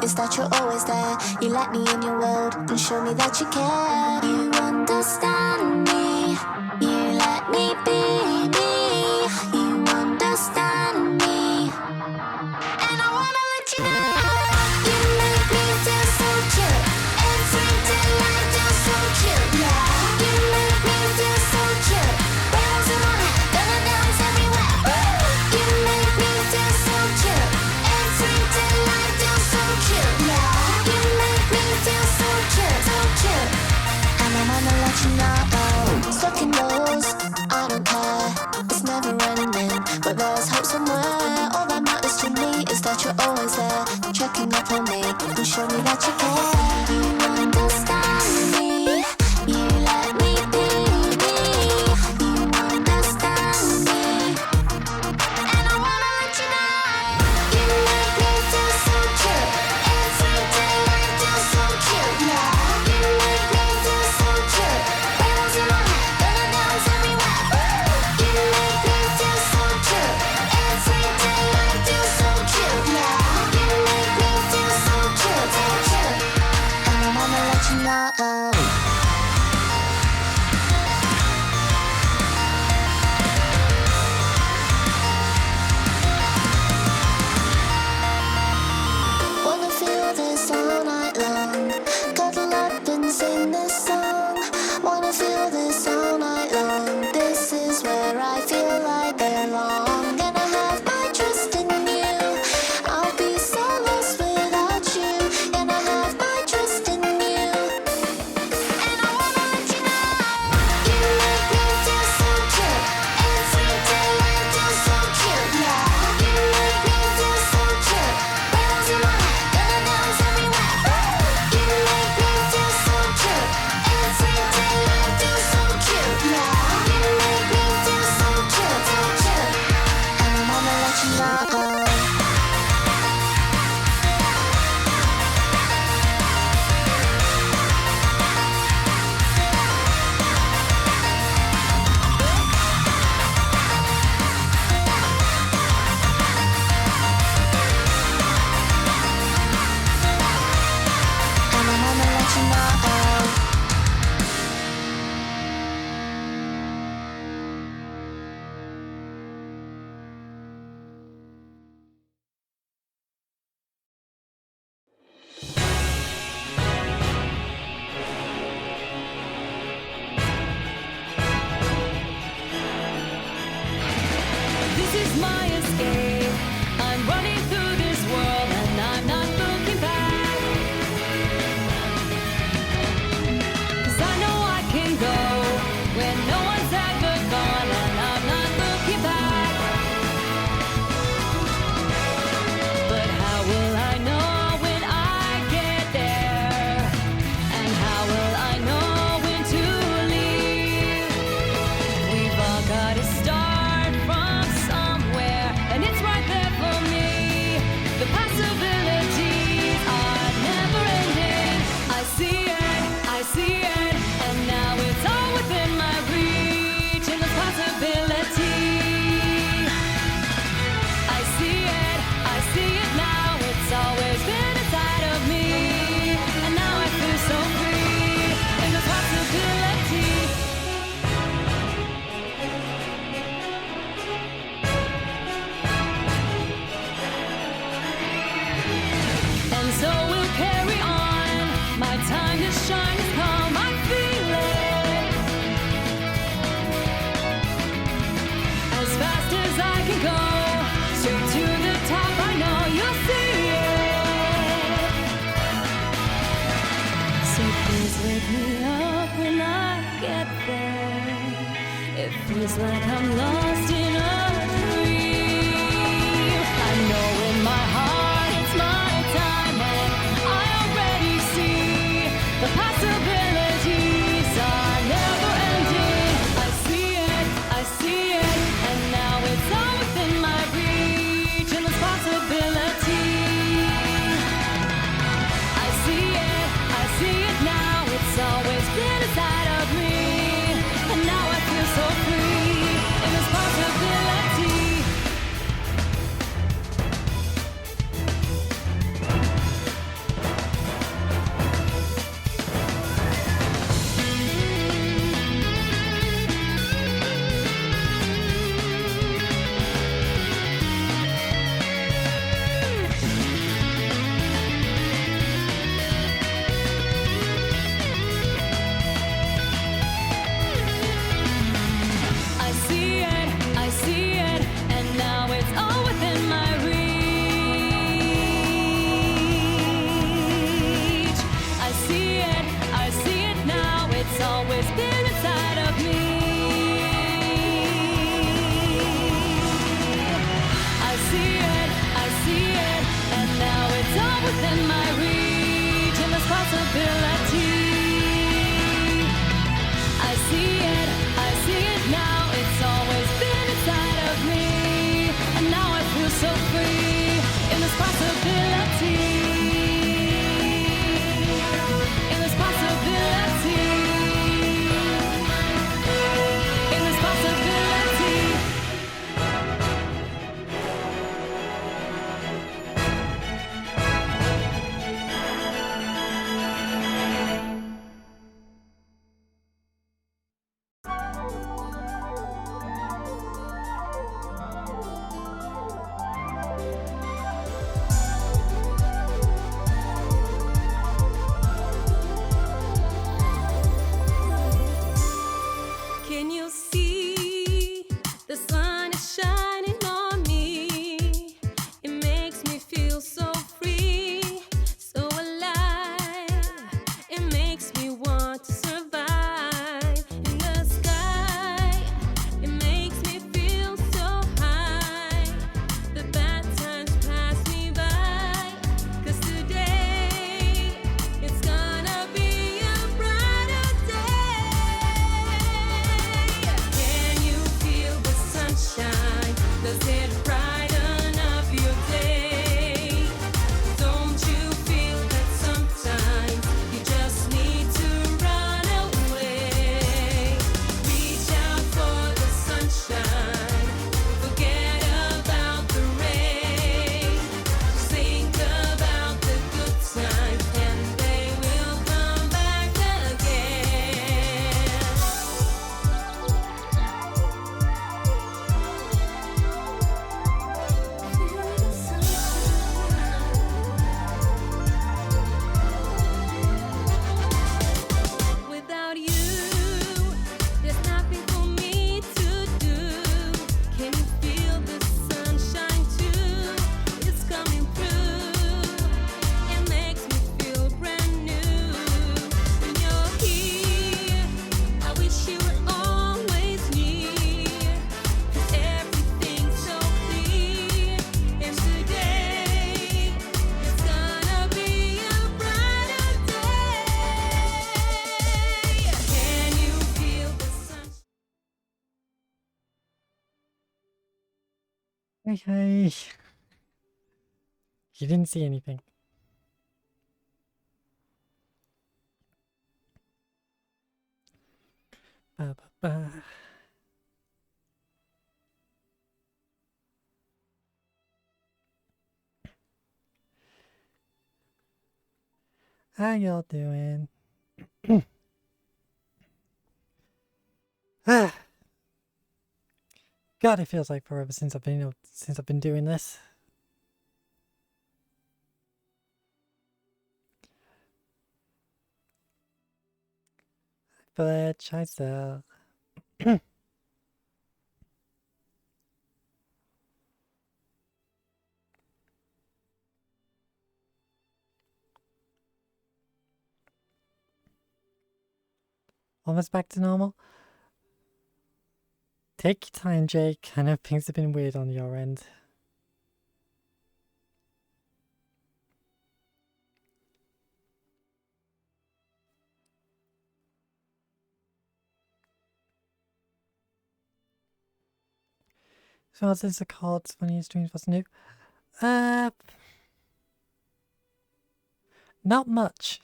is that you're always there. You let me in your world and show me that you care. You understand me, you let me be me. You understand me, and I wanna let you know. You make me feel so good. Every day I feel so good. Yeah, you make me feel so good. Bells in my head, gonna dance everywhere. You make me feel so good. Every day I feel so good. Yeah, you make me feel so good, so good. And I wanna let you know. Stuck in those, I don't care. It's never ending, but there's hope somewhere. All that matters to me is that you're always there, checking up on me and show me that you care. You understand me, you let me be me. You understand me, and I wanna let you know. You make me feel so good. Every day I feel so good. Yeah, you make me feel so good. Bells in my head, gonna dance everywhere. You make me feel so good. Every day I feel so good. Yeah, you make me feel so good, so good. And I wanna let you know. Wanna feel this all night long. Cuddle up and sing this song. Wanna feel this all night long. This is where I feel I belong. Gonna have my trust in you. I'll be so lost without you. Gonna have my trust in you. And I wanna let you know. You make me feel so good. Every day I feel so good. Yeah, you make me feel so good. Bells in my head, gonna dance everywhere. You make me feel so good. Every day I feel so good. Yeah, you make me feel so good, so good. And I wanna let you know. And I wanna let you know. This is my escape. I'm running through this world and I'm not looking back. 'Cause I know I can go where no one's ever gone and I'm not looking back. But how will I know when I get there? And how will I know when to leave? We've all got to start from somewhere, and it's right there for me. The possibilities are never ending. I see it, and now it's all within my reach. And the possibility, I see it now. It's always been inside of me, and now I feel so free. And the possibility. And so we'll carry on. My time to shine has come. I feel it. As fast as I can go, straight to the top. I know you'll see it. So please wake me up when I get there. It feels like I'm lost in a dream. I know in my heart it's my time, and I already see the possibility. Hey. You didn't see anything. Ba, ba, ba. How y'all doing? God, it feels like forever since I've been doing this. But I sell. Almost back to normal. Take your time, Jake. I know things have been weird on your end. So what's this called? Funny streams, what's new? Not much.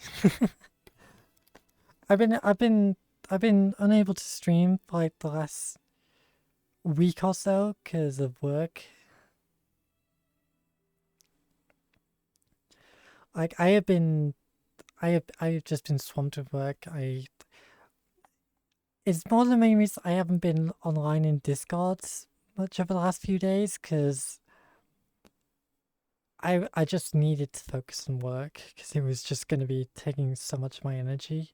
I've been unable to stream for like the last week or so because of work. Like I've just been swamped with work. It's more than the main reason I haven't been online in Discord much over the last few days because I just needed to focus on work because it was just going to be taking so much of my energy.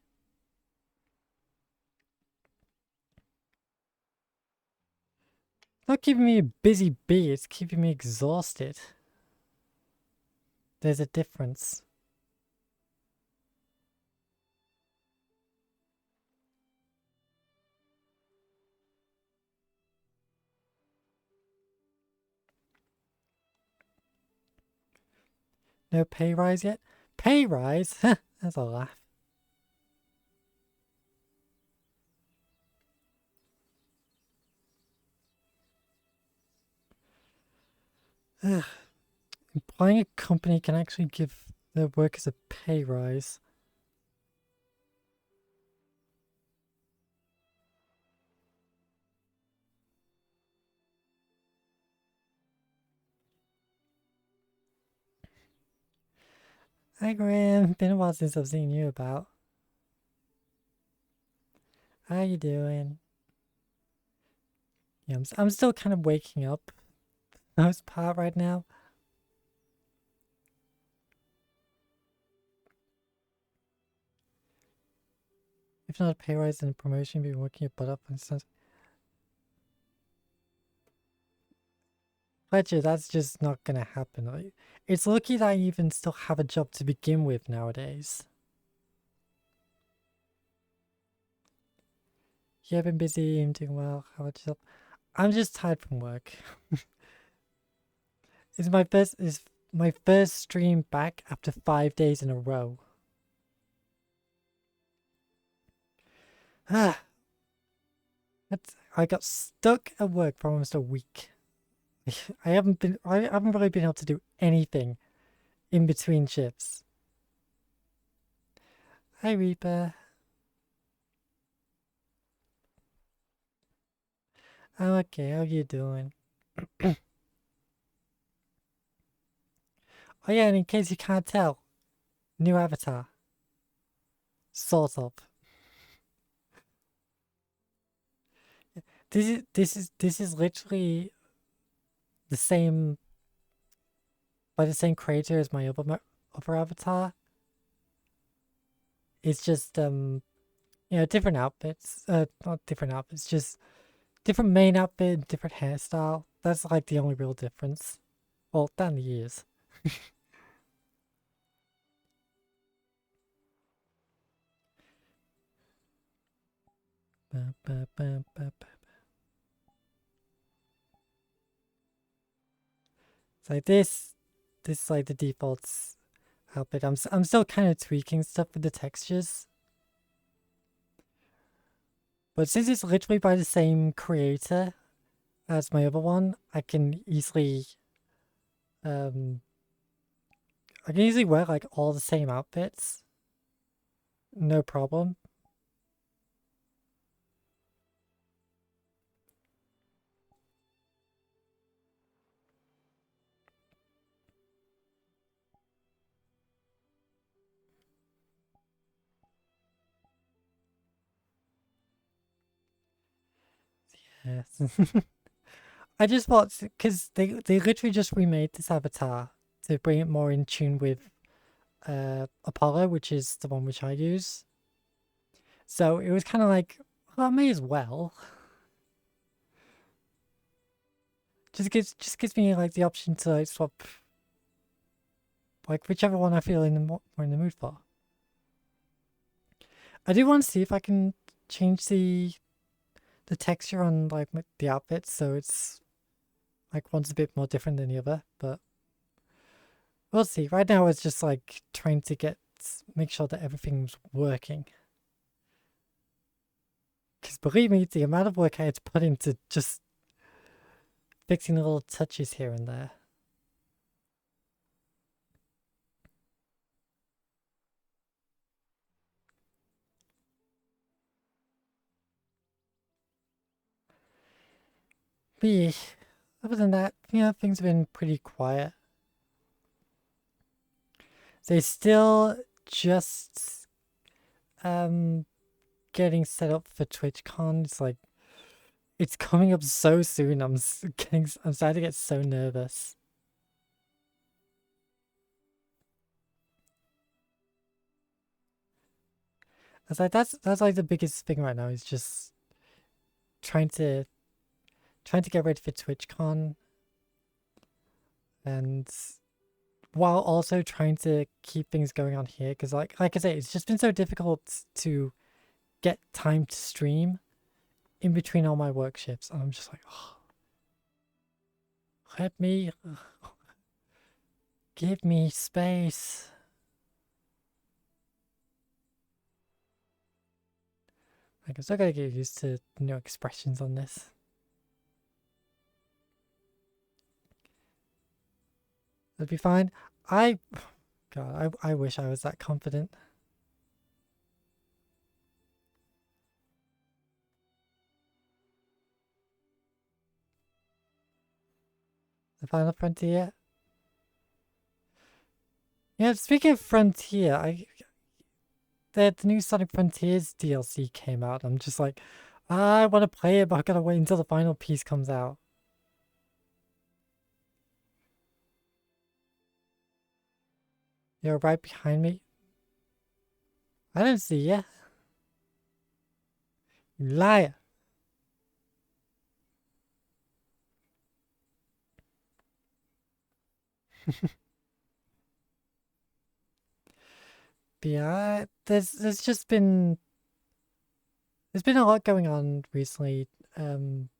Not keeping me a busy bee, it's keeping me exhausted. There's a difference. No pay rise yet? Pay rise? That's a laugh. Implying a company can actually give their workers a pay rise. Hi Graham, been a while since I've seen you about. How you doing? Yeah, I'm still kind of waking up for the most part right now. If not a pay rise and a promotion, you've been working your butt up and stuff. Fletcher, that's just not gonna happen. It's lucky that I even still have a job to begin with nowadays. Yeah, I've been busy, I'm doing well. How about yourself? I'm just tired from work. It's my first stream back after 5 days in a row. I got stuck at work for almost a week. I haven't really been able to do anything in between shifts. Hi Reaper. I'm okay, how you doing? Oh yeah, and in case you can't tell, new avatar. Sort of. This is literally the same by the same creator as my other avatar. It's just different outfits. Not different outfits, just different main outfit, different hairstyle. That's like the only real difference. Well, down the ears. It's like this is like the default outfit. I'm still kind of tweaking stuff with the textures. But since it's literally by the same creator, as my other one, I can easily wear like all the same outfits. No problem. Yes. I just thought, because they literally just remade this avatar to bring it more in tune with Apollo, which is the one which I use. So it was kind of like, well, I may as well. Just gives me like the option to like swap like whichever one I feel more in the mood for. I do want to see if I can change the texture on like the outfits so it's like one's a bit more different than the other, but we'll see. Right now it's just like trying to make sure that everything's working. Because believe me, the amount of work I had to put into just fixing the little touches here and there. But yeah, other than that, things have been pretty quiet. They still just getting set up for TwitchCon. It's like it's coming up so soon. I'm starting to get so nervous. It's like that's like the biggest thing right now is just trying to get ready for TwitchCon, and while also trying to keep things going on here because like I say, it's just been so difficult to get time to stream in between all my work shifts, and I'm just like, oh, let me give me space. Like, I'm still gotta get used to new expressions on this. It'll be fine. God, I wish I was that confident. The Final Frontier. Yeah, speaking of Frontier, the new Sonic Frontiers DLC came out. I'm just like, I want to play it, but I gotta wait until the final piece comes out. You're right behind me. I didn't see you. You liar. But yeah, there's been a lot going on recently. Kind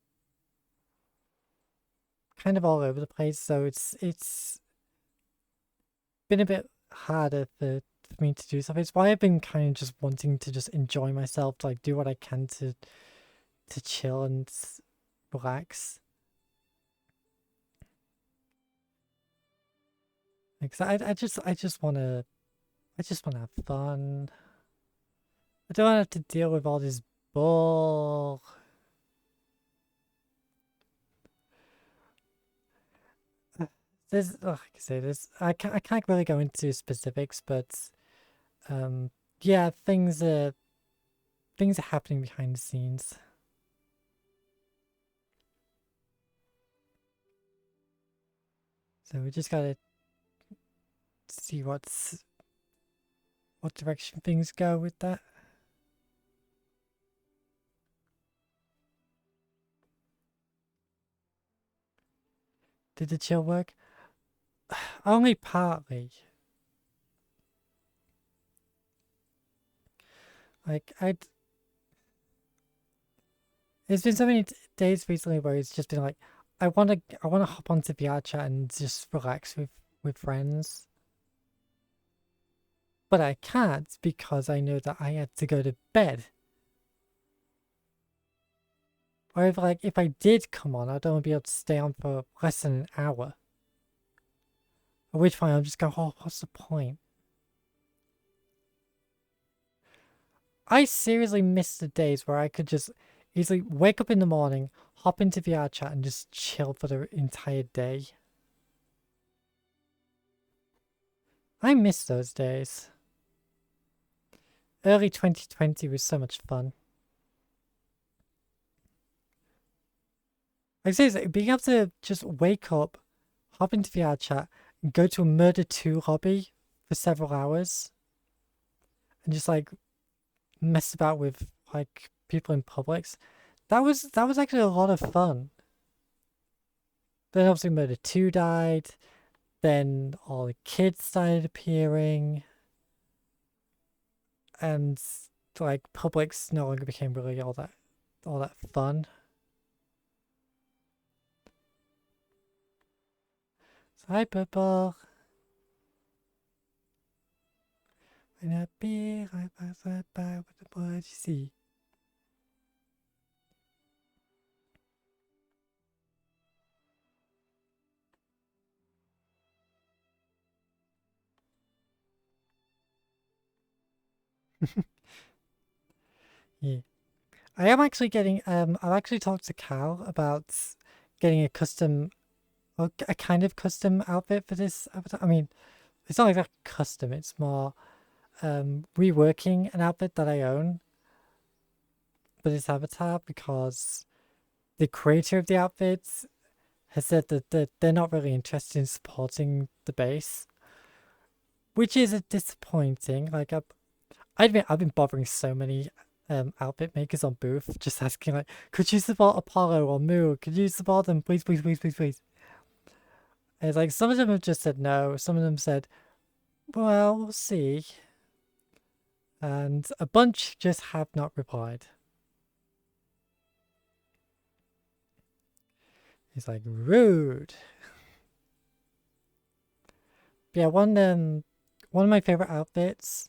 of all over the place, so it's been a bit harder for me to do stuff. It's why I've been kind of just wanting to just enjoy myself, like do what I can to chill and relax. Like, I just wanna have fun. I don't want to have to deal with all this bull. Like I say, I can't really go into specifics, but yeah, things are happening behind the scenes. So we just gotta see what direction things go with that. Did the chill work? Only partly. Like there's been so many days recently where it's just been like, I wanna hop onto VRChat and just relax with friends. But I can't because I know that I had to go to bed. Or if like if I did come on, I'd only be able to stay on for less than an hour. At which point I'm just going, oh, what's the point? I seriously miss the days where I could just easily wake up in the morning, hop into VRChat and just chill for the entire day. I miss those days. Early 2020 was so much fun. Like seriously, being able to just wake up, hop into VRChat, and go to a Murder 2 lobby for several hours, and just like mess about with like people in Publix. That was actually a lot of fun. Then obviously Murder 2 died. Then all the kids started appearing. And like Publix no longer became really all that fun. So, hi Purple. When I be I pass right by with the blood you see. Yeah. I am actually getting I've actually talked to Cal about getting a custom or a kind of custom outfit for this avatar. I mean, it's not exactly custom, it's more reworking an outfit that I own for this avatar because the creator of the outfits has said that they're not really interested in supporting the base, which is a disappointing. Like I admit I've been bothering so many outfit makers on Booth, just asking like, could you support Apollo or Moo? Could you support them, please, please, please, please, please? And it's like some of them have just said no, some of them said, well, we'll see, and a bunch just have not replied. It's like rude. But yeah, one of my favorite outfits,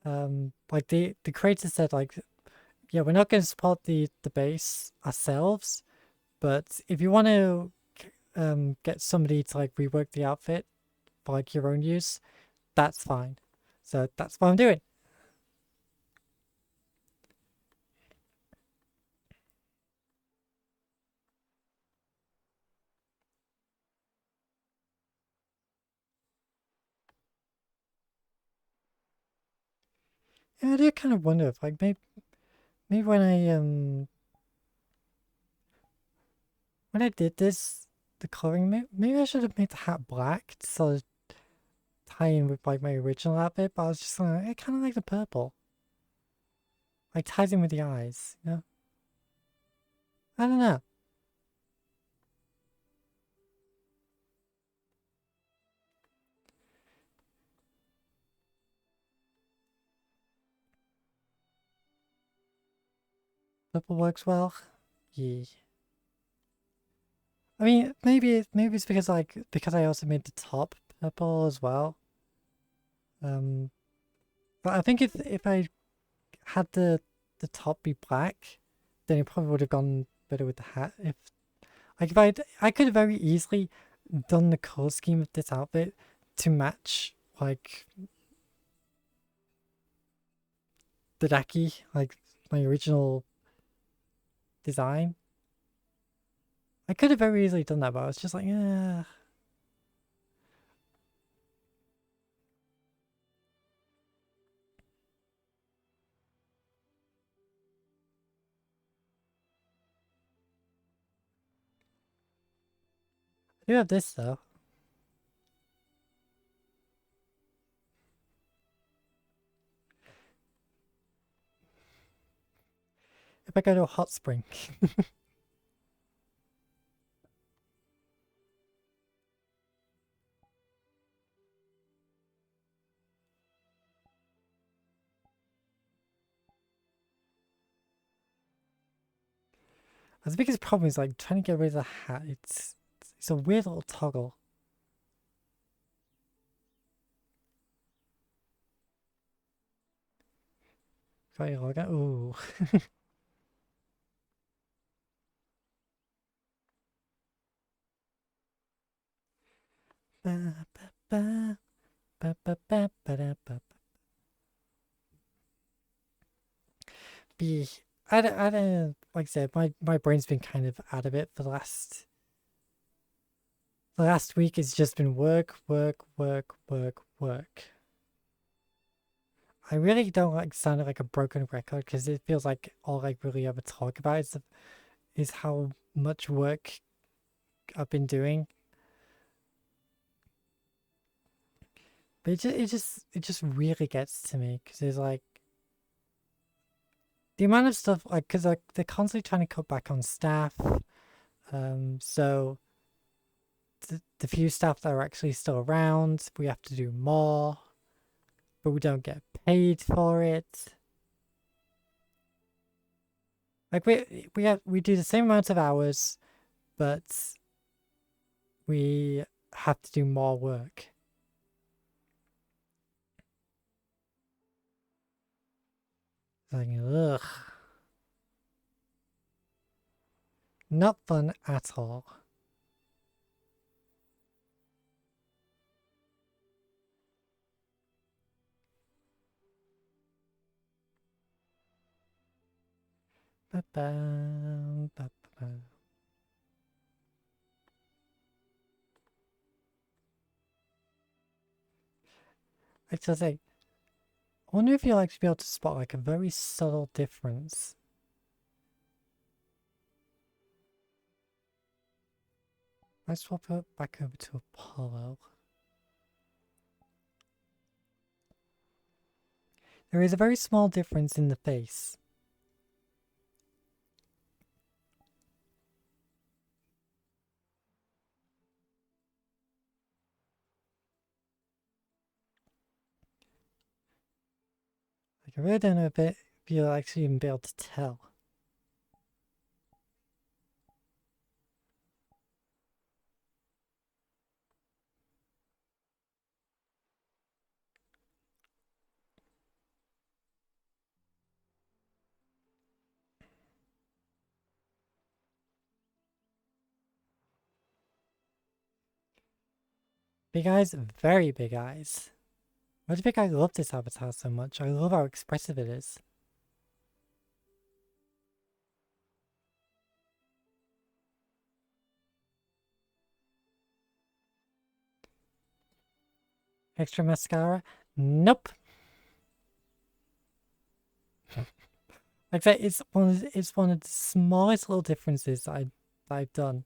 like the creator said like, yeah, we're not going to support the base ourselves, but if you want to get somebody to like rework the outfit for like your own use, that's fine. So that's what I'm doing. And I do kind of wonder if like maybe when I did this the coloring, maybe I should have made the hat black to sort of tie in with like my original outfit, but I was just like, I kind of like the purple. Like ties in with the eyes, you know? I don't know. Purple works well. Yeah. I mean, maybe it's because I also made the top purple as well. But I think if I had the top be black, then it probably would have gone better with the hat. If like if I could have very easily done the color scheme of this outfit to match like the Daki, like my original design. I could have very easily done that, but I was just like, yeah. I do have this though. If I go to a hot spring. The biggest problem is like trying to get rid of the hat. It's a weird little toggle. Got your logo. Ooh. Be I don't like I said, my brain's been kind of out of it for the last week. It's just been work, work, work, work, work. I really don't like sounding like a broken record because it feels like all I really ever talk about is how much work I've been doing. But it just really gets to me because it's like the amount of stuff like because like they're constantly trying to cut back on staff. So the few staff that are actually still around, we have to do more, but we don't get paid for it. Like we do the same amount of hours, but we have to do more work. Like, ugh. Not fun at all. Ba-bam, ba-ba-bam. I just say, I wonder if you like to be able to spot like a very subtle difference. Let's swap it back over to Apollo. There is a very small difference in the face. Like I really don't know if you'll actually even be able to tell. Big eyes, very big eyes. Why do you think I love this avatar so much? I love how expressive it is. Extra mascara? Nope. Like I say, it's one of the smallest little differences that I've done.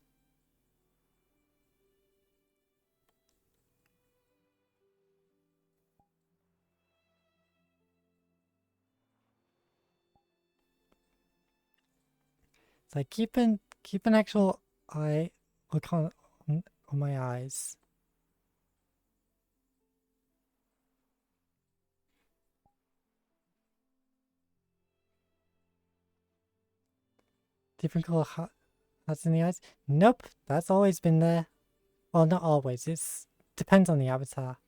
It's like keep an actual eye look on my eyes. Different color hats in the eyes? Nope, that's always been there. Well, not always. It's depends on the avatar.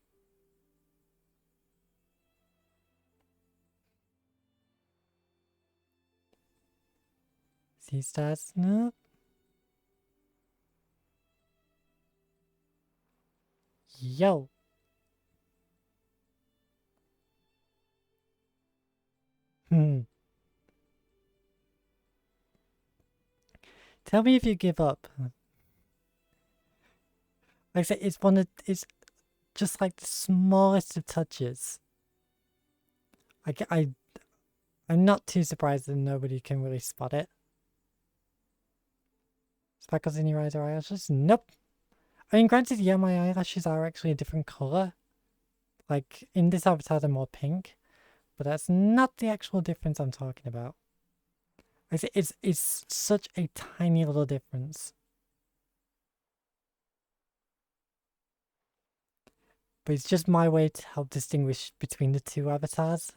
Sea stars? Nope. Yo. Hmm. Tell me if you give up. Like I said, it's just like the smallest of touches. I'm not too surprised that nobody can really spot it. Speckles in your eyes or eyelashes? Nope. I mean, granted, yeah, my eyelashes are actually a different color. Like, in this avatar, they're more pink. But that's not the actual difference I'm talking about. Like, it's such a tiny little difference. But it's just my way to help distinguish between the two avatars.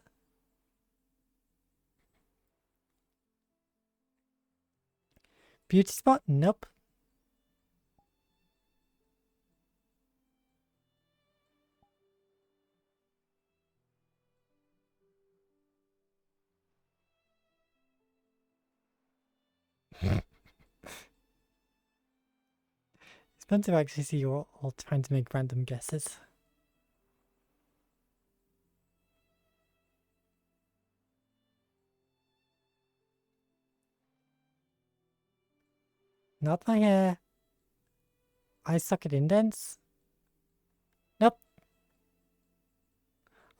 Beauty spot? Nope. It's fun to actually see you all trying to make random guesses. Not my eye socket indents. Nope.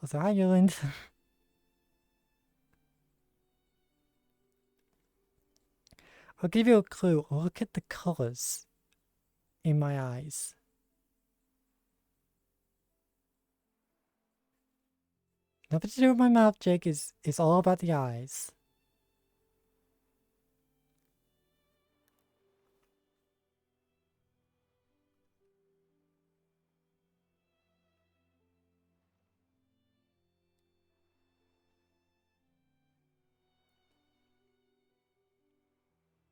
Also, hi, Yuland. I'll give you a clue. Look at the colours in my eyes. Nothing to do with my mouth, Jake. It's all about the eyes.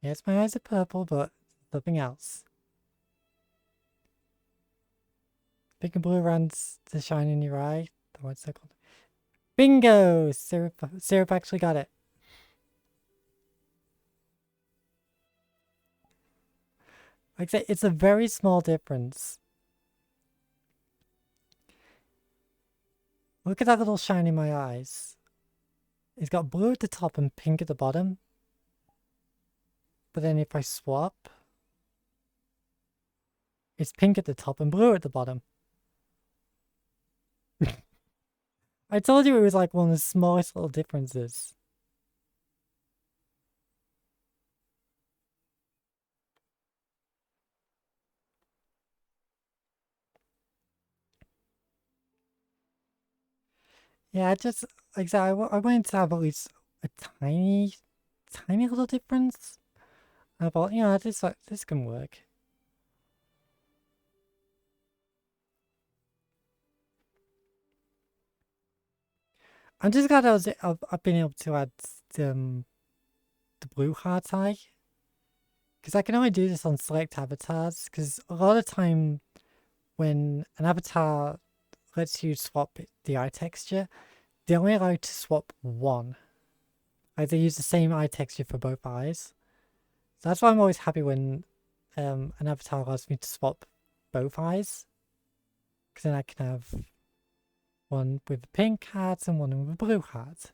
Yes, my eyes are purple, but nothing else. Pink and blue around the shine in your eye. The white circle. Bingo! Syrup actually got it. Like I say, it's a very small difference. Look at that little shine in my eyes. It's got blue at the top and pink at the bottom. But then if I swap, it's pink at the top and blue at the bottom. I told you it was like one of the smallest little differences. Yeah, I just, like I said, I wanted to have at least a tiny little difference. I thought, yeah, this can work. I'm just glad I've been able to add the blue heart eye. Because I can only do this on select avatars, because a lot of the time when an avatar lets you swap the eye texture, they only allow you to swap one. Like they use the same eye texture for both eyes. So that's why I'm always happy when an avatar allows me to swap both eyes. Because then I can have one with a pink heart and one with a blue heart.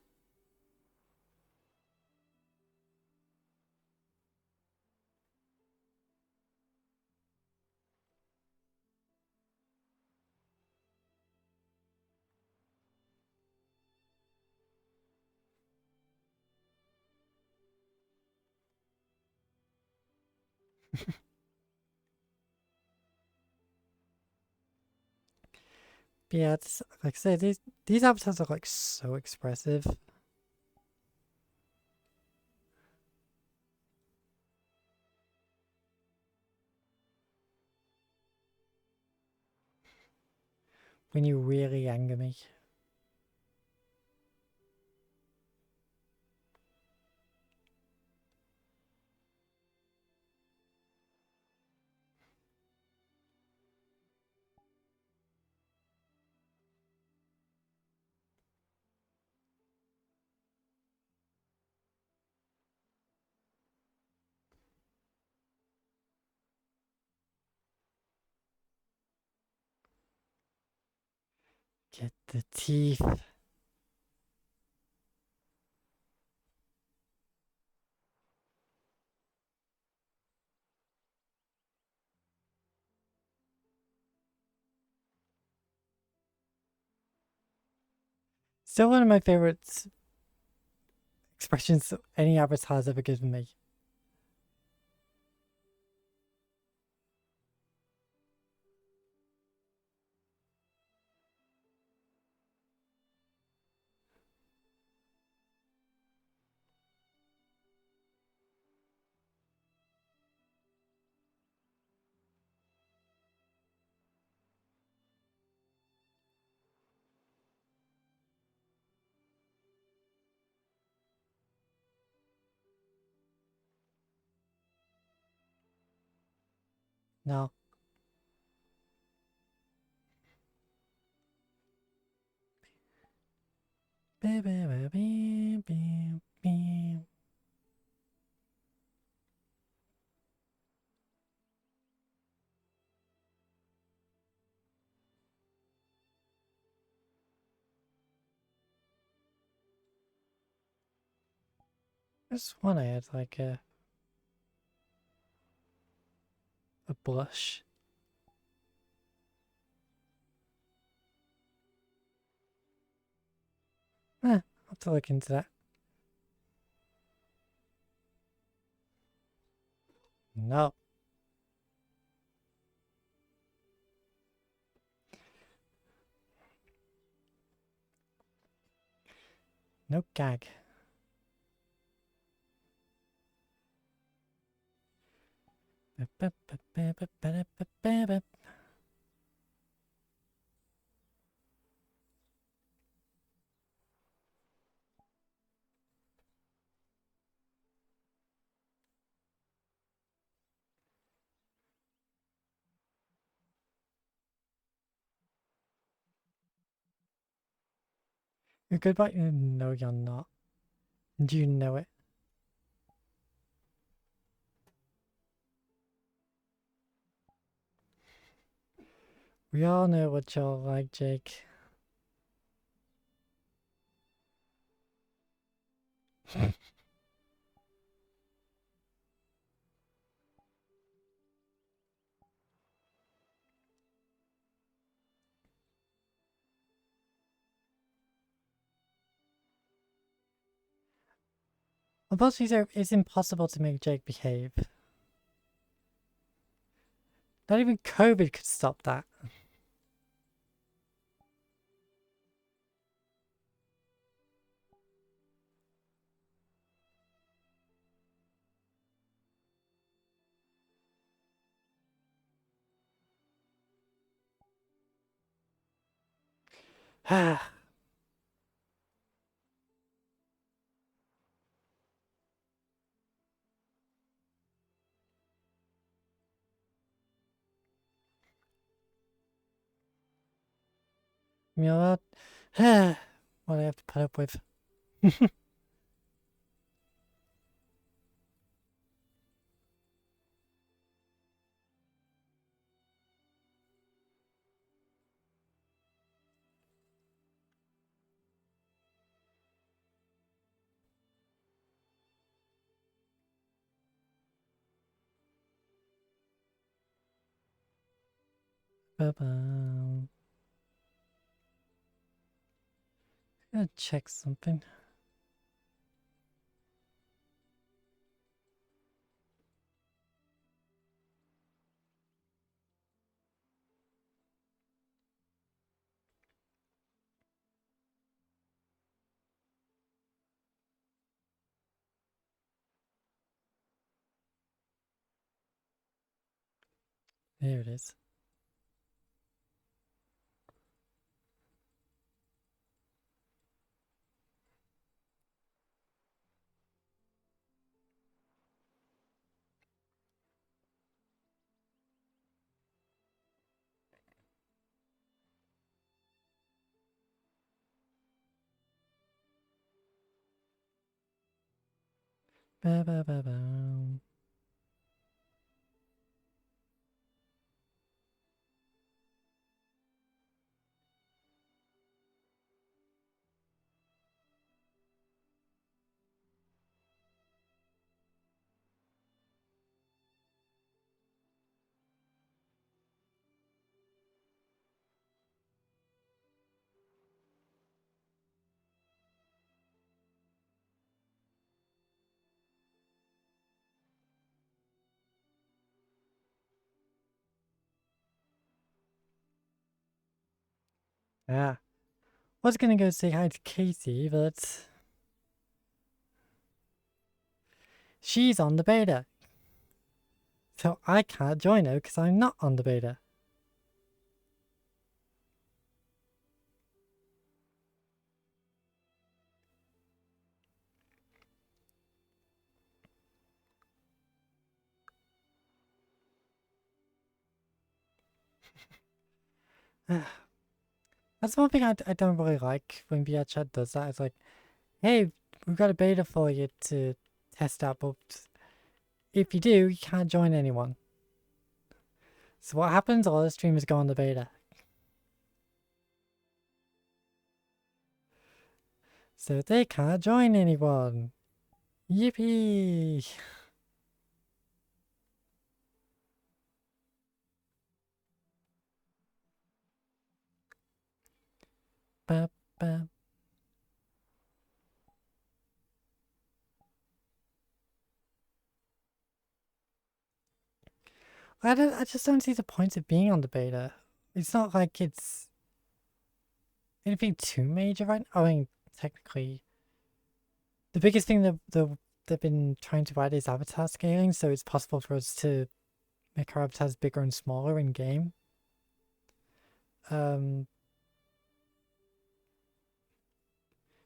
But yeah, it's, like I say, these avatars are like so expressive. When you really anger me. Get the teeth. Still one of my favorite expressions any avatar's ever given me. No. There's one I had like a blush. I'll have to look into that. No. No gag. You're good, but no, you're not. Do you know it? We all know what you're like, Jake. Unfortunately, it's impossible to make Jake behave. Not even COVID could stop that. Ah. You know what? What I have to put up with. Ba-bum. Gonna check something. There it is. Ba-ba-ba-bum. Yeah. Was gonna go say hi to Casey, but she's on the beta. So I can't join her because I'm not on the beta. That's one thing I don't really like when VRChat does that. It's like, hey, we've got a beta for you to test out, but if you do, you can't join anyone. So what happens? All the streamers go on the beta. So they can't join anyone. Yippee! ba, ba. I just don't see the point of being on the beta. It's not like it's anything too major, right? I mean, technically, the biggest thing that they've been trying to add is avatar scaling, so it's possible for us to make our avatars bigger and smaller in game.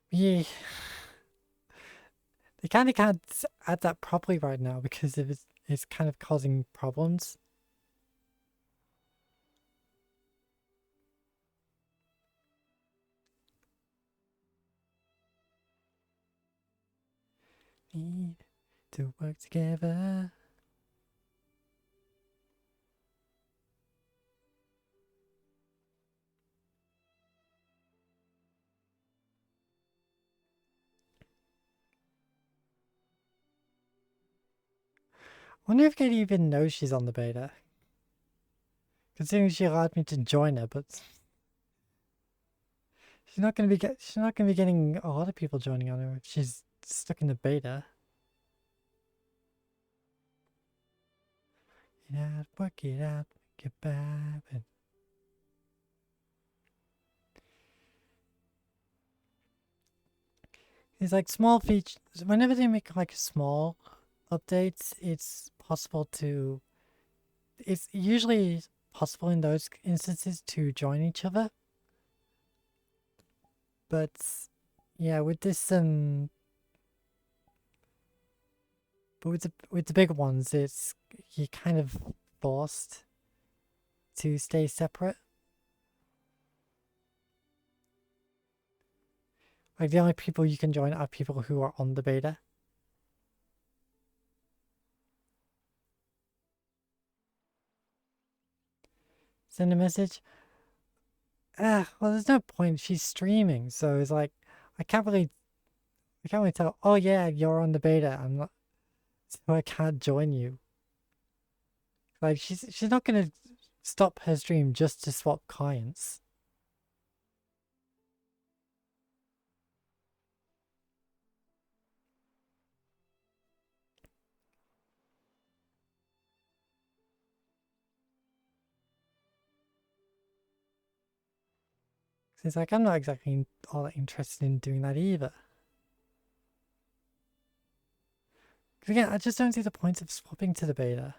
Yeah, they kind of can't add that properly right now because it's kind of causing problems. Need to work together. I wonder if Katie even knows she's on the beta. Considering she allowed me to join her, but she's not gonna be getting a lot of people joining on her if she's stuck in the beta. Work it out, make it happen. It's like small features. Whenever they make like small updates, it's possible to. It's usually possible in those instances to join each other. But yeah, with this but with the big ones, it's you're kind of forced to stay separate. Like the only people you can join are people who are on the beta. Send a message. Well, there's no point. She's streaming, so it's like I can't really tell. Oh yeah, you're on the beta. I'm not, so I can't join you. Like she's not gonna stop her stream just to swap clients. It's like I'm not exactly all that interested in doing that either. Because again, I just don't see the point of swapping to the beta.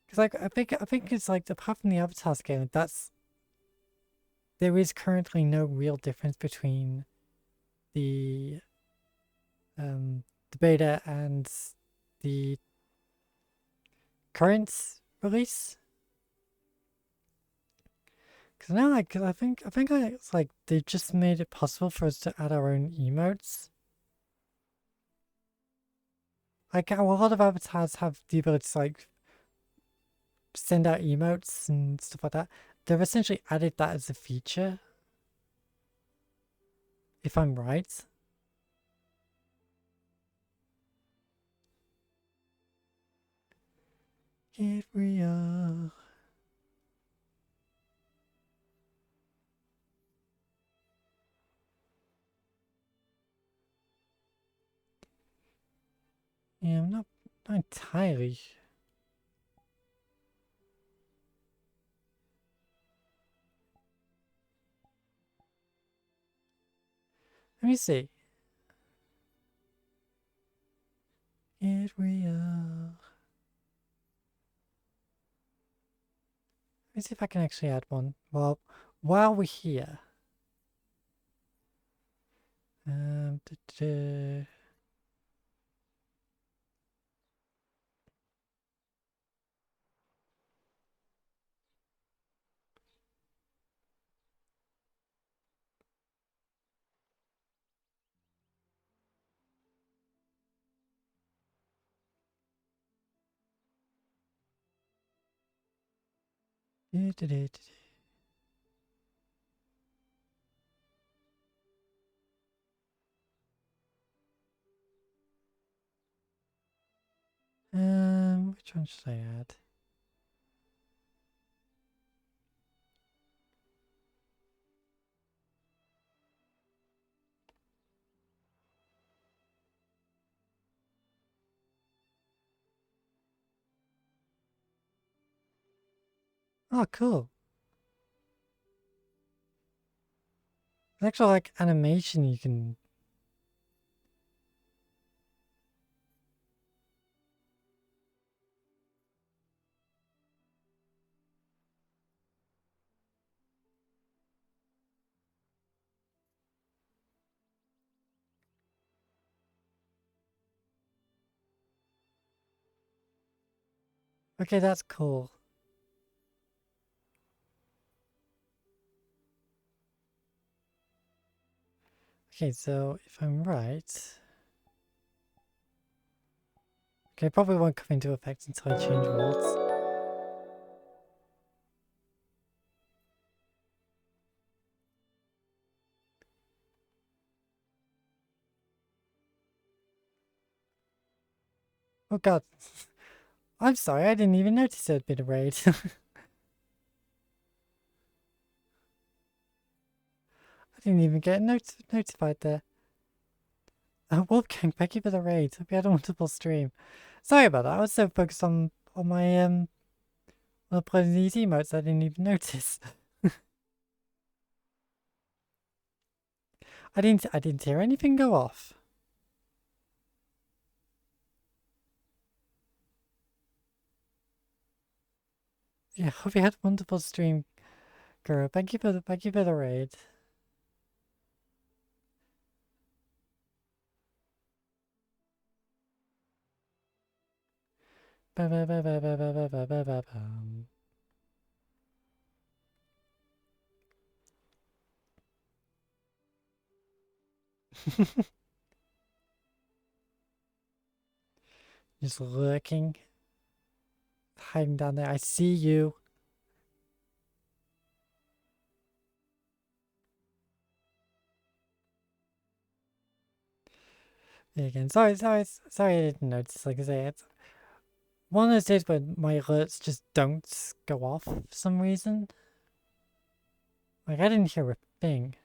Because like I think it's like apart from the avatar scaling, there is currently no real difference between the beta and the current release. Because now, like, I think it's like they just made it possible for us to add our own emotes. Like, a lot of avatars have the ability to like send out emotes and stuff like that. They've essentially added that as a feature, if I'm right. Get real. Yeah, I'm not entirely. Let me see. Get real. Let me see if I can actually add one. Well, while we're here. Um, duh, duh, duh. Duh, duh, duh, duh. Which one should I add? Oh, cool. Actual like animation you can. Okay, that's cool. Okay, so if I'm right. Okay, probably won't come into effect until I change worlds. Oh god. I'm sorry, I didn't even notice it had been a raid. I didn't even get notified there. Wolfgang, thank you for the raid. Hope you had a wonderful stream. Sorry about that, I was so focused on my uploading these emotes I didn't even notice. I didn't hear anything go off. Yeah, hope you had a wonderful stream, girl. Thank you for the raid. Ba ba ba ba ba ba ba ba ba ba bum. Just lurking, hiding down there. I see you. Yeah, again, sorry, I didn't notice. Like I say, it's one of those days where my alerts just don't go off for some reason. Like I didn't hear a thing.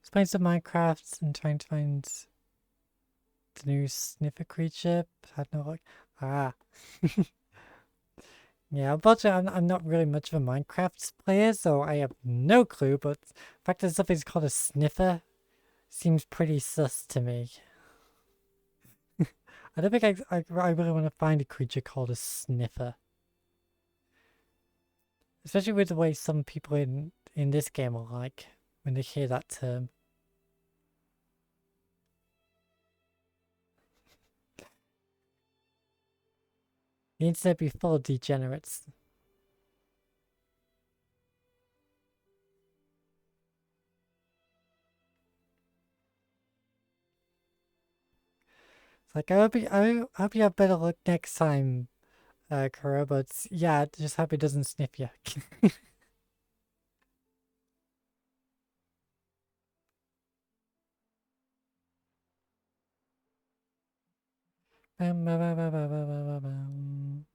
Just playing some Minecraft and trying to find the new sniffer creature. Had no luck. Ah. Yeah, unfortunately, I'm not really much of a Minecraft player, so I have no clue, but the fact that something's called a sniffer seems pretty sus to me. I don't think I really want to find a creature called a sniffer. Especially with the way some people in this game are like when they hear that term. The internet be full of degenerates. It's like I hope you have better luck next time, Kara, but yeah, just hope it doesn't sniff you. Bam, ba, ba, ba, ba, ba, ba, ba, bam.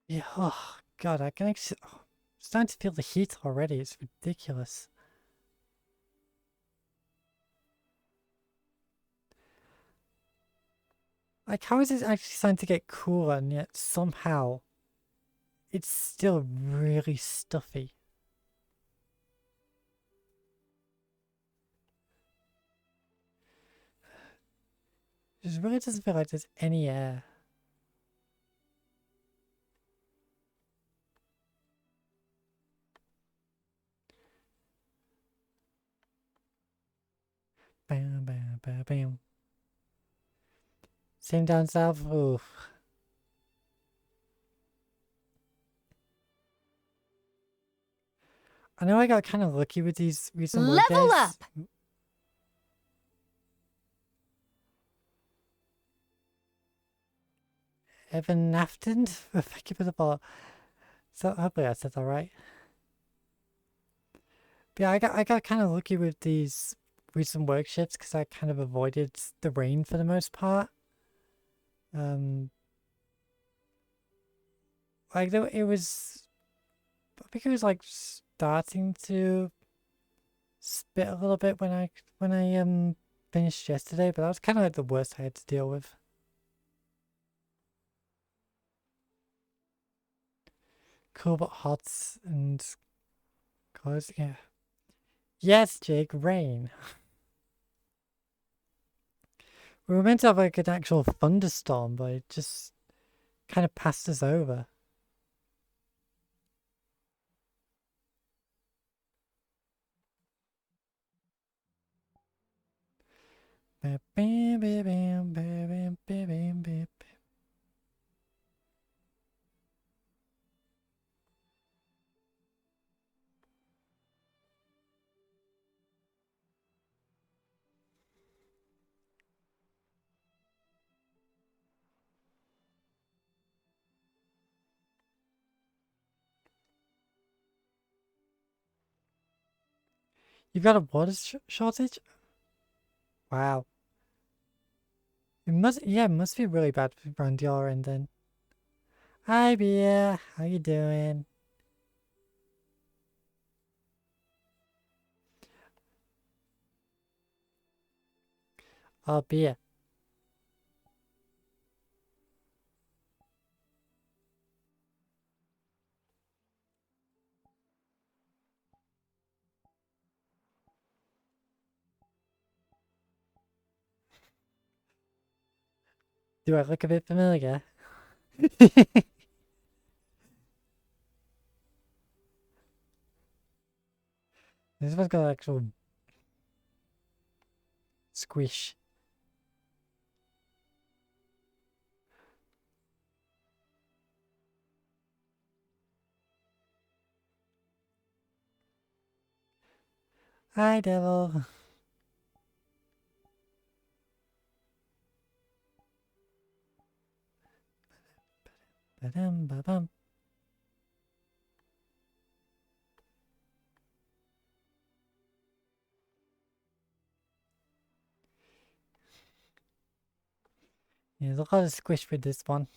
Yeah, oh god, I can actually. Oh, I'm starting to feel the heat already. It's ridiculous. Like, how is it actually starting to get cooler and yet somehow it's still really stuffy? It just really doesn't feel like there's any air. bam. Same down south. Oof. I know I got kind of lucky with these recent work Level days. up! Evan Afton, thank you for the follow. So hopefully I said that right. But yeah, I got kind of lucky with these recent work shifts because I kind of avoided the rain for the most part. Like though it was, I think it was like starting to spit a little bit when I finished yesterday, but that was kind of like the worst I had to deal with. Cool but hot and close, yeah. Yes, Jake, rain. We were meant to have like an actual thunderstorm, but it just kind of passed us over. You've got a water shortage? Wow. It must be really bad around your end then. Hi, Bia. How you doing? Oh, Bia. Do I look a bit familiar? This one's got actual squish. Hi, devil. Ba-dum, ba-bum. Yeah, there's a lot of squish with this one.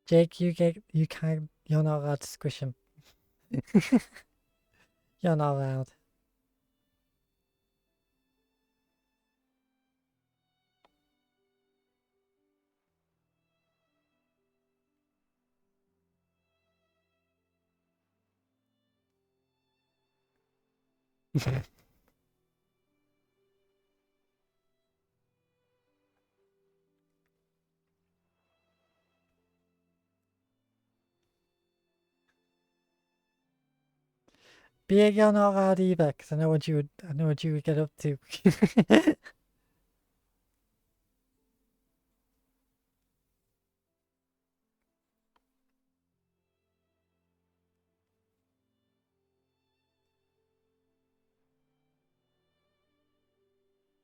Jake, you're not allowed to squish him. You're not allowed. Bia, you're not allowed either, because I know what you would get up to.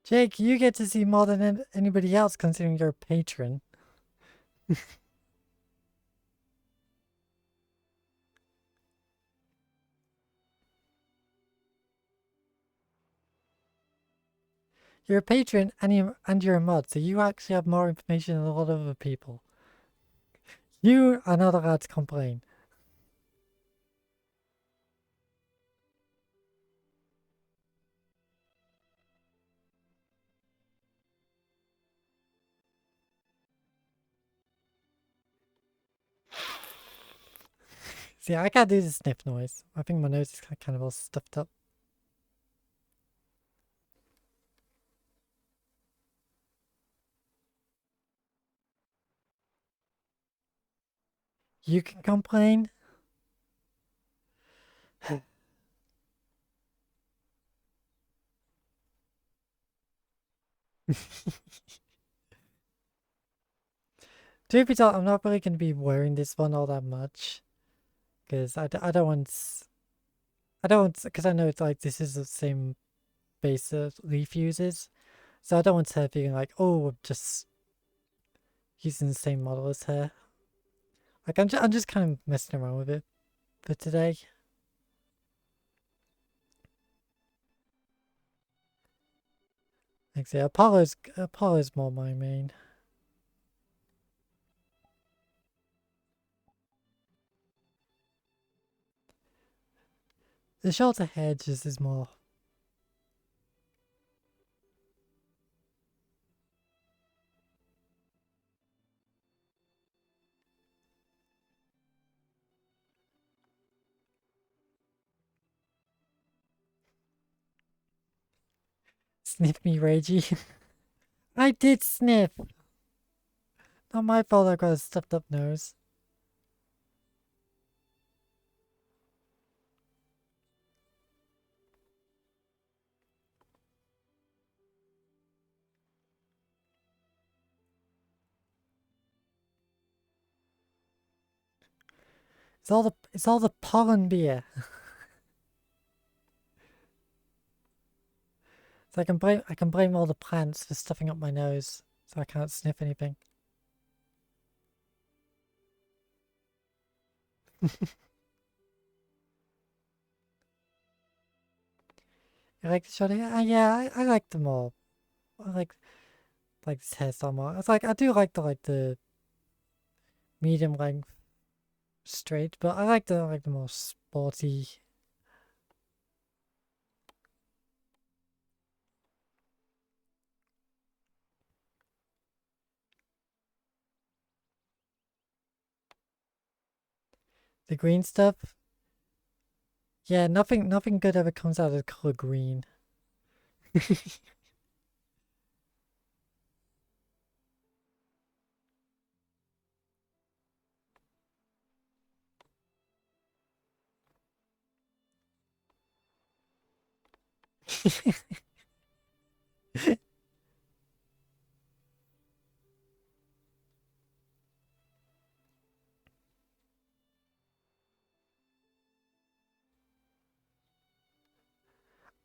Jake, you get to see more than anybody else considering you're a patron. You're a patron and you're a mod, so you actually have more information than a lot of other people. You are not allowed to complain. See, I can't do the sniff noise. I think my nose is kind of all stuffed up. You can complain. To be honest, I'm not really going to be wearing this one all that much. Because I don't want... Because I know it's like this is the same base that Leaf uses. So I don't want her feeling like, oh, I'm just using the same model as her. Like, I'm just kind of messing around with it for today. Like I say, Apollo's more my main. The shorter hair just is more... Sniff me, Reggie. I did sniff! Not my fault I got a stuffed up nose. It's all the pollen beer. So I can blame all the plants for stuffing up my nose, so I can't sniff anything. You like the shot of hair? Yeah, I like them all. I like this hairstyle more. It's like I do like the medium length straight, but I like the more sporty. The green stuff. Yeah, nothing good ever comes out of the color green.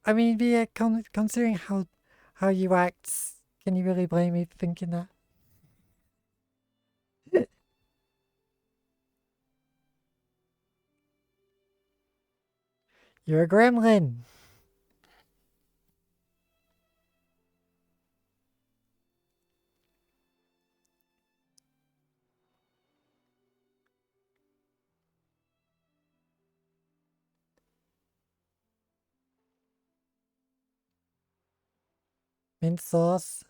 I mean, yeah, considering how you act, can you really blame me for thinking that? You're a gremlin. Mint sauce.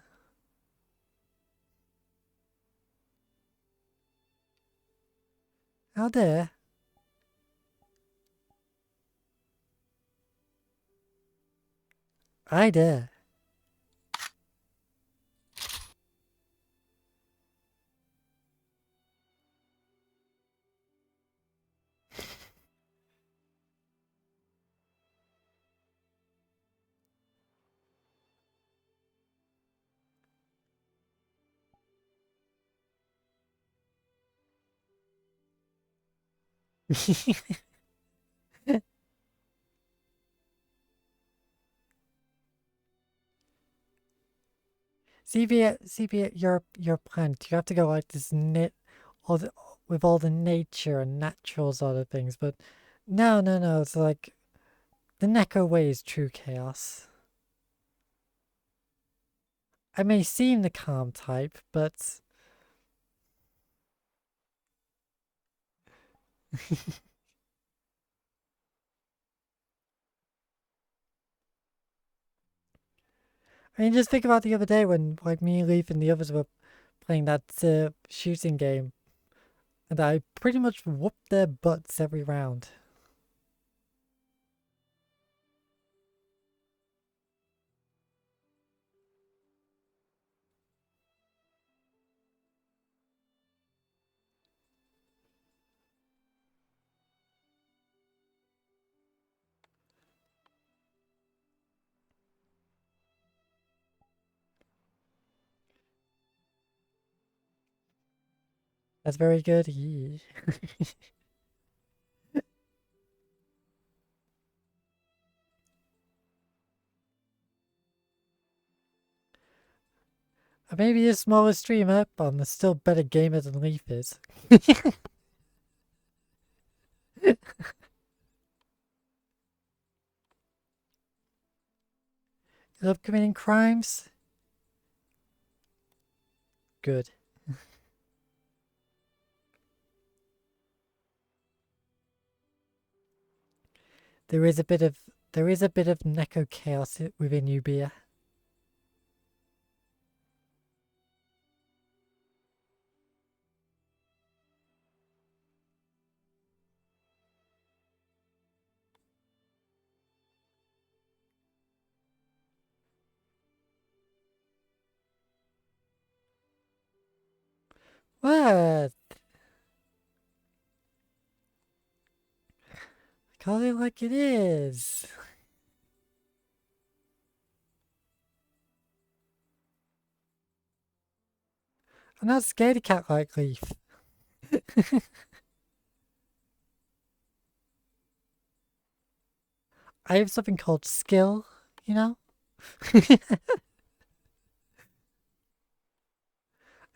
How dare? I dare. CB, your plant. You have to go like this all the, with all the nature and natural sort of things, but no. It's like the Neko way is true chaos. I may seem the calm type, but I mean, just think about the other day when like me, Leaf, and the others were playing that shooting game. And I pretty much whooped their butts every round. That's very good. Yee. I may be a smaller streamer, but I'm a still better gamer than Leaf is. You love committing crimes? Good. There is a bit of Neko chaos within you, Bia. What? Call it like it is. I'm not scared of cat like Leaf. I have something called skill, you know?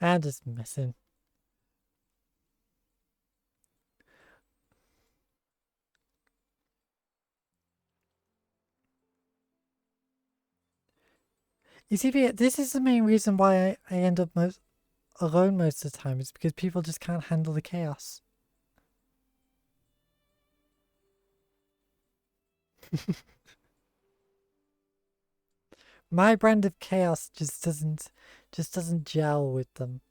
I'm just messing. You see, Bia, this is the main reason why I end up alone most of the time, is because people just can't handle the chaos. My brand of chaos just doesn't gel with them.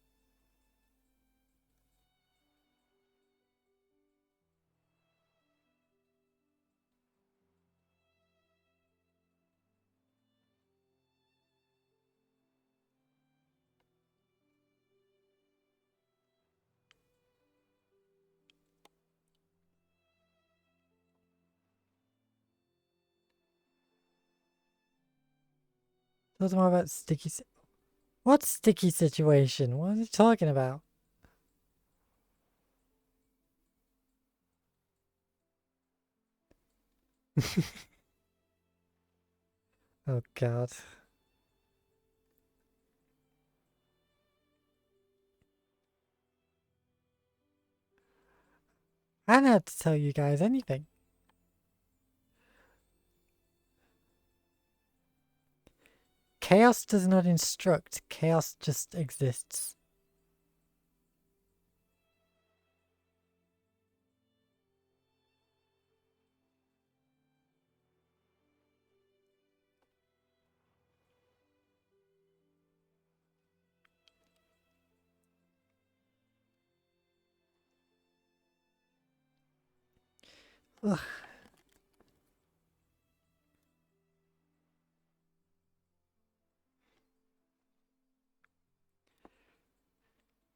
Talking more about what sticky situation? What are you talking about? Oh god. I don't have to tell you guys anything. Chaos does not instruct, chaos just exists. Ugh.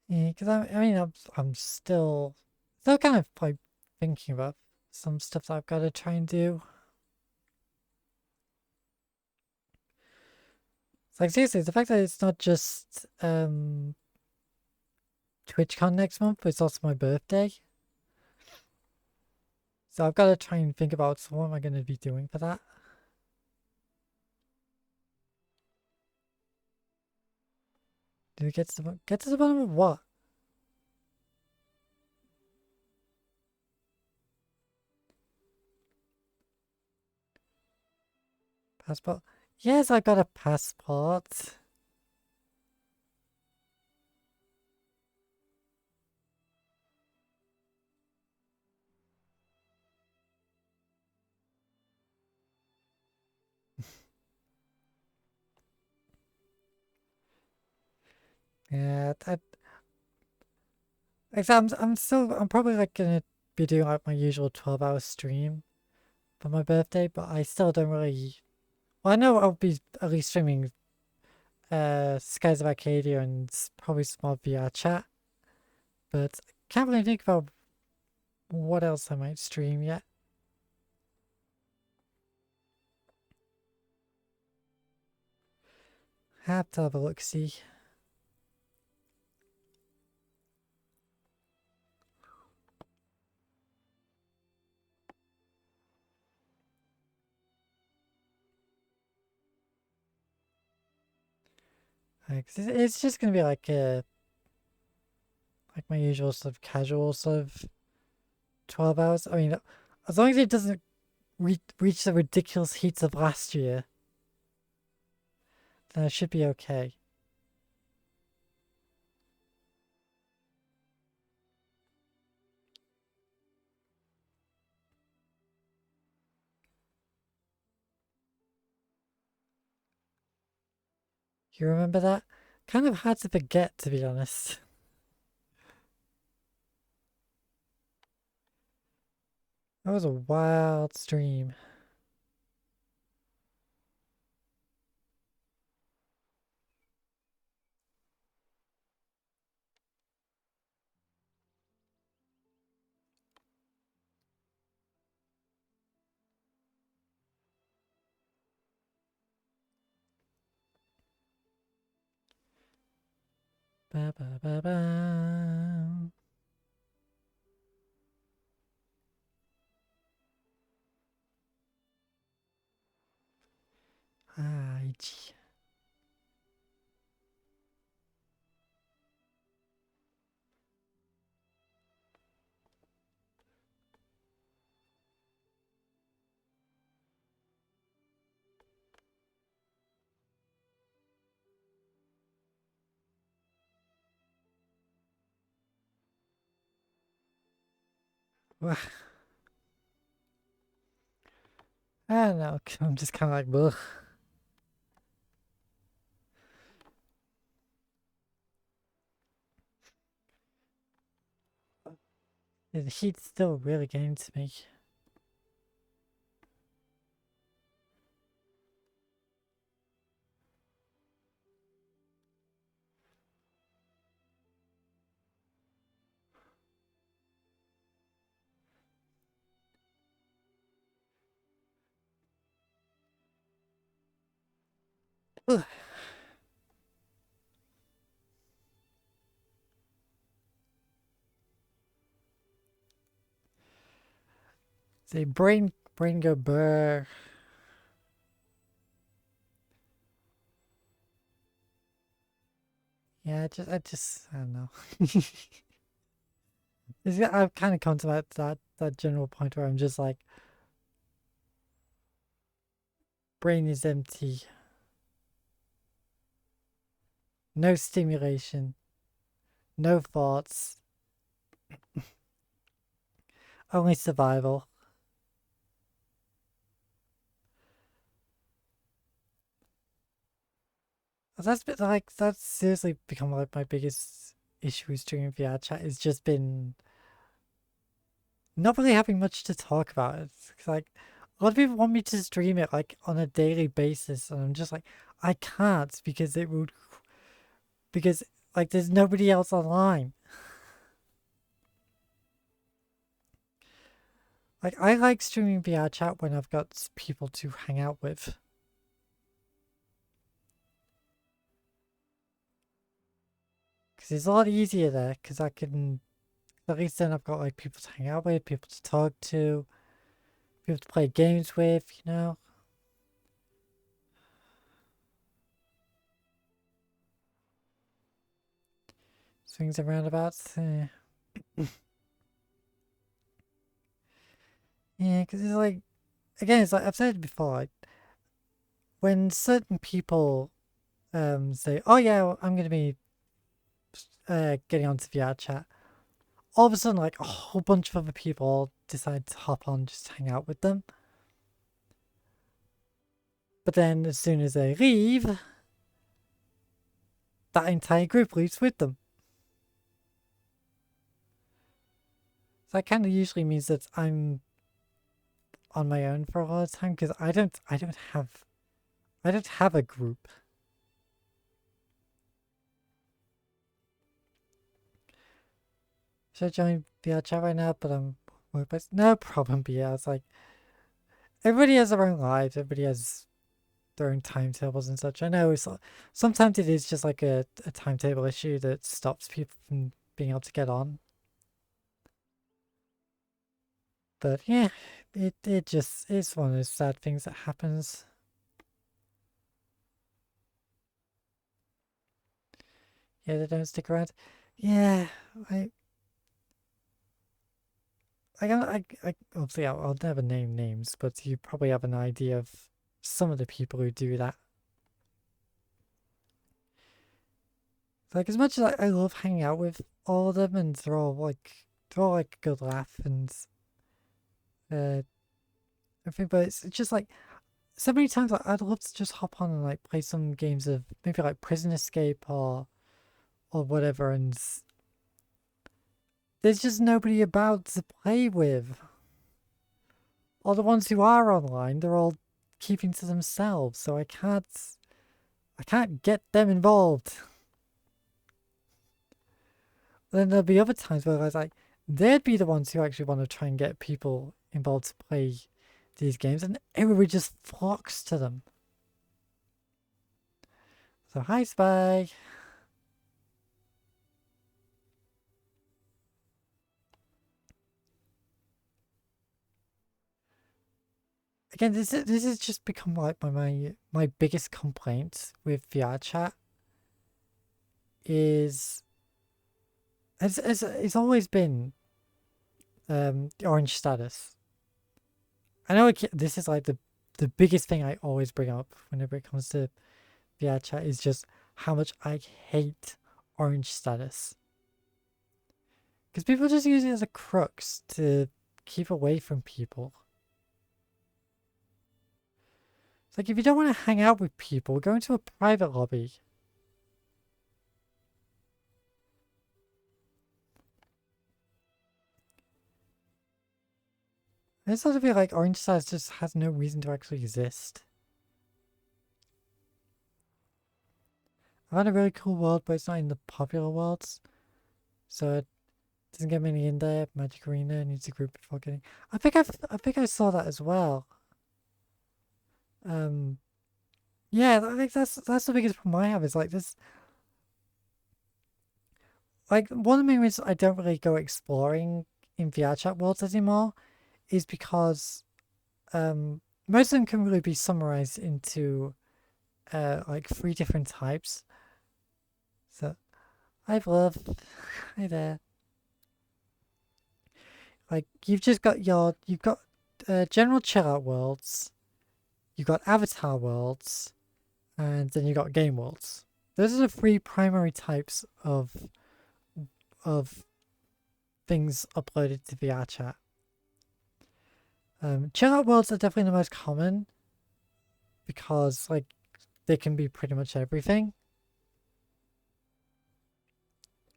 Yeah, because I mean, I'm still kind of like thinking about some stuff that I've got to try and do. It's like seriously, the fact that it's not just TwitchCon next month, but it's also my birthday. So I've got to try and think about, so what am I going to be doing for that? Do we get to the bottom of what? Passport? Yes, I got a passport. Yeah, I'm probably like gonna be doing like my usual 12-hour stream for my birthday, but I still don't really. Well, I know I'll be at least streaming Skies of Arcadia and probably some more VRChat, but can't really think about what else I might stream yet. Have to have a look see. It's just gonna be like my usual sort of casual sort of 12 hours. I mean, as long as it doesn't reach the ridiculous heats of last year, then I should be okay. You remember that? Kind of hard to forget, to be honest. That was a wild stream. Ba ba ba ba. Ai, I don't know. I'm just kind of like, ugh. The heat's still really getting to me. Ugh. Say brain go burr. Yeah, I don't know. I've kind of come to that general point where I'm just like, brain is empty. No stimulation. No thoughts. Only survival. That's seriously become like my biggest issue with streaming VR chat. It's just been not really having much to talk about. It's like a lot of people want me to stream it like on a daily basis, and I'm just like, I can't because like there's nobody else online. Like I like streaming VR chat when I've got people to hang out with. Because it's a lot easier there, because I can, at least then I've got like people to hang out with, people to talk to, people to play games with, you know? Swings and roundabouts. Yeah, because it's like, again, it's like, I've said it before, like, when certain people say, oh yeah, well, I'm going to be getting onto VR chat, all of a sudden, like, a whole bunch of other people decide to hop on just to hang out with them. But then as soon as they leave, that entire group leaves with them. that kind of usually means that I'm on my own for a lot of the time because I don't have a group. Should I join VRChat right now? But I'm workplace. No problem. But yeah, it's like everybody has their own lives. Everybody has their own timetables and such. I know it's sometimes it is just like a timetable issue that stops people from being able to get on. But yeah, it just is one of those sad things that happens. Yeah, they don't stick around. Yeah, I obviously I'll never name names, but you probably have an idea of some of the people who do that. Like as much as I love hanging out with all of them, and they're all like a good laugh and everything, but it's just like so many times like, I'd love to just hop on and like play some games of maybe like Prison Escape or whatever, and there's just nobody about to play with. All the ones who are online, they're all keeping to themselves, so I can't get them involved. But then there'll be other times where I was like, they'd be the ones who actually want to try and get people involved to play these games, and everybody just flocks to them. So hi, Spy. Again, this has just become like my biggest complaint with VRChat is it's always been the orange status. I know this is like the biggest thing I always bring up whenever it comes to VRChat is just how much I hate orange status. Because people just use it as a crux to keep away from people. It's like if you don't want to hang out with people, go into a private lobby. It's sort of feel like orange status just has no reason to actually exist. I've had a really cool world, but it's not in the popular worlds. So it doesn't get many in there. Magic Arena needs a group before getting. I think I saw that as well. Yeah, I think that's the biggest problem I have is like this. Like one of the main reasons I don't really go exploring in VRChat worlds anymore is because most of them can really be summarized into like 3 different types. So I've loved hi there. Like you've got general chill out worlds, you've got avatar worlds, and then you've got game worlds. Those are the 3 primary types of things uploaded to VRChat. Chill out worlds are definitely the most common because like they can be pretty much everything.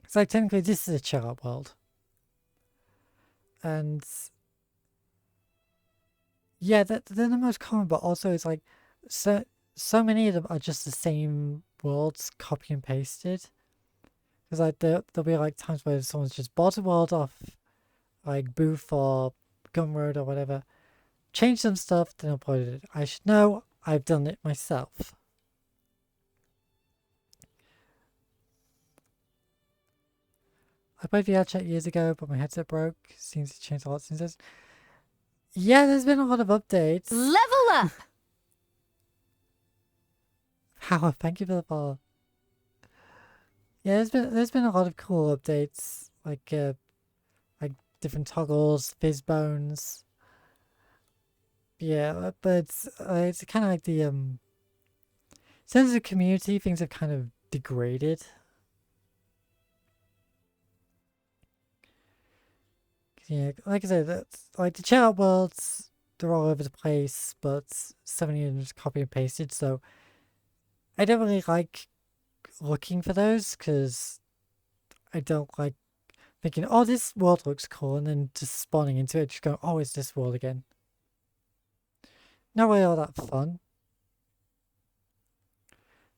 So like, technically this is a chill out world. And yeah, they're the most common, but also it's like so many of them are just the same worlds copy and pasted. Because like there'll be like times where someone's just bought a world off like Booth or Gumroad or whatever, changed some stuff, then uploaded it. I should know, I've done it myself. I played VRChat years ago, but my headset broke. Seems to change a lot since then. Yeah, there's been a lot of updates. Level up! How? Thank you for the follow. Yeah, there's been a lot of cool updates, like different toggles, fizz bones. Yeah, but it's kind of like the in terms of community, things have kind of degraded. Yeah, like I said, that's like the chat worlds, they're all over the place, but so many of them just copy and pasted, so I don't really like looking for those because I don't like thinking, oh, this world looks cool, and then just spawning into it, just going, oh, it's this world again. Not really all that fun.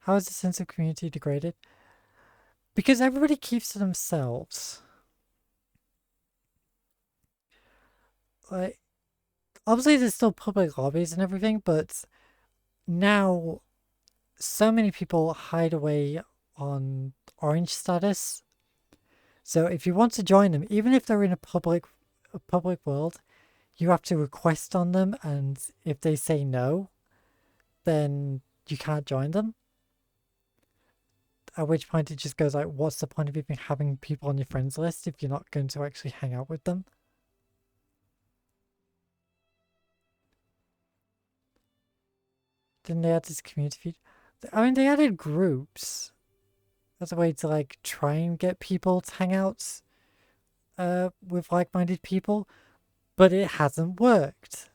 How is the sense of community degraded? Because everybody keeps to themselves. Like, obviously there's still public lobbies and everything, but now so many people hide away on orange status. So if you want to join them, even if they're in a public world, you have to request on them, and if they say no, then you can't join them. At which point it just goes like, what's the point of even having people on your friends list if you're not going to actually hang out with them? Then they add this community feed. I mean, they added groups as a way to like try and get people to hang out with like-minded people, but it hasn't worked.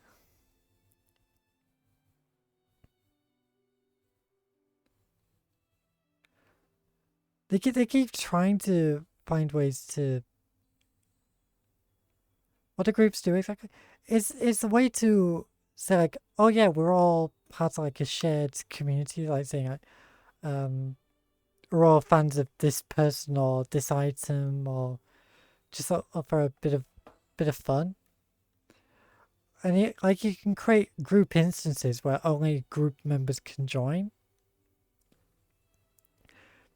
They keep trying to find ways to. What do groups do exactly? It's a way to say like, oh yeah, we're all part of like a shared community, like saying like, we're all fans of this person or this item, or just for a bit of fun. And like you can create group instances where only group members can join,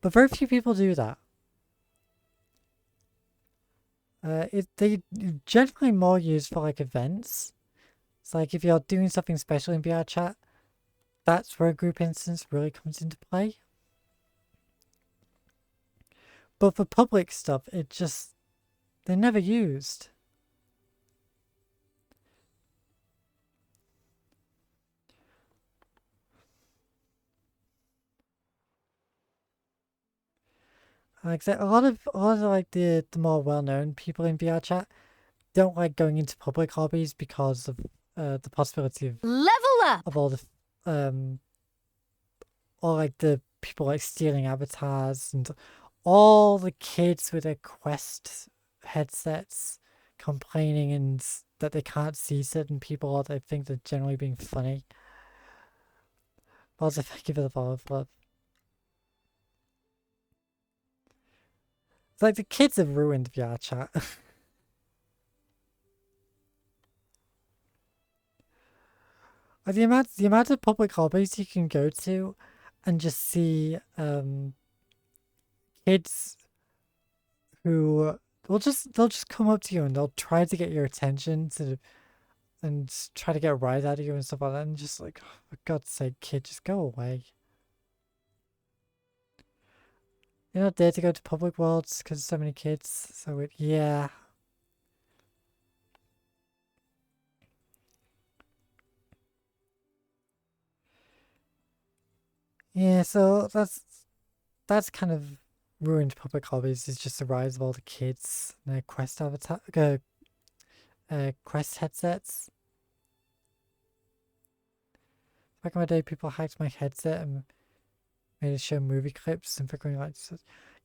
but very few people do that. They generally more used for like events. It's like if you're doing something special in VRChat, that's where a group instance really comes into play. But for public stuff, they're never used. Like I said, a lot of like the more well-known people in VRChat don't like going into public hobbies because of the possibility of Level up! of all the or like the people like stealing avatars, and all the kids with their Quest headsets complaining and that they can't see certain people, or they think they're generally being funny. Also, thank you for the follow up. It's like the kids have ruined VRChat. Like the amount of public hobbies you can go to and just see kids who they'll just come up to you and they'll try to get your attention and try to get a rise out of you and stuff like that, and just like, oh, for God's sake, kid, just go away. You're not there to go to public worlds because there's so many kids, so yeah. Yeah, so that's kind of ruined public hobbies, is just the rise of all the kids and their Quest avatar, Quest headsets. Back in my day, people hacked my headset and made it show movie clips and figuring like,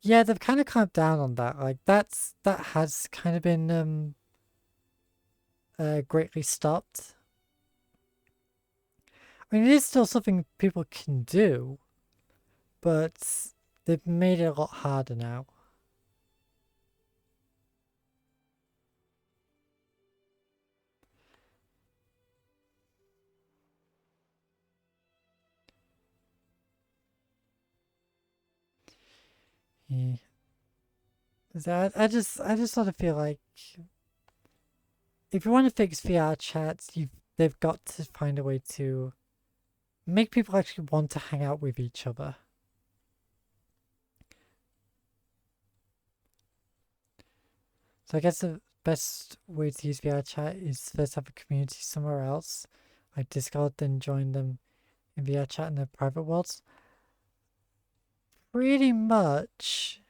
yeah, they've kind of clamped down on that. Like that has kind of been greatly stopped. I mean, it is still something people can do, but they've made it a lot harder now. Yeah. So I just sort of feel like if you want to fix VR chats, they've got to find a way to make people actually want to hang out with each other. So I guess the best way to use VRChat is first have a community somewhere else, like Discord, then join them in VRChat in their private worlds. Pretty much.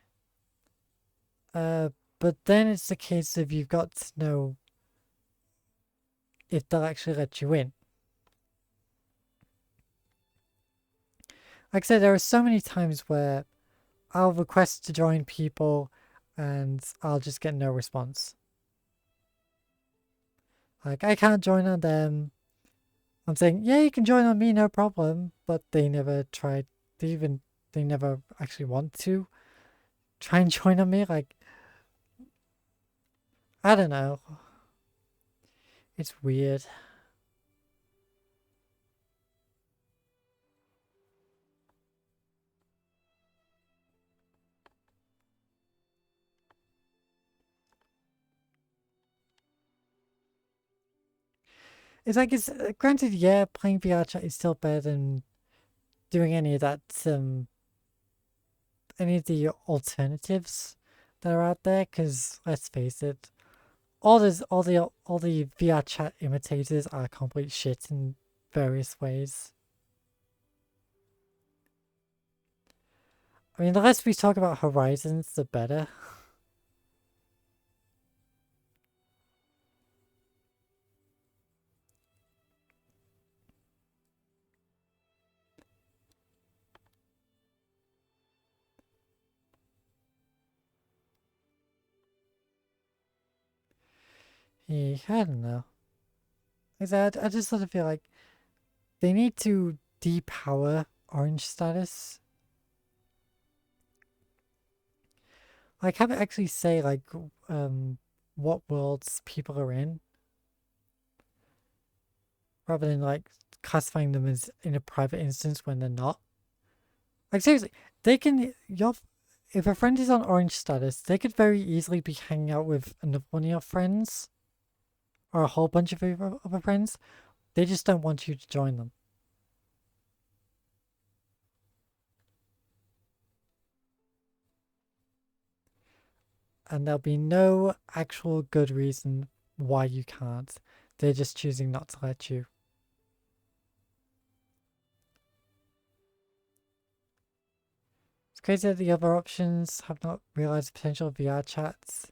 But then it's a case of you've got to know if they'll actually let you in. Like I said, there are so many times where I'll request to join people and I'll just get no response. Like, I can't join on them. I'm saying, yeah, you can join on me, no problem. But they never tried, they never actually want to try and join on me. Like, I don't know. It's weird. It's like, it's granted, yeah, playing VRChat is still better than doing any of that, any of the alternatives that are out there. Because let's face it, all the VRChat imitators are complete shit in various ways. I mean, the less we talk about Horizons, the better. Yeah, I don't know. I just sort of feel like they need to depower orange status. Like, have it actually say, like, what worlds people are in, rather than, like, classifying them as in a private instance when they're not. Like, seriously, they can, if a friend is on orange status, they could very easily be hanging out with another one of your friends, or a whole bunch of other friends. They just don't want you to join them. And there'll be no actual good reason why you can't. They're just choosing not to let you. It's crazy that the other options have not realized the potential of VRChats.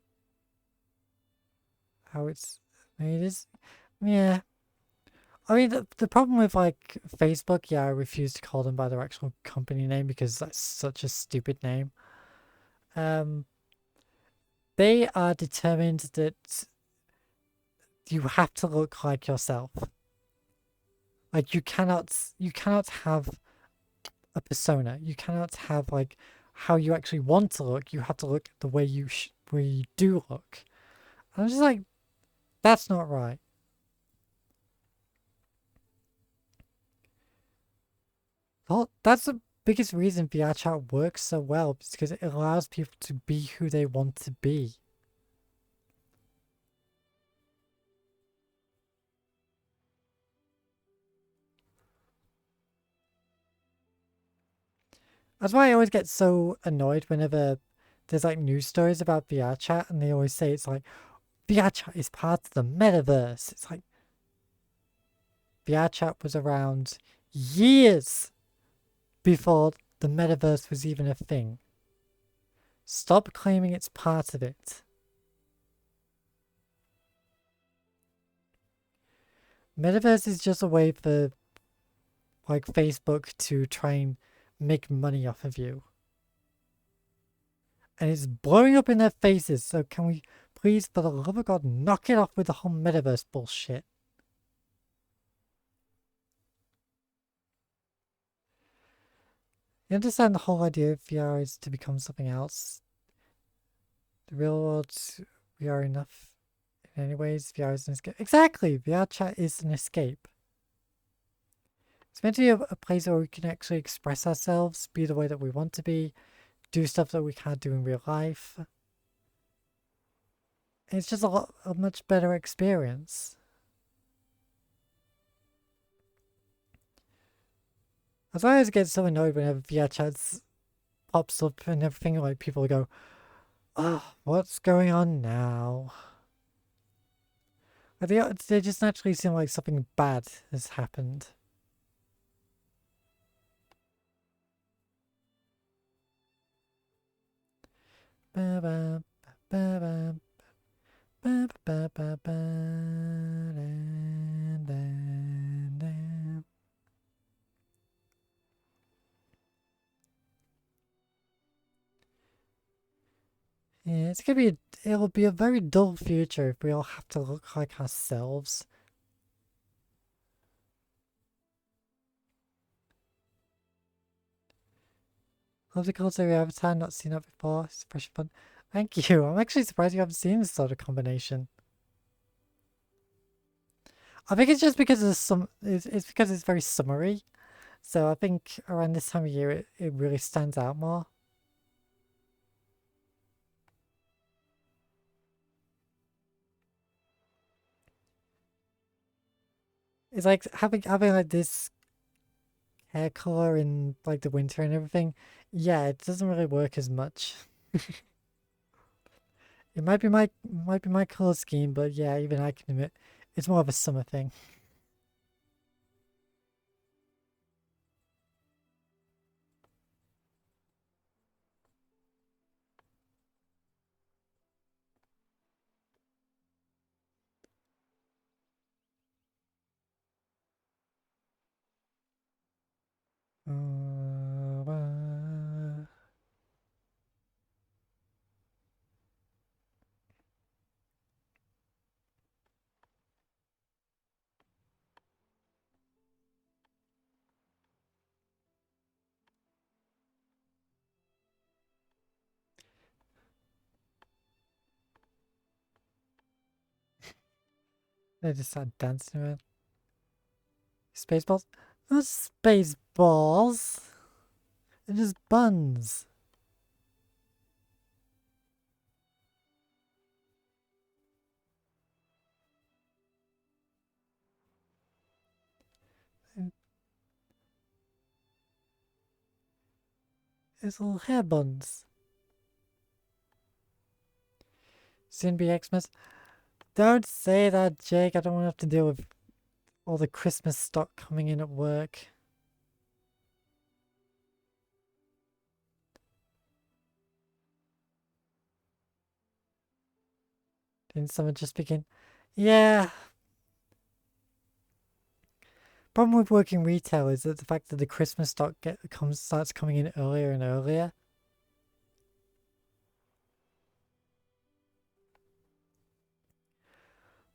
How it's made is, yeah. I mean, the problem with, like, Facebook, yeah, I refuse to call them by their actual company name because that's such a stupid name. They are determined that you have to look like yourself. Like, you cannot have a persona. You cannot have, like, how you actually want to look. You have to look the way you do look. And I'm just like, that's not right. Well, that's the biggest reason VRChat works so well, because it allows people to be who they want to be. That's why I always get so annoyed whenever there's, like, news stories about VRChat and they always say it's like, VRChat is part of the metaverse. It's like, VRChat was around years before the metaverse was even a thing. Stop claiming it's part of it. Metaverse is just a way for, like, Facebook to try and make money off of you. And it's blowing up in their faces, so can we please, for the love of God, knock it off with the whole metaverse bullshit? You understand the whole idea of VR is to become something else? The real world, we are enough in any ways. VR is an escape. Exactly! VR chat is an escape. It's meant to be a place where we can actually express ourselves, be the way that we want to be, do stuff that we can't do in real life. And it's just a much better experience. That's why I always get so annoyed whenever VR chats pops up and everything, like, people go, oh, what's going on now? They just naturally seem like something bad has happened. Ba-ba, ba-ba, ba-ba-ba-ba, da-da-da. Yeah, it's gonna be. It'll be a very dull future if we all have to look like ourselves. Love the culture of Avatar. Not seen that before. It's fresh fun. Thank you. I'm actually surprised you haven't seen this sort of combination. I think it's just because of some. It's because it's very summery. So I think around this time of year it really stands out more. It's like having like this hair color in like the winter and everything. Yeah, it doesn't really work as much. It might be my color scheme, but yeah, even I can admit it's more of a summer thing. They just start dancing around. Spaceballs? Not spaceballs. They're just buns. It's little hair buns. Soon be Xmas. Don't say that, Jake. I don't want to have to deal with all the Christmas stock coming in at work. Didn't summer just begin? Yeah. Problem with working retail is that the fact that the Christmas stock starts coming in earlier and earlier.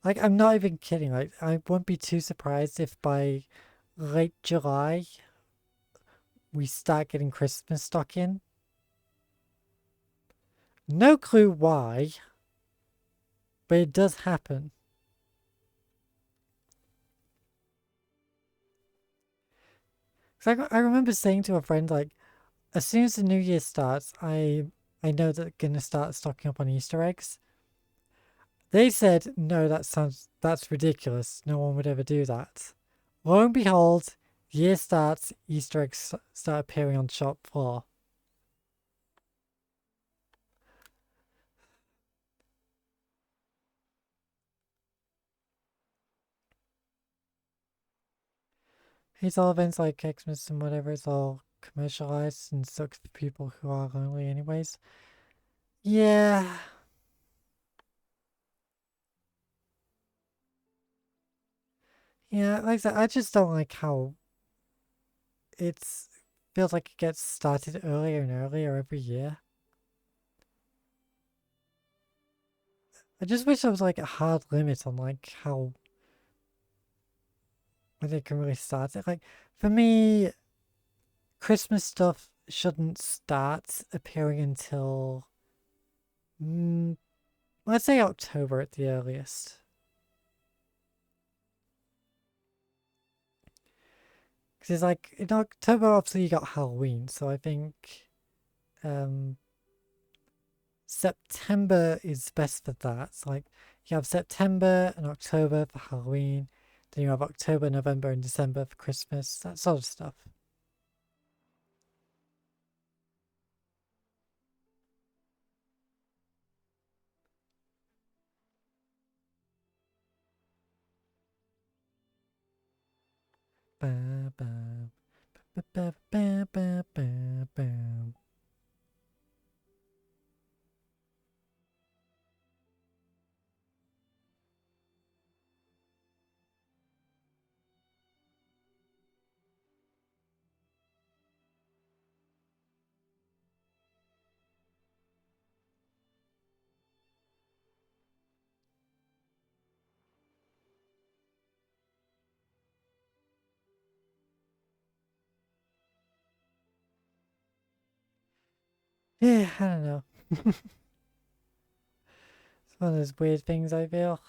Like, I'm not even kidding. Like, I won't be too surprised if by late July we start getting Christmas stock in. No clue why, but it does happen. Cause I remember saying to a friend, like, as soon as the new year starts, I know that they're gonna start stocking up on Easter eggs. They said, no, that's ridiculous. No one would ever do that. Lo and behold, year starts, Easter eggs start appearing on shop floor. It's all events like Xmas and whatever, it's all commercialized and sucks for people who are lonely anyways. Yeah. Yeah, like I said, I just don't like how it's feels like it gets started earlier and earlier every year. I just wish there was like a hard limit on like how when they can really start it. Like for me, Christmas stuff shouldn't start appearing until mm, let's say October at the earliest. Because it's like in October, obviously you got Halloween, so I think um, September is best for that. So like you have September and October for Halloween, then you have October, November, and December for Christmas, that sort of stuff. Ba, ba, ba, ba, ba, ba, ba, ba. Yeah, I don't know. It's one of those weird things I feel.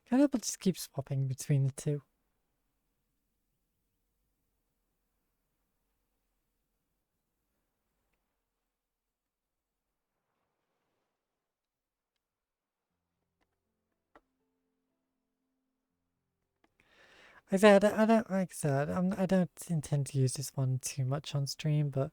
Kind of just keep swapping between the two. I don't like I said, I don't intend to use this one too much on stream, but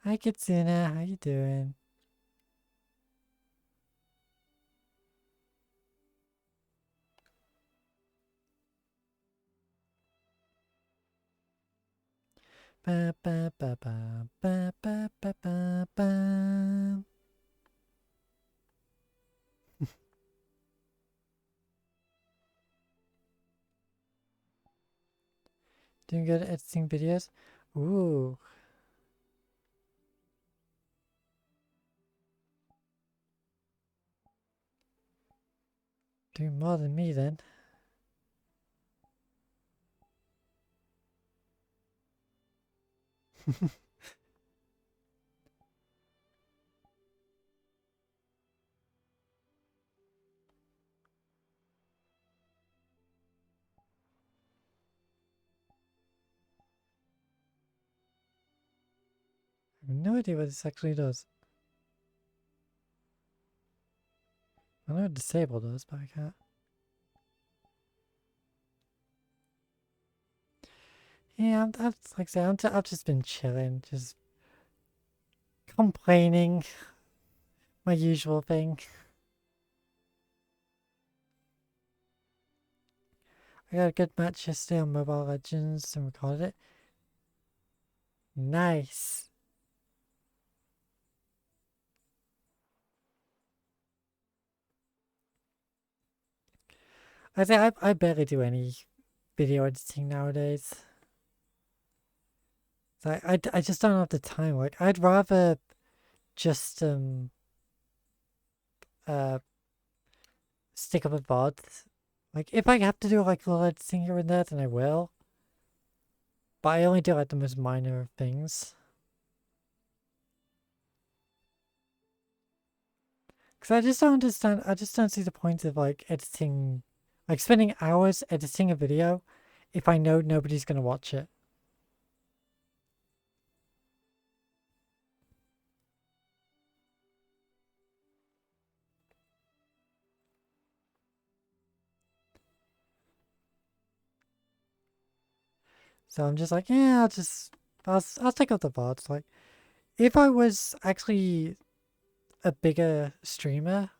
hi Kitsuna, how you doing? Ba ba ba ba ba ba ba ba ba. Doing good at editing videos? Ooh, doing more than me then. I have no idea what this actually does. I know what disable does, but I can't. Yeah, like I say, I've just been chilling, just complaining, my usual thing. I got a good match yesterday on Mobile Legends and recorded it. Nice. I say I barely do any video editing nowadays. So I just don't have the time. Like I'd rather just uh stick up a VOD. Like if I have to do like a little editing here and there, then I will. But I only do like the most minor things. Because I just don't understand. I just don't see the point of like editing, like spending hours editing a video if I know nobody's gonna watch it. So I'm just like, yeah, I'll take out the VODs. Like if I was actually a bigger streamer,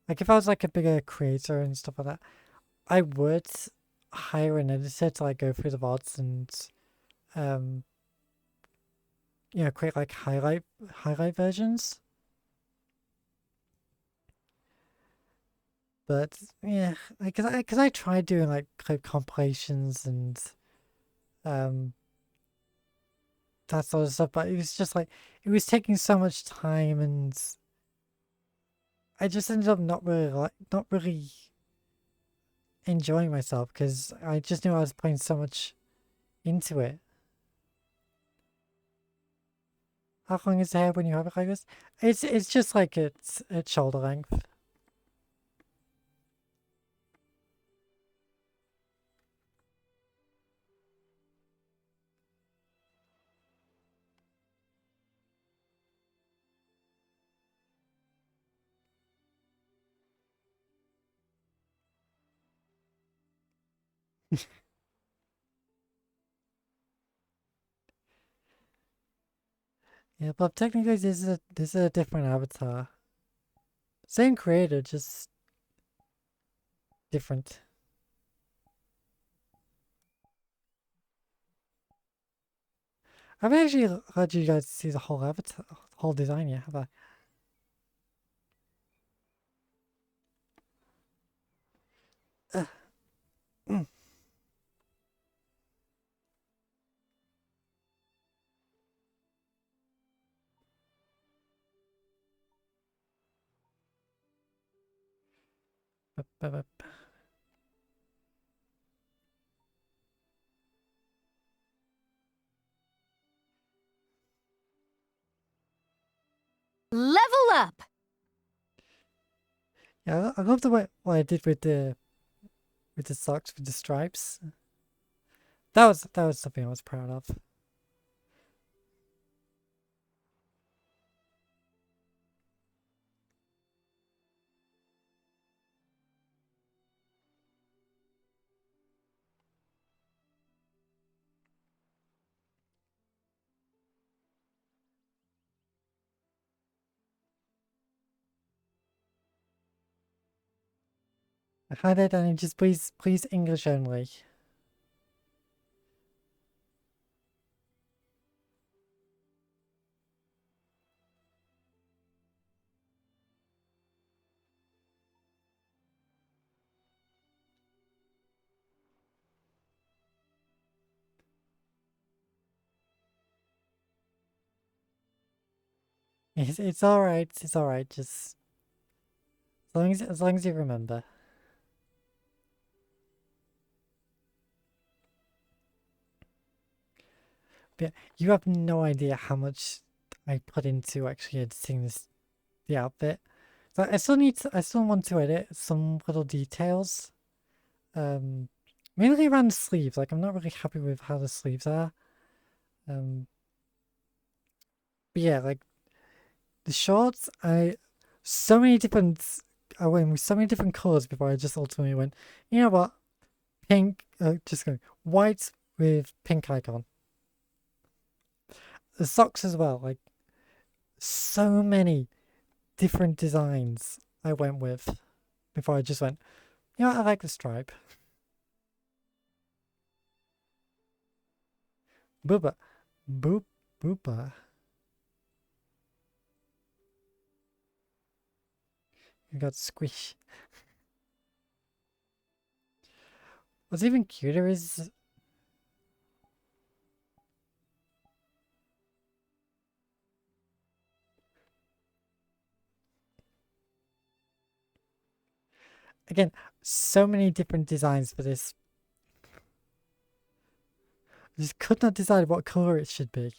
like if I was like a bigger creator and stuff like that, I would hire an editor to like go through the VODs and um create like highlight versions. But yeah, like cause I tried doing like clip compilations and um that sort of stuff, but it was just like it was taking so much time, and I just ended up not really enjoying myself because I just knew I was putting so much into it. How long is the hair when you have it like this? It's just like it's shoulder length. Yeah, but technically this is a different avatar. Same creator, just different. I've actually let you guys see the whole avatar, whole design yet, have I? Level up! Yeah, I love the way what I did with the socks with the stripes. That was something I was proud of. Hi there, Danny. Just please English only. It's all right. It's all right. Just as long as you remember. But you have no idea how much I put into actually editing the outfit. So I still want to edit some little details. Mainly around the sleeves. Like I'm not really happy with how the sleeves are. But yeah, like the shorts, so many different. I went with so many different colors before I just ultimately went. You know what? Pink. Just going white with pink icon. The socks as well. Like so many different designs I went with before I just went. You know what? I like the stripe. Booba, boop, booba. You got squish. What's even cuter is again so many different designs for this. I just could not decide what color it should be.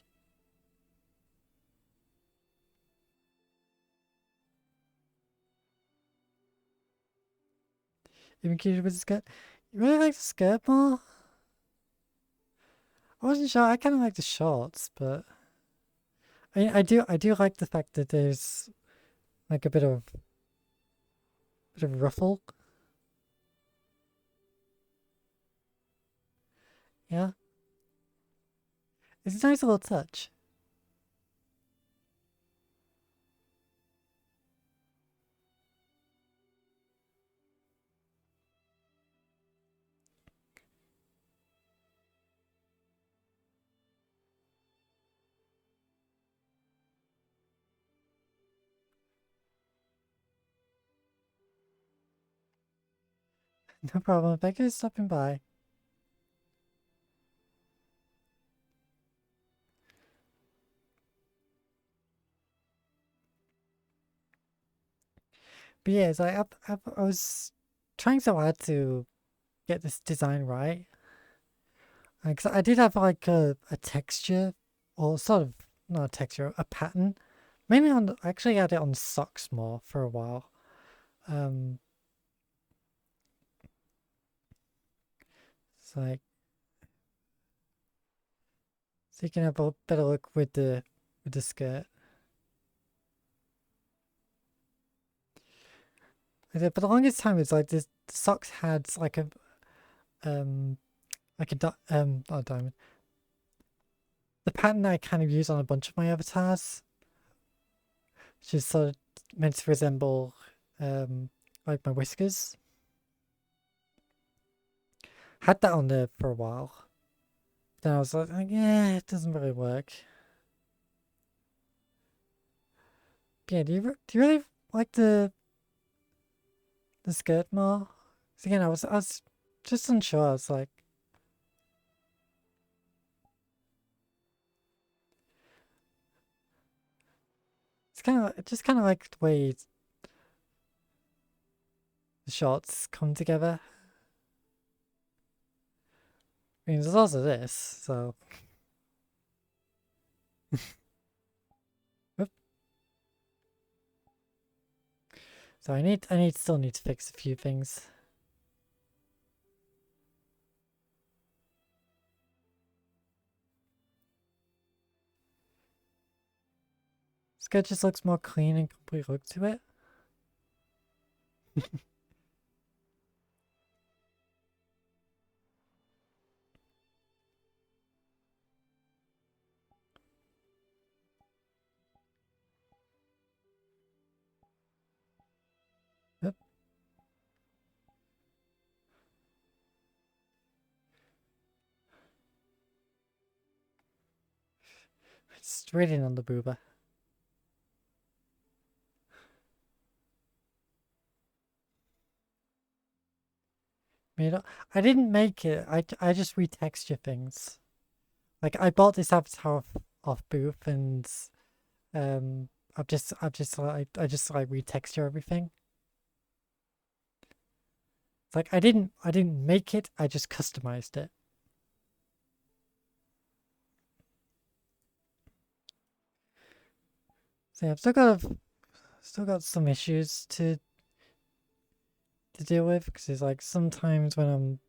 Even cuter with the skirt. You really like the skirt more? I wasn't sure. I kind of like the shorts, but I mean, I do like the fact that there's like a bit of ruffle. Yeah, it's a nice little touch. No problem. Thank you for stopping by. But yeah, so I was trying so hard to get this design right. Because I did have like a texture, or sort of, not a texture, a pattern. Mainly I actually had it on socks more for a while. It's like, so you can have a better look with the skirt. For the longest time, it's like this. The socks had like not a diamond. The pattern that I kind of use on a bunch of my avatars, which is sort of meant to resemble like my whiskers. Had that on there for a while. Then I was like, yeah, it doesn't really work. But yeah, do you really like the skirt more? 'Cause again, I was just unsure. It's like it's kind of like the way the shots come together. I mean, there's also this, so. Oop. So I still need to fix a few things. This guy just looks more clean and complete look to it. Yep. It's straight in on the boober. I didn't make it. I just retexture things. Like I bought this avatar off Booth, and I just like retexture everything. It's like I didn't make it. I just customized it. So yeah, I've still got some issues to deal with, because it's like sometimes when I'm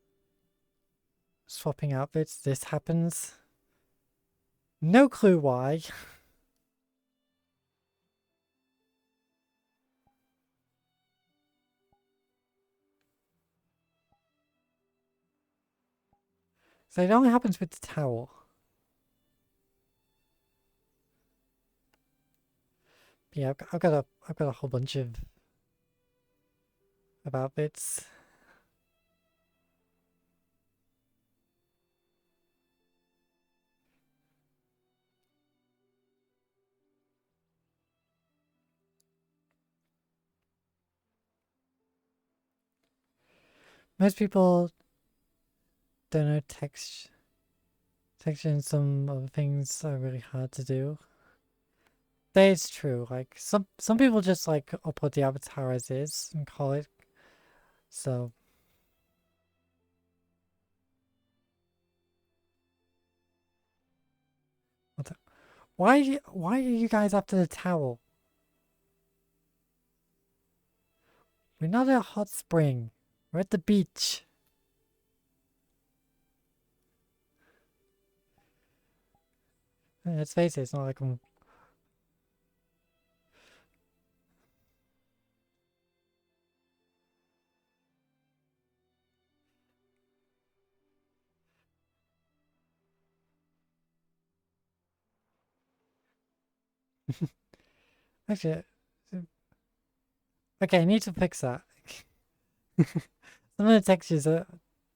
swapping outfits, this happens. No clue why. So it only happens with the towel. But yeah, I've got a whole bunch of outfits. Most people don't know texture and some other things are really hard to do. That is true. Like some people just like upload the avatar as is and call it. So why are you guys after the towel? We're not at a hot spring. We're at the beach. Let's face it, it's not like I'm... Actually, okay, I need to fix that. Some of the textures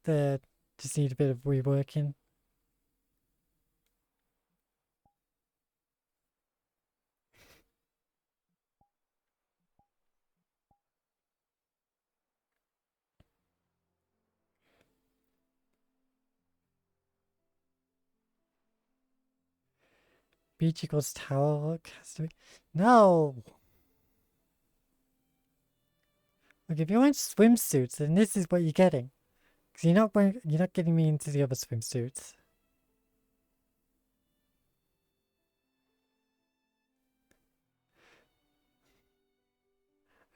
they just need a bit of reworking. Beach equals towel look has to be... No! Like if you want swimsuits, then this is what you're getting. Because you're not getting me into the other swimsuits.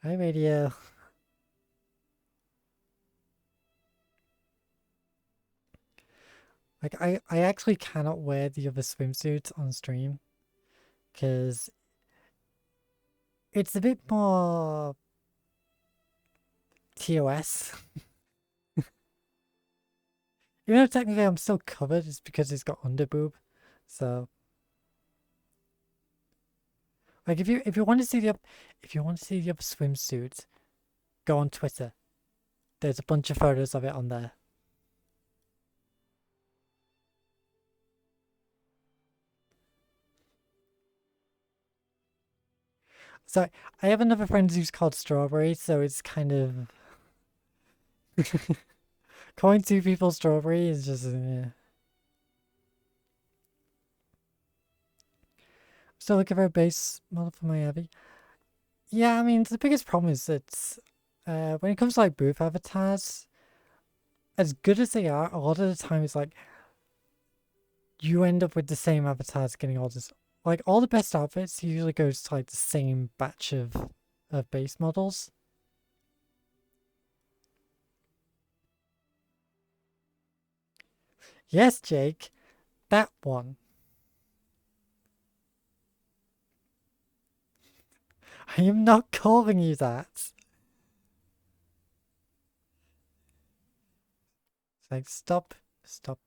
Hi radio. Like I actually cannot wear the other swimsuits on stream. Because it's a bit more TOS. Even though technically I'm still covered, it's because it's got underboob. So like if you want to see the other swimsuits, go on Twitter. There's a bunch of photos of it on there. So I have another friend who's called Strawberry, so it's kind of Calling two people strawberry is just Still looking for a base model for my Abby. Yeah, I mean the biggest problem is that when it comes to like booth avatars, as good as they are, a lot of the time it's like you end up with the same avatars getting all this. Like all the best outfits usually goes to like the same batch of base models. Yes, Jake, that one. I am not calling you that. It's like stop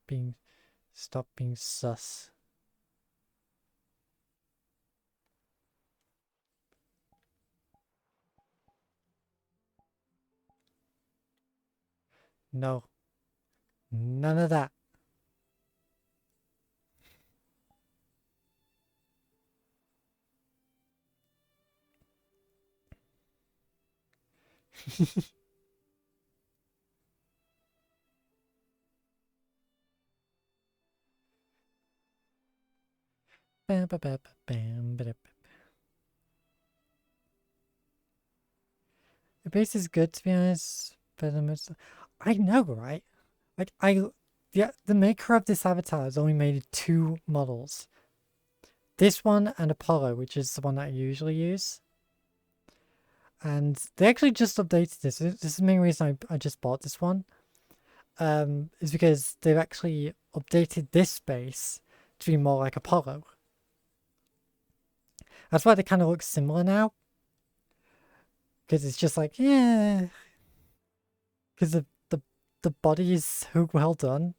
being sus. No, none of that. Bam, bam, bam, bam, bam. The base is good to be honest, but I know, right? Like the maker of this avatar has only made two models. This one and Apollo, which is the one that I usually use. And they actually just updated this. This is the main reason I just bought this one. Is because they've actually updated this base to be more like Apollo. That's why they kind of look similar now. Because it's just like, yeah. Because the body is so well done.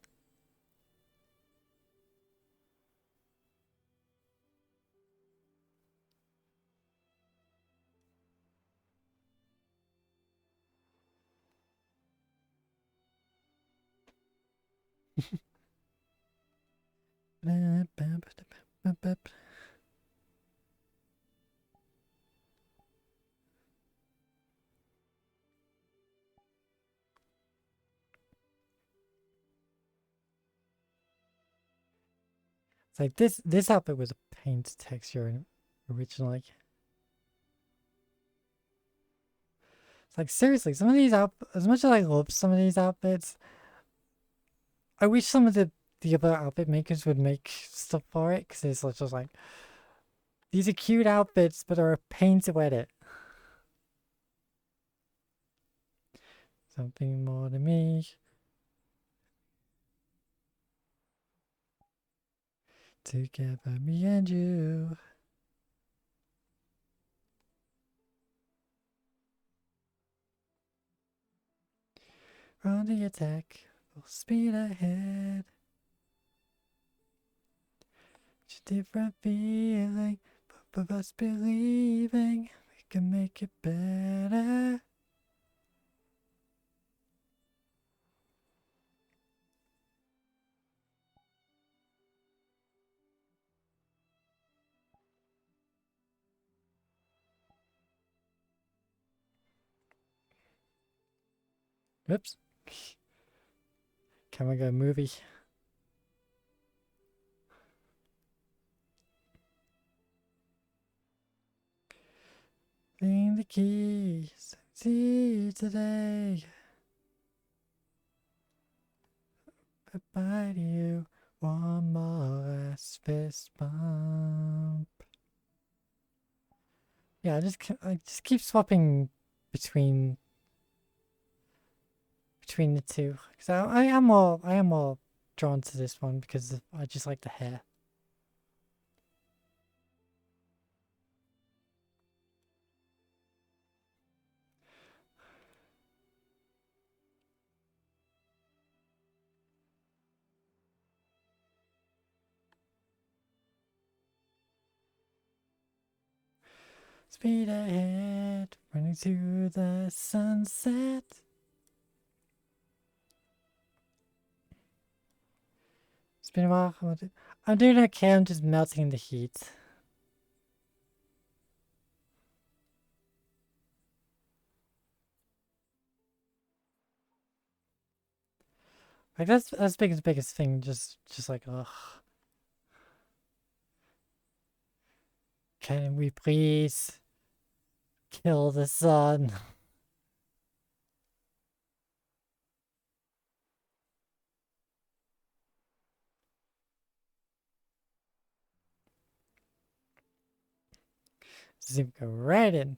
It's like this outfit was a paint texture originally. It's like seriously, some of these as much as I love some of these outfits, I wish some of the other outfit makers would make stuff for it because it's just like these are cute outfits, but are a pain to edit. Something more to me. Together, me and you. On the attack, full speed ahead. It's a different feeling, both of us believing we can make it better. Oops. Camera go movie. Clean the keys. See you today. Goodbye to you. One more last fist bump. Yeah, I just keep swapping between the two. Cause I am more drawn to this one because I just like the hair. Speed ahead, running to the sunset. It's been a while. I'm doing okay. I'm just melting in the heat. Like that's the biggest thing. Just like, ugh. Can we please kill the sun? Zoom go right in.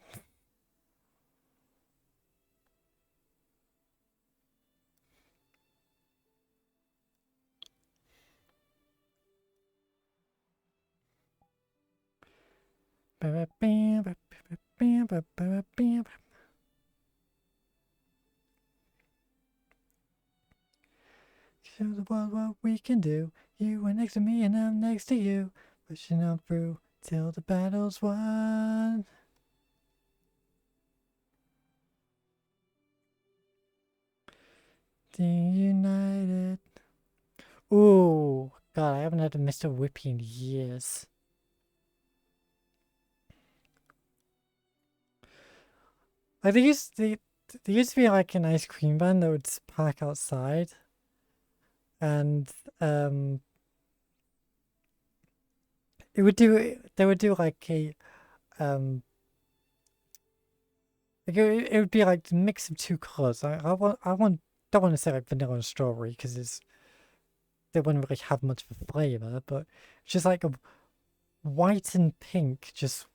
Show the world what we can do. You are next to me and I'm next to you. Pushing on through till the battle's won. United. Ooh, God, I haven't had a Mr. Whippy in years. Like there used to be like an ice cream van that would park outside, and they would do like a um like it would be like a mix of two colors. Don't want to say like vanilla and strawberry because they wouldn't really have much of a flavor, but it's just like a white and pink just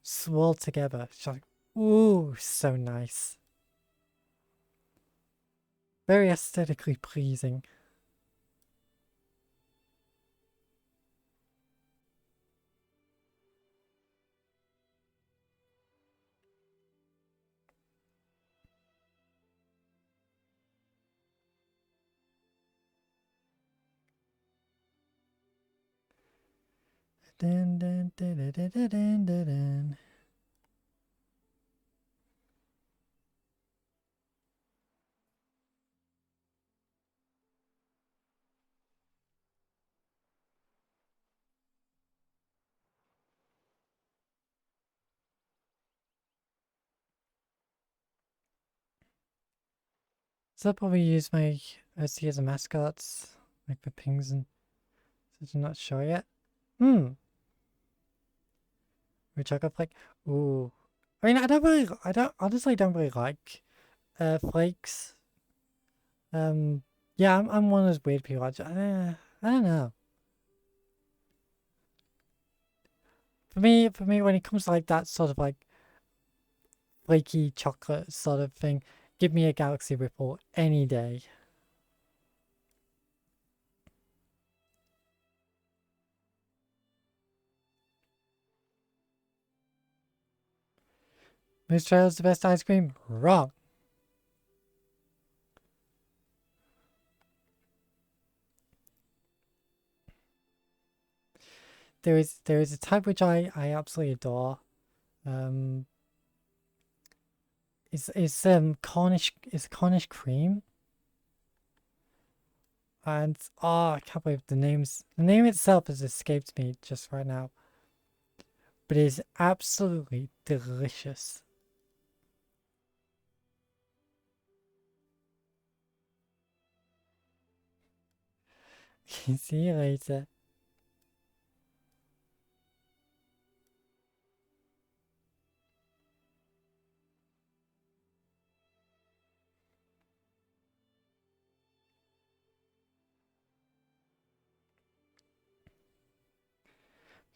swirled together. It's just like, ooh, so nice. Very aesthetically pleasing. Dun, dun, dun, dun, dun, dun, dun, dun, dun. So I'll probably use my OC as a mascots, like the pings and such. I'm not sure yet. Which I got like, ooh. I mean, I don't honestly don't really like flakes. Yeah, I'm one of those weird people. I don't know. For me, when it comes to like that sort of like flaky chocolate sort of thing, give me a Galaxy Ripple any day. Moose Trail's the best ice cream? Wrong. There is a type which I absolutely adore. It's Cornish cream. And oh, I can't believe the name itself has escaped me just right now. But it is absolutely delicious. See you later.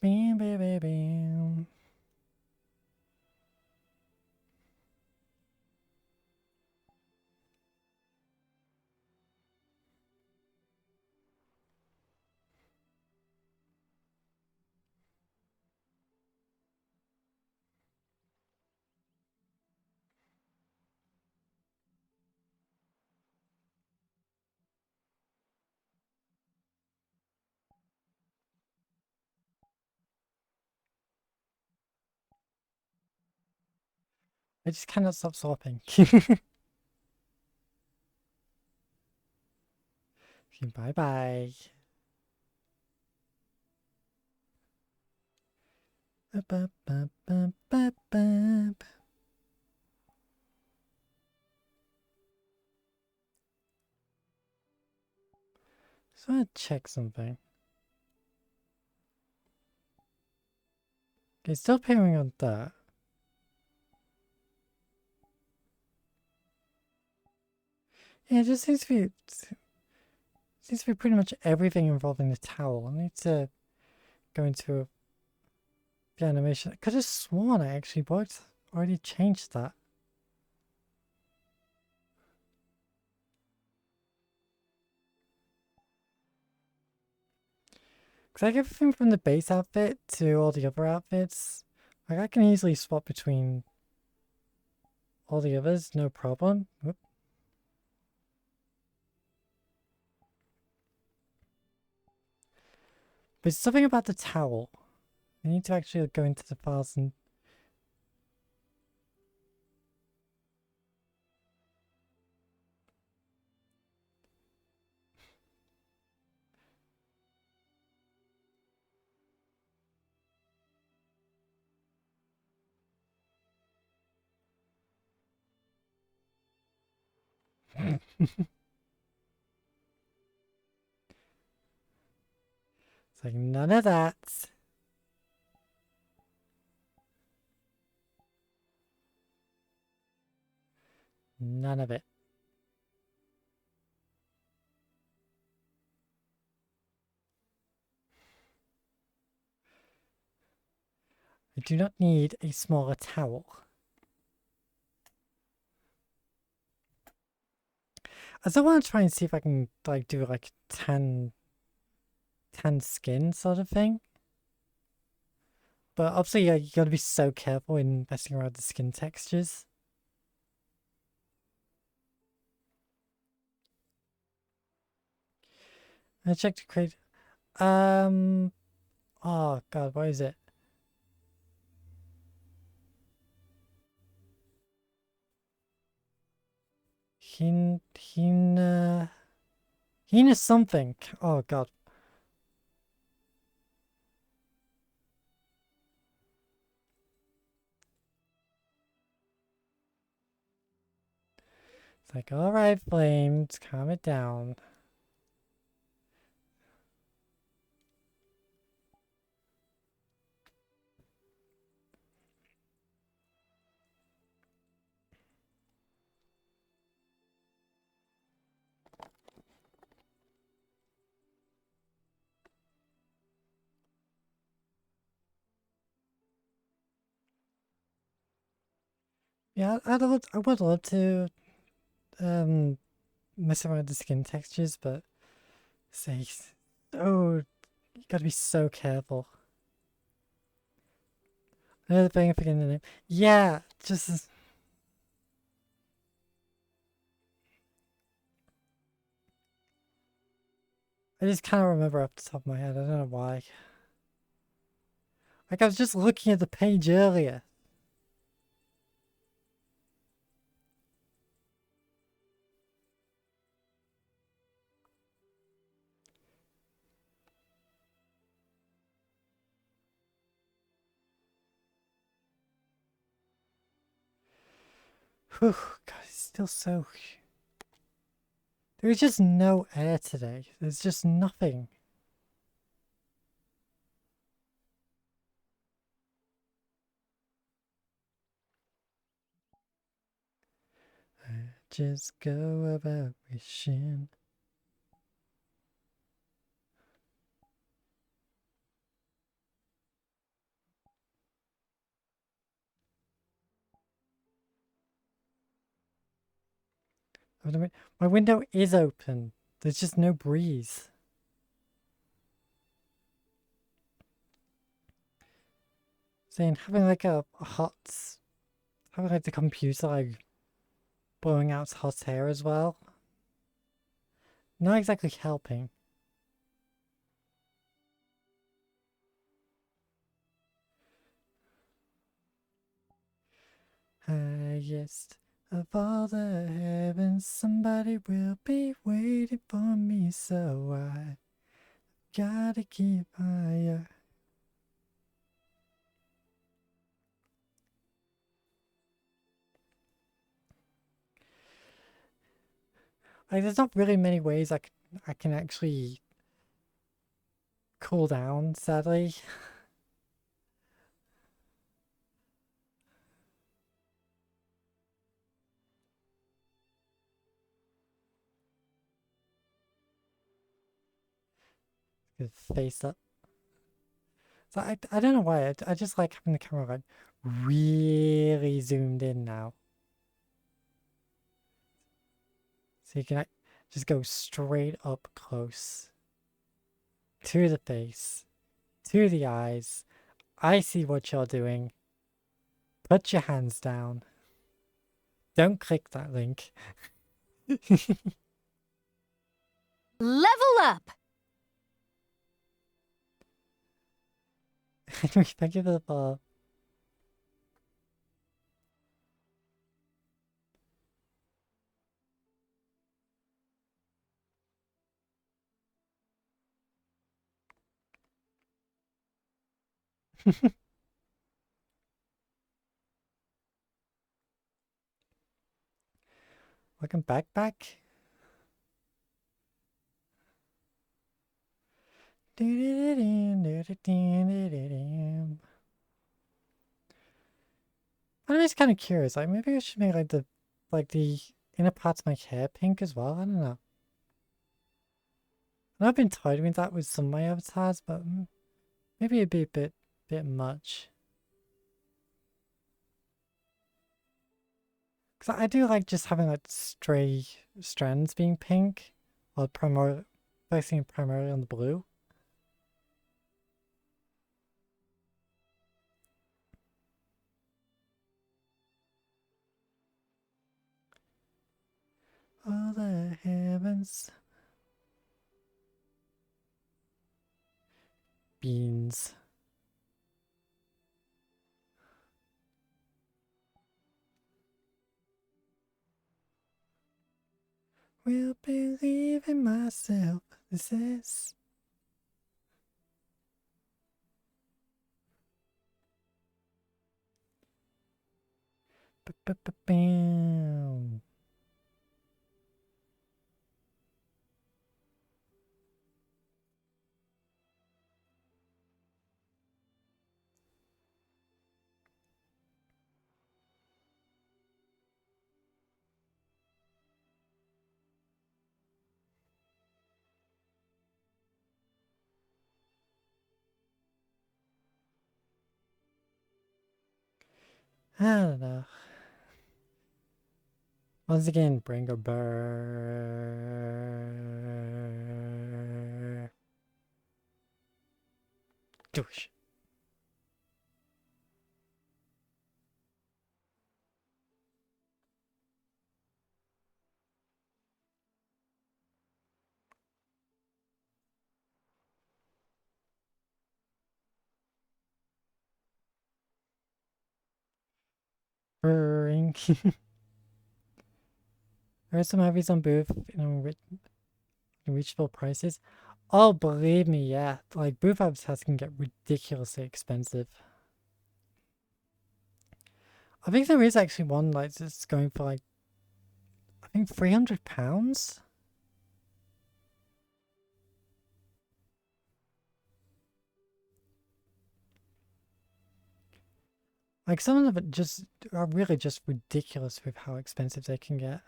Bam, bam, bam, bam. I just cannot stop swapping. Bye bye. Ba, ba, ba, ba, ba, ba. Just want to check something. Okay, still appearing on that. Yeah, it just seems to be pretty much everything involving the towel. I need to go into the animation. I could have sworn I actually already changed that. Because like everything from the base outfit to all the other outfits, like I can easily swap between all the others, no problem. Whoop. But it's something about the towel. I need to actually go into the files and... It's like, none of that. None of it. I do not need a smaller towel. I still want to try and see if I can like do like tan skin sort of thing. But obviously, yeah, you gotta be so careful in messing around with the skin textures. I checked to create. Oh god, what is it? Hina something. Oh god. It's like, alright, Flames, calm it down. Yeah, I would love to mess around with the skin textures, but say, oh, you gotta be so careful. Another thing, I forget the name. Yeah, just. I just can't remember off the top of my head. I don't know why. Like, I was just looking at the page earlier. Whew, God, it's still so... There's just no air today. There's just nothing. I just go about wishing. My window is open. There's just no breeze. Saying having like having like the computer like blowing out hot air as well. Not exactly helping. Highest of all the heavens, somebody will be waiting for me, so I gotta keep higher. Like, there's not really many ways I can actually cool down, sadly. Good face up. So I don't know why, I just like having the camera like really zoomed in now. So you can just go straight up close to the face, to the eyes. I see what you're doing. Put your hands down. Don't click that link. Level up! Thank you for the follow. Welcome back. I'm just kind of curious. Like maybe I should make the inner parts of my hair pink as well. I don't know. And I've been toying with that with some of my avatars, but maybe it'd be a bit much. Because I do like just having like stray strands being pink, or focusing primarily on the blue. All the heavens. Beans. Will believe in myself. This is. Bam. I don't know. Once again, bring a burr. Douche. Burring. There are some movies on Booth in reachable prices. Oh, believe me, yeah. Like, Booth avatars can get ridiculously expensive. I think there is actually one like that's going for like, I think £300. Like some of them just are really just ridiculous with how expensive they can get.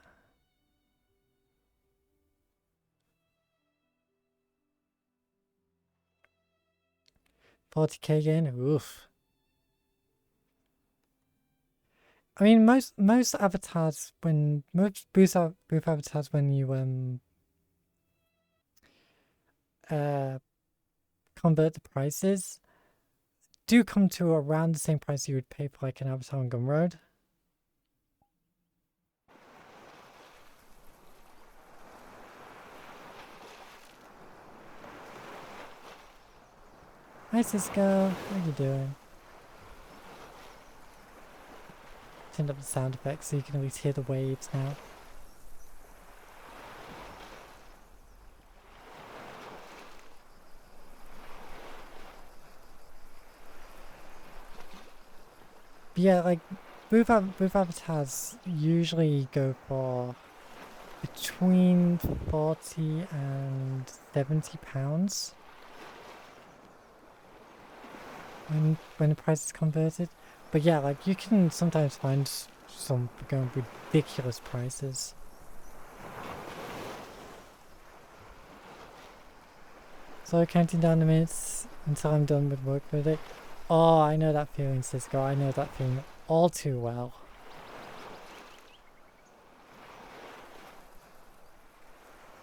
40k again? Oof. I mean, most avatars most booth avatars when you convert the prices do come to around the same price you would pay for like an avatar on Gumroad. Hi Cisco, how are you doing? Turned up the sound effects so you can at least hear the waves now. But yeah, like booth avatars usually go for between 40 and £70. when the price is converted. But yeah, like you can sometimes find some going ridiculous prices. So counting down the minutes until I'm done with work for the day. Oh, I know that feeling, Cisco. I know that feeling all too well.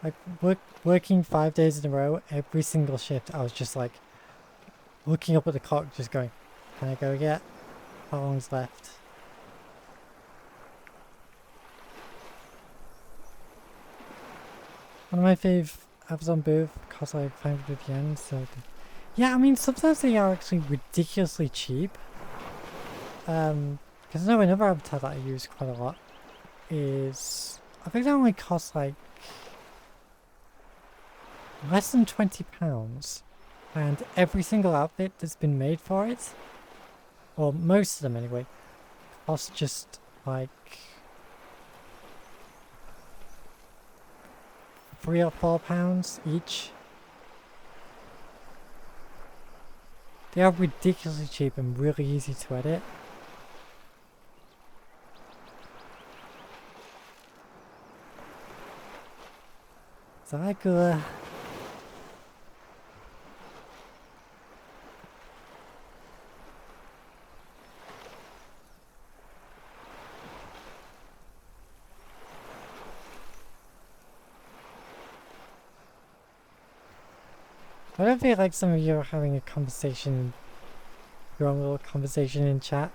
Like working 5 days in a row, every single shift, I was just like looking up at the clock, just going, "Can I go yet? How long's left?" One of my fave apps on Booth costs like 500 yen, so yeah, I mean sometimes they are actually ridiculously cheap. Because I know another avatar that I use quite a lot is, I think that only costs like less than £20, and every single outfit that's been made for it, or most of them anyway, costs just like £3 or £4 each. They are ridiculously cheap and really easy to edit. Zagula. I don't feel like some of you are having a conversation, your own little conversation in chat.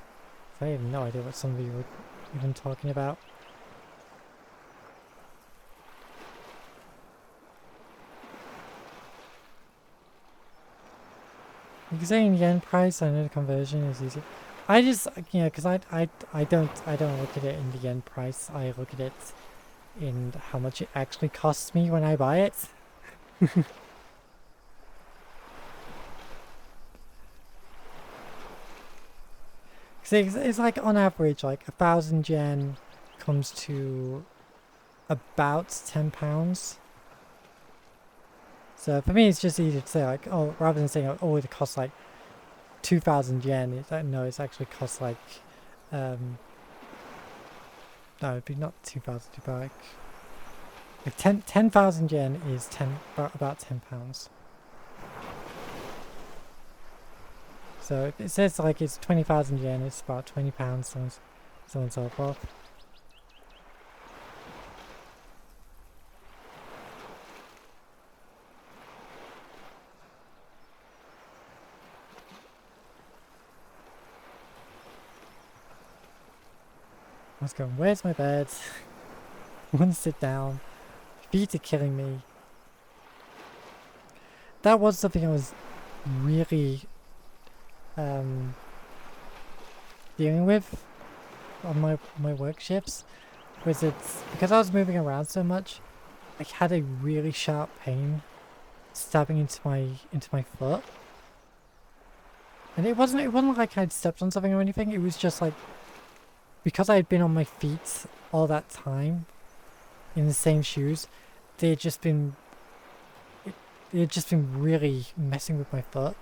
I have no idea what some of you were even talking about. You're saying yen price, I know the conversion is easy. I just, you know, because I don't look at it in the yen price. I look at it in how much it actually costs me when I buy it. See, it's like on average, like 1,000 yen comes to about £10. So for me, it's just easier to say like, oh, rather than saying, oh, it costs like 2,000 yen. It's like, no, it's actually costs like, no, it'd be not 2,000, but like 10,000 yen is about £10. So if it says like it's 20,000 yen, it's about £20, so on and so forth. I was going, where's my bed? I want to sit down. Feet are killing me. That was something I was really dealing with on my work shifts. Was it's because I was moving around so much, I had a really sharp pain stabbing into my foot. And it wasn't like I'd stepped on something or anything, it was just like because I had been on my feet all that time in the same shoes, they had just been really messing with my foot.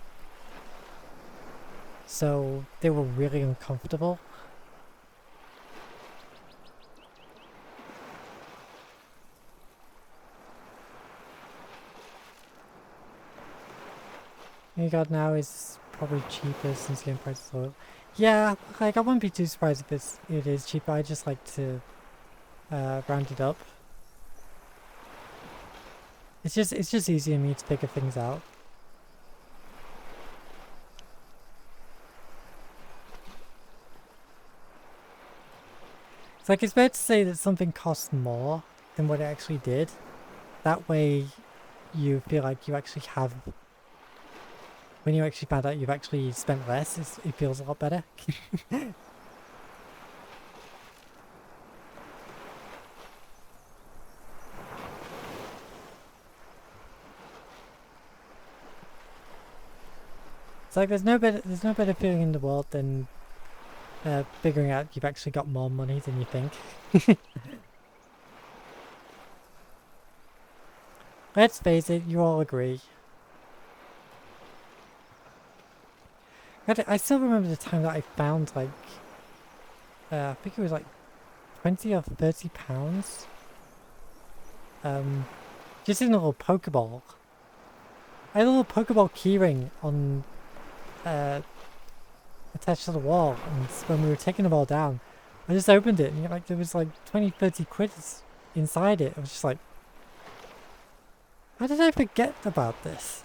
So they were really uncomfortable. What you got now is probably cheaper since the price is low. Yeah, like I wouldn't be too surprised if it is cheaper. I just like to round it up. It's just easier for me to figure things out. It's like it's better to say that something costs more than what it actually did. That way you feel like you actually have, when you actually find out you've actually spent less, it feels a lot better. It's like there's no better feeling in the world than figuring out you've actually got more money than you think. Let's face it, you all agree. I still remember the time that I found like, I think it was like 20 or 30 pounds. Just in a little Pokeball. I had a little Pokeball keyring on, attached to the wall, and when we were taking the ball down, I just opened it, and like there was like 20, 30 quid inside it. I was just like, how did I forget about this?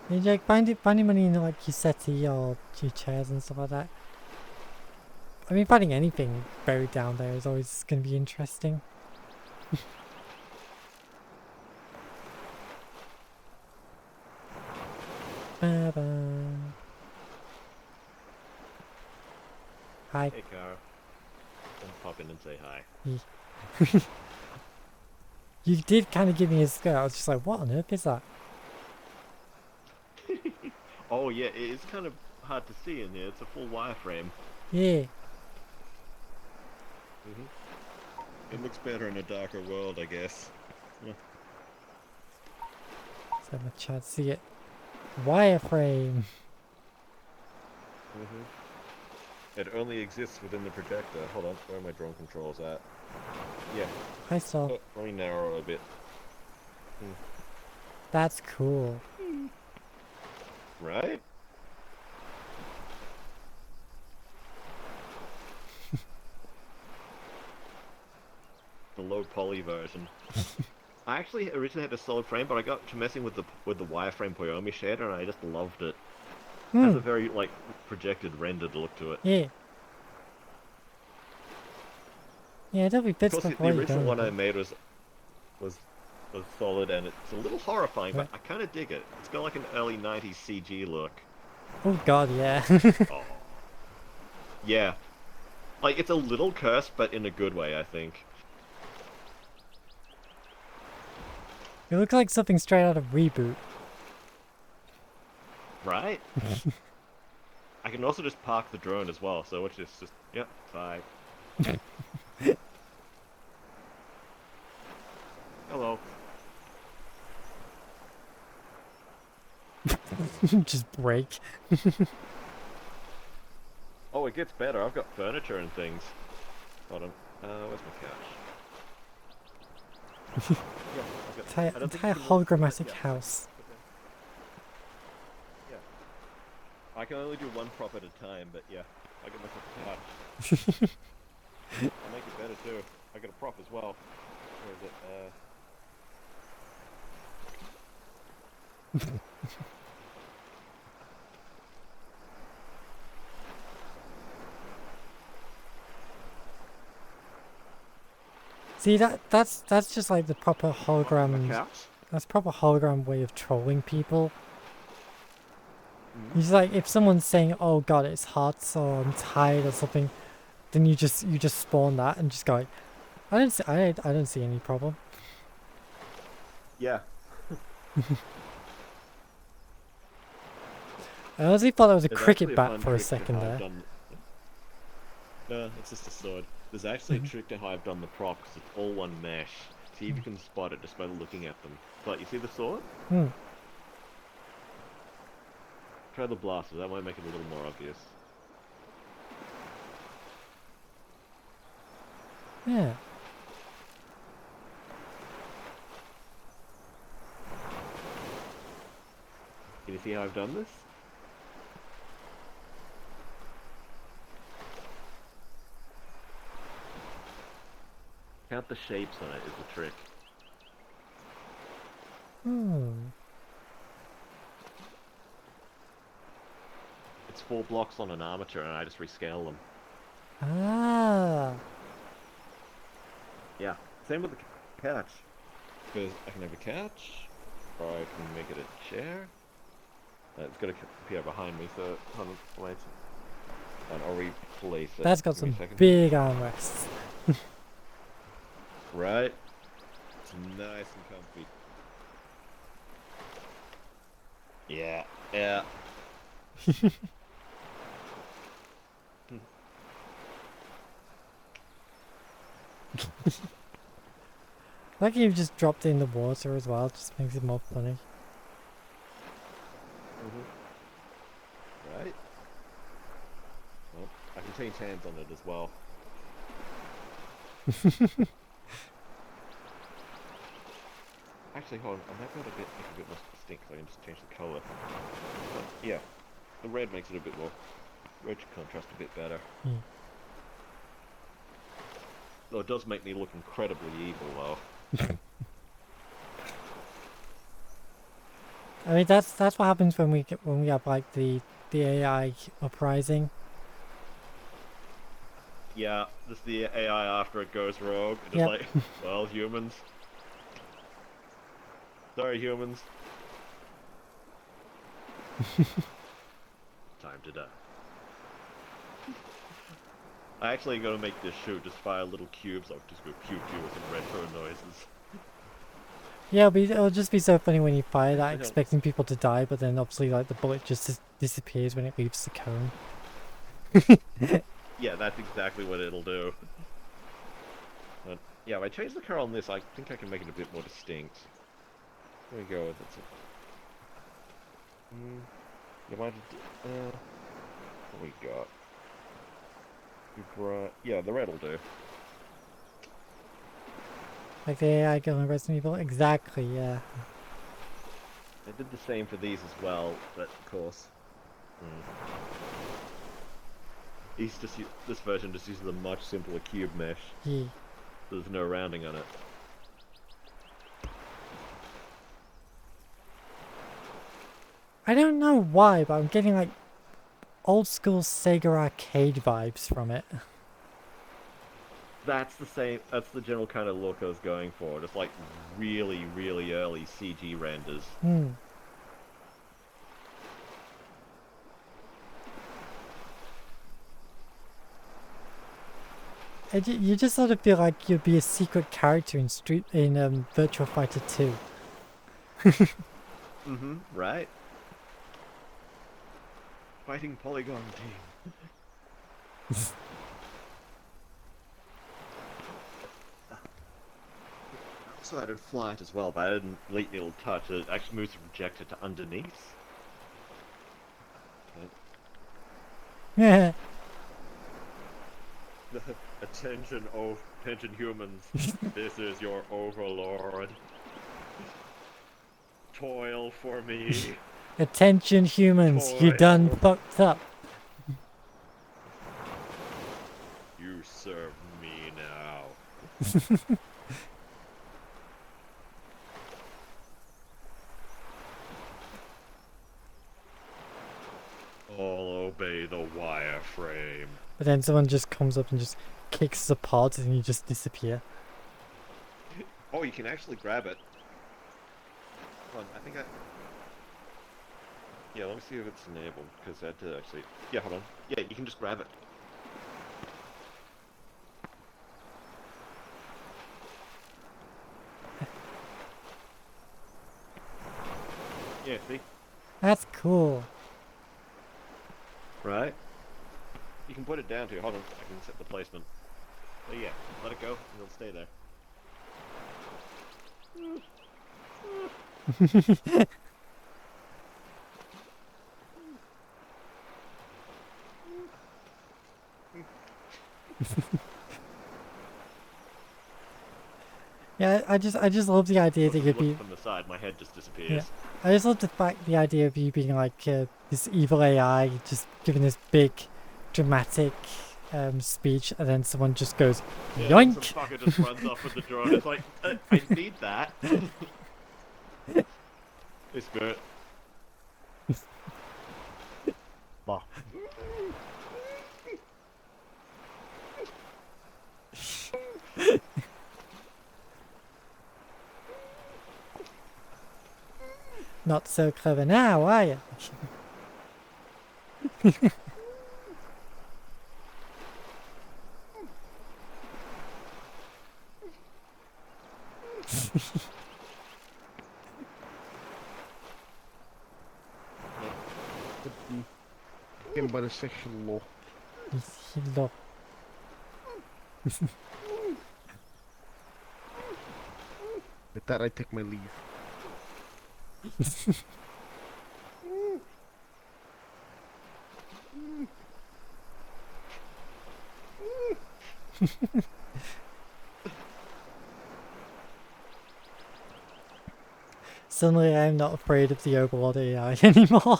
You like finding money in like your settee or your chairs and stuff like that. I mean, finding anything buried down there is always going to be interesting. Ba-ba. Hi. Hey, Kara. Come pop in and say hi. You did kind of give me a scare. I was just like, what on earth is that? Oh yeah, it is kind of hard to see in here. It's a full wireframe. Yeah. It looks better in a darker world, I guess. Yeah. Let's have a chat. See it. Wireframe. It only exists within the projector. Hold on, where are my drone controls at? Yeah. Hi, Saul. Oh, let me narrow a bit. That's cool. Right? The low poly version. I actually originally had a solid frame, but I got to messing with the wireframe Poyomi shader, and I just loved it. It has a very like projected rendered look to it. Yeah. Yeah, it definitely fits Of course, before the you original go. one I made was solid, and it's a little horrifying, but Right. I kind of dig it. It's got like an early 90s CG look. Oh god, yeah. Oh. Yeah. Like, it's a little cursed, but in a good way, I think. It looks like something straight out of Reboot. Right? I can also just park the drone as well, so which is just, yep, bye. Hello. Just break. Oh, it gets better. I've got furniture and things. Hold on. Where's my couch? Yeah, I've got, I don't think Entire you can really- hologrammatic yeah. house. Yeah. I can only do one prop at a time, but yeah, I got myself a couch. I'll make it better too. I got a prop as well. Where is it? See, that's just like the proper My hologram. couch? That's proper hologram way of trolling people. It's like if someone's saying, "Oh God, it's hot," or "I'm tired" or something, then you just spawn that and just go, like, I don't see any problem. Yeah. I honestly thought that was a There's cricket actually bat fun for a trick to second how I've there. done- No, it's just a sword. There's actually a trick to how I've done the prop, because it's all one mesh. See if you can spot it just by looking at them. But you see the sword? Hmm. Try the blaster, that might make it a little more obvious. Yeah. Can you see how I've done this? Count the shapes on it is the trick. It's 4 blocks on an armature and I just rescale them. Ah. Yeah, same with the couch. Because I can have a couch, or I can make it a chair. It's got to appear behind me, so hold on, wait. And I'll replace it. That's got Give me some a second. big armrests. Right? It's nice and comfy. Yeah, yeah. Like you've just dropped it in the water as well, just makes it more funny. Right. Well, I can change hands on it as well. Actually, hold on. I might be able to make it a bit more distinct, so I can just change the color. But, yeah, the red makes it a bit more. Red should contrast a bit better. Though it does make me look incredibly evil, though. I mean, that's what happens when we have like the AI uprising. Yeah, this is the AI after it goes rogue. It's Yep. like, well, humans. Sorry, humans. Time to die. I actually gotta make this shoot, just fire little cubes, I'll just go pew pew with some retro noises. Yeah, but it'll just be so funny when you fire that, I know. expecting people to die, but then obviously like the bullet just disappears when it leaves the cone. Yeah, that's exactly what it'll do. But, yeah, if I change the color on this, I think I can make it a bit more distinct. There we go, that's it. You might what we got? Yeah, the red will do. Like the AI gun in Resident Evil? Exactly, yeah. I did the same for these as well, but of course. This version just uses a much simpler cube mesh. Yeah. There's no rounding on it. I don't know why, but I'm getting like old school Sega arcade vibes from it. That's the same. That's the general kind of look I was going for. Just like really, really early CG renders. You just sort of feel like you'd be a secret character in Virtua Fighter 2. Right. Fighting Polygon Team. So I did flight as well, but I didn't little touch. It actually moves the projector to underneath. Yeah. Attention humans. This is your overlord. Toil for me. Attention humans, you done fucked up. You serve me now. All obey the wireframe. But then someone just comes up and just kicks the pod and you just disappear. Oh, you can actually grab it. Hold on, I think yeah, let me see if it's enabled, because I had to actually... Yeah, hold on. Yeah, you can just grab it. Yeah, see? That's cool. Right? You can put it down too. Hold on, I can set the placement. So yeah, let it go, and it'll stay there. Yeah, I just love the idea that you'd be... Look from the side, my head just disappears. Yeah. I just love the idea of you being like this evil AI, just giving this big, dramatic speech, and then someone just goes, Yeah, yoink! some fucker just runs off with the drone. It's like, I need that. It's good. Bah. Not so clever now, are you? Again by the sexual law. Hello. With that, I take my leave. Suddenly I'm not afraid of the Overlord AI anymore.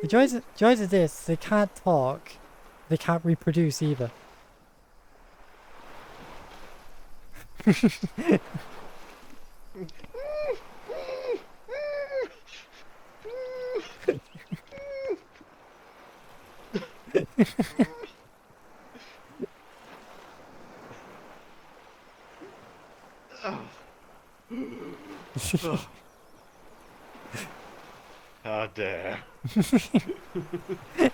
The joys of this, they can't talk, they can't reproduce either. How dare. Can't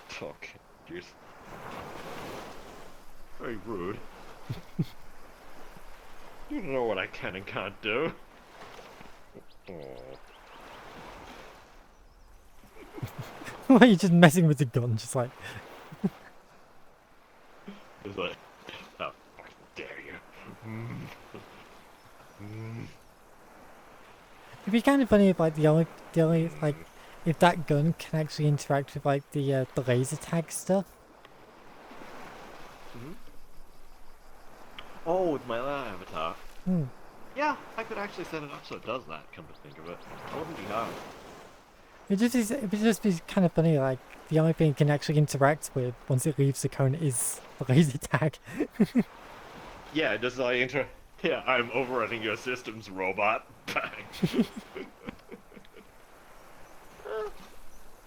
talk. Jeez. Very rude. You don't know what I can and can't do. Oh. Why are you just messing with the gun, just like... It's like, how fucking dare you. It'd be kind of funny if like the only like if that gun can actually interact with like the laser tag stuff. Oh, with my avatar. Hmm. Yeah, I could actually set it up so it does that, come to think of it. It wouldn't be hard. It'd just be kind of funny like the only thing it can actually interact with once it leaves the cone is the laser tag. Yeah, just like yeah, I'm overrunning your systems, robot. Bang.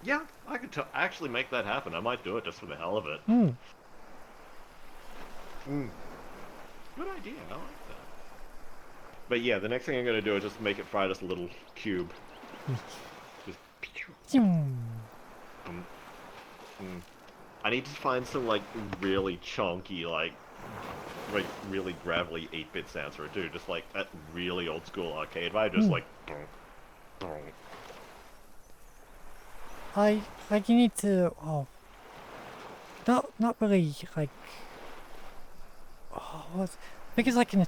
Yeah, I could actually make that happen. I might do it just for the hell of it. Hmm. Good idea, I like that. But yeah, the next thing I'm gonna do is just make it fry this little cube. Just... I need to find some, like, really chunky, like really gravelly 8-bit sounds for it too. Just like that really old school arcade vibe, just like... Like you need to not really like I think it's like a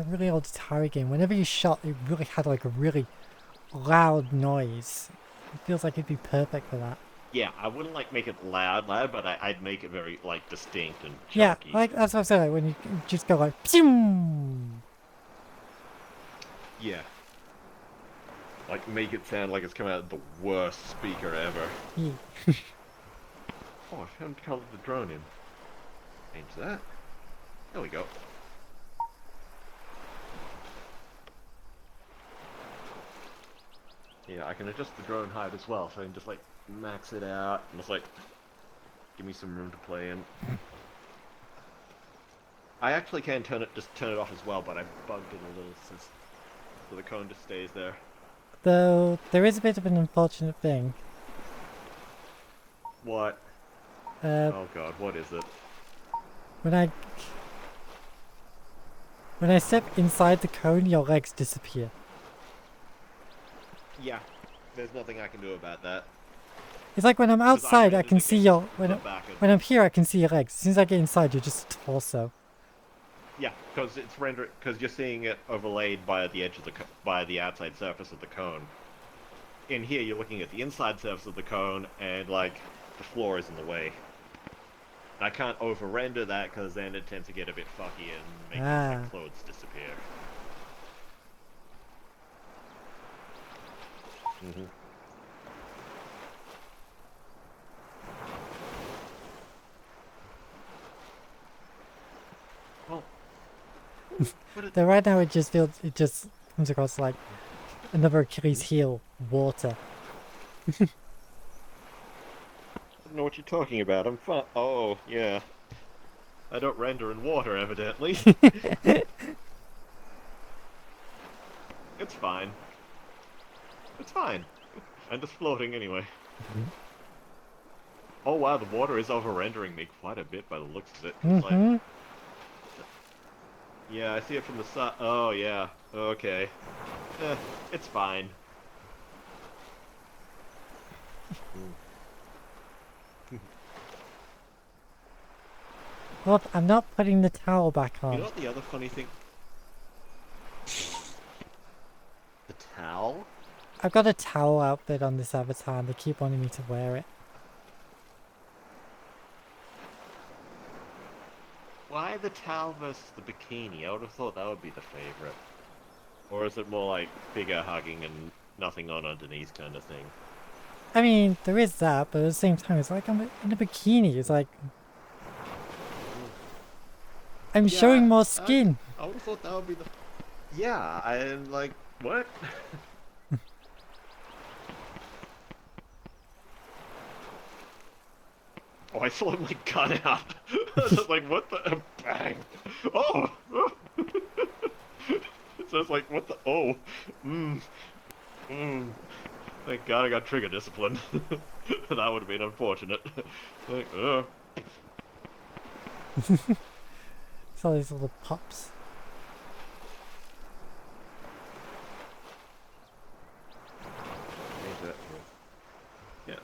really old Atari game. Whenever you shot, it really had like a really loud noise. It feels like it'd be perfect for that. Yeah, I wouldn't like make it loud, but I'd make it very like distinct and Yeah, chunky. like that's what I'm saying. Like when you just go like, Pshum! Yeah. Like make it sound like it's coming out of the worst speaker ever. Yeah. Oh, I haven't colored the drone in. Change that. There we go. Yeah, I can adjust the drone height as well, so I can just like max it out and just like give me some room to play in. I actually can turn it off as well, but I bugged it a little so the cone just stays there. Though there is a bit of an unfortunate thing. What? Oh god, what is it? When I step inside the cone, your legs disappear. Yeah, there's nothing I can do about that. It's like when I'm outside, I can see your when When I'm here, I can see your legs. As soon as I get inside, you're just a torso. Yeah, because it's rendered because you're seeing it overlaid by the edge of by the outside surface of the cone. In here, you're looking at the inside surface of the cone, and like the floor is in the way. And I can't over-render that because then it tends to get a bit fucky and make my clothes disappear. Well, Though right now it just comes across like another Achilles heel, water. I don't know what you're talking about. I'm fine. Oh, yeah. I don't render in water, evidently. It's fine. It's fine. I'm just floating anyway. Oh wow, the water is over-rendering me quite a bit by the looks of it. It's like... Yeah, I see it from the side. Oh yeah. Okay. It's fine. Well, I'm not putting the towel back You on. know what the other funny thing? The towel? I've got a towel outfit on this avatar and they keep wanting me to wear it. Why the towel versus the bikini? I would have thought that would be the favorite. Or is it more like figure hugging and nothing on underneath kind of thing? I mean, there is that, but at the same time, it's like I'm in a bikini. It's like I'm showing more skin. I would have thought that would be the... Yeah, I'm like, what? Oh, I saw him like gun out. I was just like, what the... Bang! Oh! So it's like, what the... Oh! Thank God I got trigger discipline. That would have been unfortunate. Like, It's all these little pops. Yeah.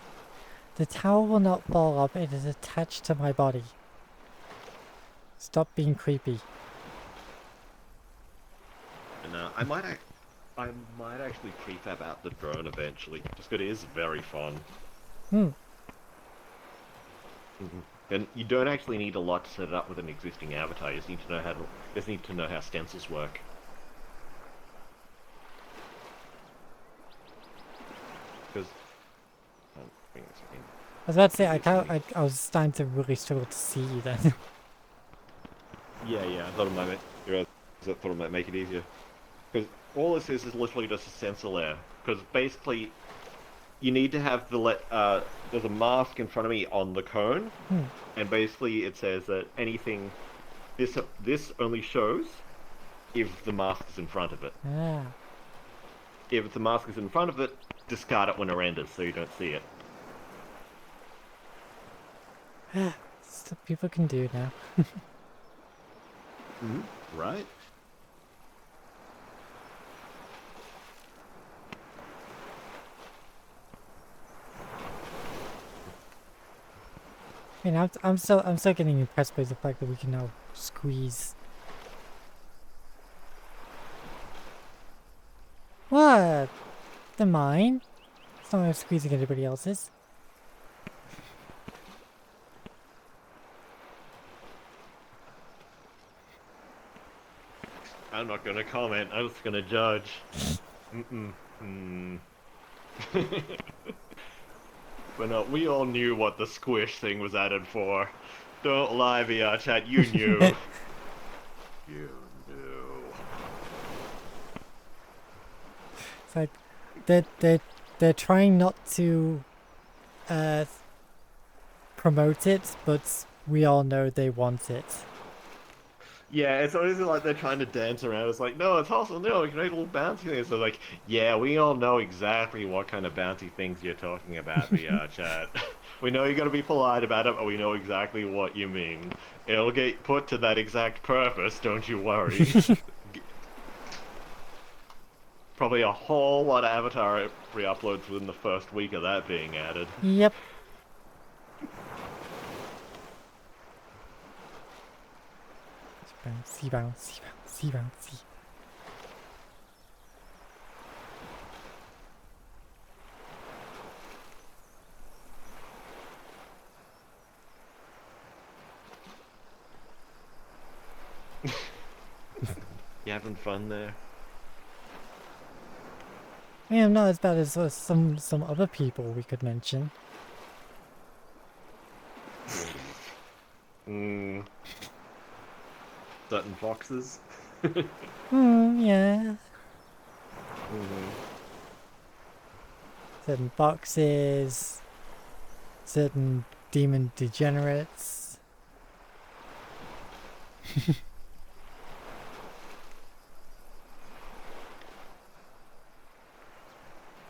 The towel will not fall off. It is attached to my body. Stop being creepy. And I might actually prefab out the drone eventually, just 'cause it is very fun. And you don't actually need a lot to set it up with an existing avatar. You just need to know how stencils work. Because I was about to say I was starting to really struggle to see you then. yeah, I thought it might make it easier. Because all this is literally just a stencil layer. Because basically, you need to have there's a mask in front of me on the cone, and basically it says that this only shows if the mask is in front of it. Ah. If the mask is in front of it, discard it when it renders so you don't see it. Stuff people can do now. Right? I mean, I'm still getting impressed by the fact that we can now squeeze. What? They're mine? It's not like I'm squeezing anybody else's. I'm not gonna comment, I'm just gonna judge. But no, we all knew what the squish thing was added for. Don't lie, VRChat, you knew. You knew. It's like they're trying not to promote it, but we all know they want it. Yeah, it's always like they're trying to dance around. It's like, no, it's awesome. No, you can make little bouncy things. So like, yeah, we all know exactly what kind of bouncy things you're talking about, VRChat. We know you gotta be polite about it, but we know exactly what you mean. It'll get put to that exact purpose, don't you worry. Probably a whole lot of avatar re-uploads within the first week of that being added. Yep. Bouncy, bouncy, bouncy, bouncy. You having fun there? I mean, I'm not as bad as some other people we could mention. Certain foxes? Yeah. Certain boxes, certain demon degenerates.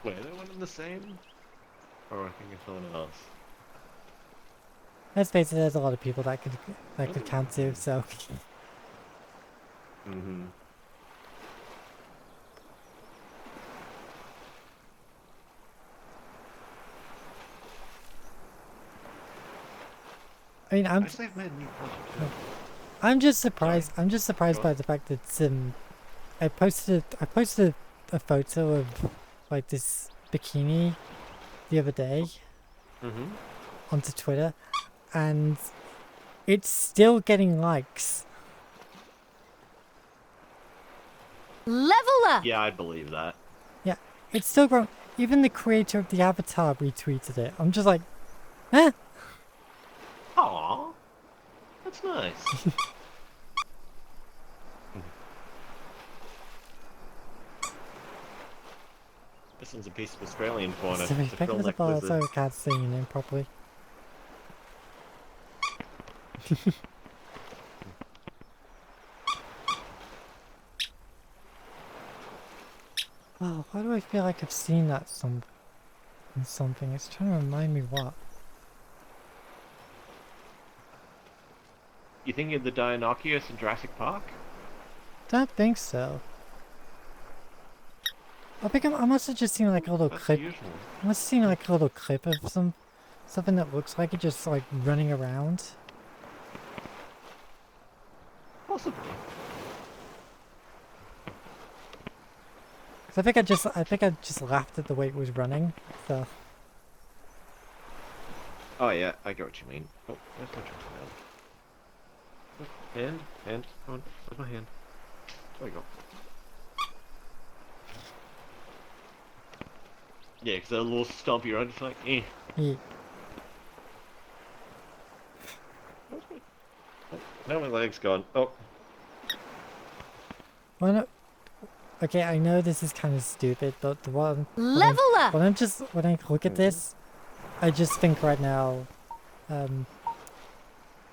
Wait, are they one and the same? Or I think it's someone else. Let's face it, there's a lot of people that could count to, so. mean, I guess they've made a new project too. I'm just surprised. I'm just surprised Go by on. the fact that I posted a photo of like this bikini the other day Mm-hmm. onto Twitter, and it's still getting likes. Level up! Yeah, I'd believe that. Yeah, it's still growing. Even the creator of the avatar retweeted it. I'm just like, eh? Aww. That's nice. This one's a piece of Australian fauna. Sorry, The back to the frillneck ball. lizard. Sorry, I can't say your name properly. Oh, why do I feel like I've seen that in something? It's trying to remind me what. You thinking of the Deinonychus in Jurassic Park? Don't think so. I think I must have just seen like a little That's clip. the usual. I must have seen like a little clip of something that looks like it just like running around. Possibly. 'Cause I think I just laughed at the way it was running. So Oh yeah, I get what you mean. Oh, where's my hand? Hand, come on, where's my hand? There we go. Yeah, because that little stompy run, it's like, eh. yeah. Oh, now my leg's gone. Oh, Well, no, okay, I know this is kind of stupid, but the one Level up! when I look at this, I just think right now,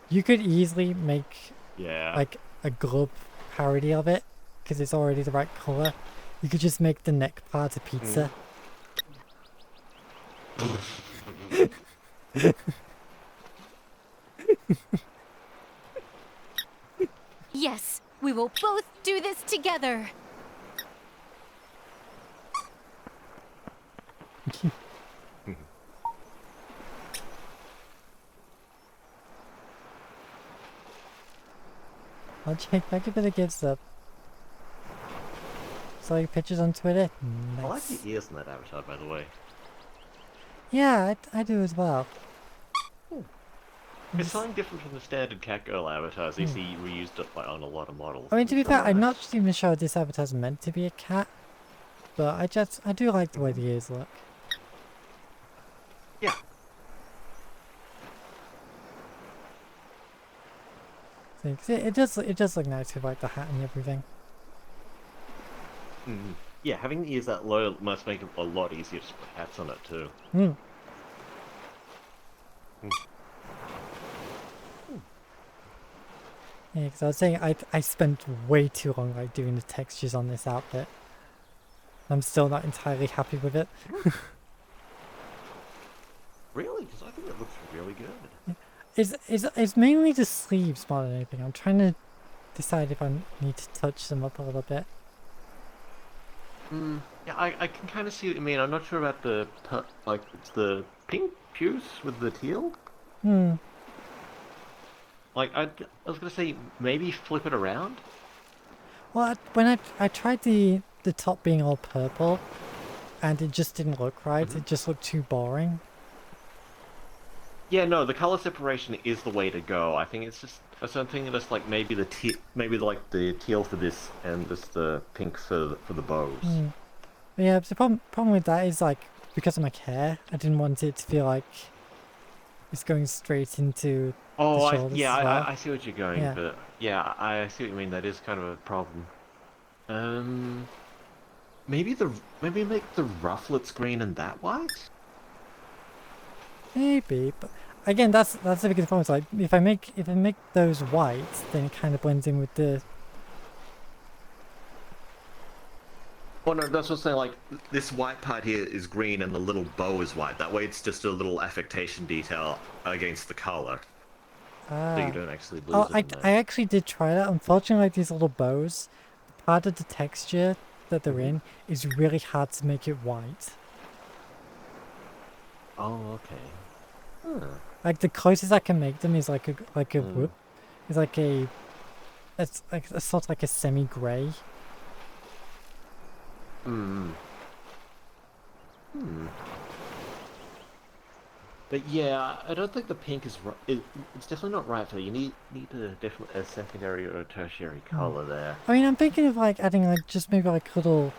you could easily make yeah. like a glove parody of it because it's already the right color. You could just make the neck part a pizza. Yes, we will both do this together. I'll check back for the gifts up. Saw your pictures on Twitter. I like Nice. the ears in that avatar, by the way. Yeah, I do as well. It's something different from the standard Catgirl avatars. You see reused it like, on a lot of models. I mean, to be It's fair, really I'm nice. not even sure this avatar's meant to be a cat, but I do like the way the ears look. Yeah. So, 'cause it does look nice with like the hat and everything. Yeah, having the ears that low must make it a lot easier to put hats on it too. Hmm. Yeah, because I was saying I spent way too long like doing the textures on this outfit. I'm still not entirely happy with it. Really? Because I think it looks really good. It's mainly the sleeves more than anything. I'm trying to decide if I need to touch them up a little bit. Yeah, I can kind of see what you mean. I'm not sure about the like it's the pink puce with the teal. Hmm. Like I was gonna say maybe flip it around. Well, when I tried the top being all purple, and it just didn't look right. It just looked too boring. Yeah, no, the color separation is the way to go. I think it's just something that's like maybe maybe like the teal for this and just the pink for the bows. But yeah, the problem with that is like because of my hair, I didn't want it to feel like it's going straight into Oh, the shoulders yeah, as well. I see what you're going, Yeah. but yeah, I see what you mean. That is kind of a problem. Maybe make the rufflets green and that white. Maybe, but again, that's the biggest problem. It's like if I make those white, then it kind of blends in with the. Oh no, that's what I'm saying. Like this white part here is green and the little bow is white. That way, it's just a little affectation detail against the color, so you don't actually lose Oh, it. I actually did try that. Unfortunately, like these little bows, part of the texture that they're in is really hard to make it white. Oh, okay. Huh. Like the closest I can make them is like a whoop. It's like a. It's like a sort of like a semi-grey. But yeah, I don't think the pink is right. It's definitely not right for you. You need definitely a secondary or a tertiary color there. I mean, I'm thinking of like adding like just maybe like a little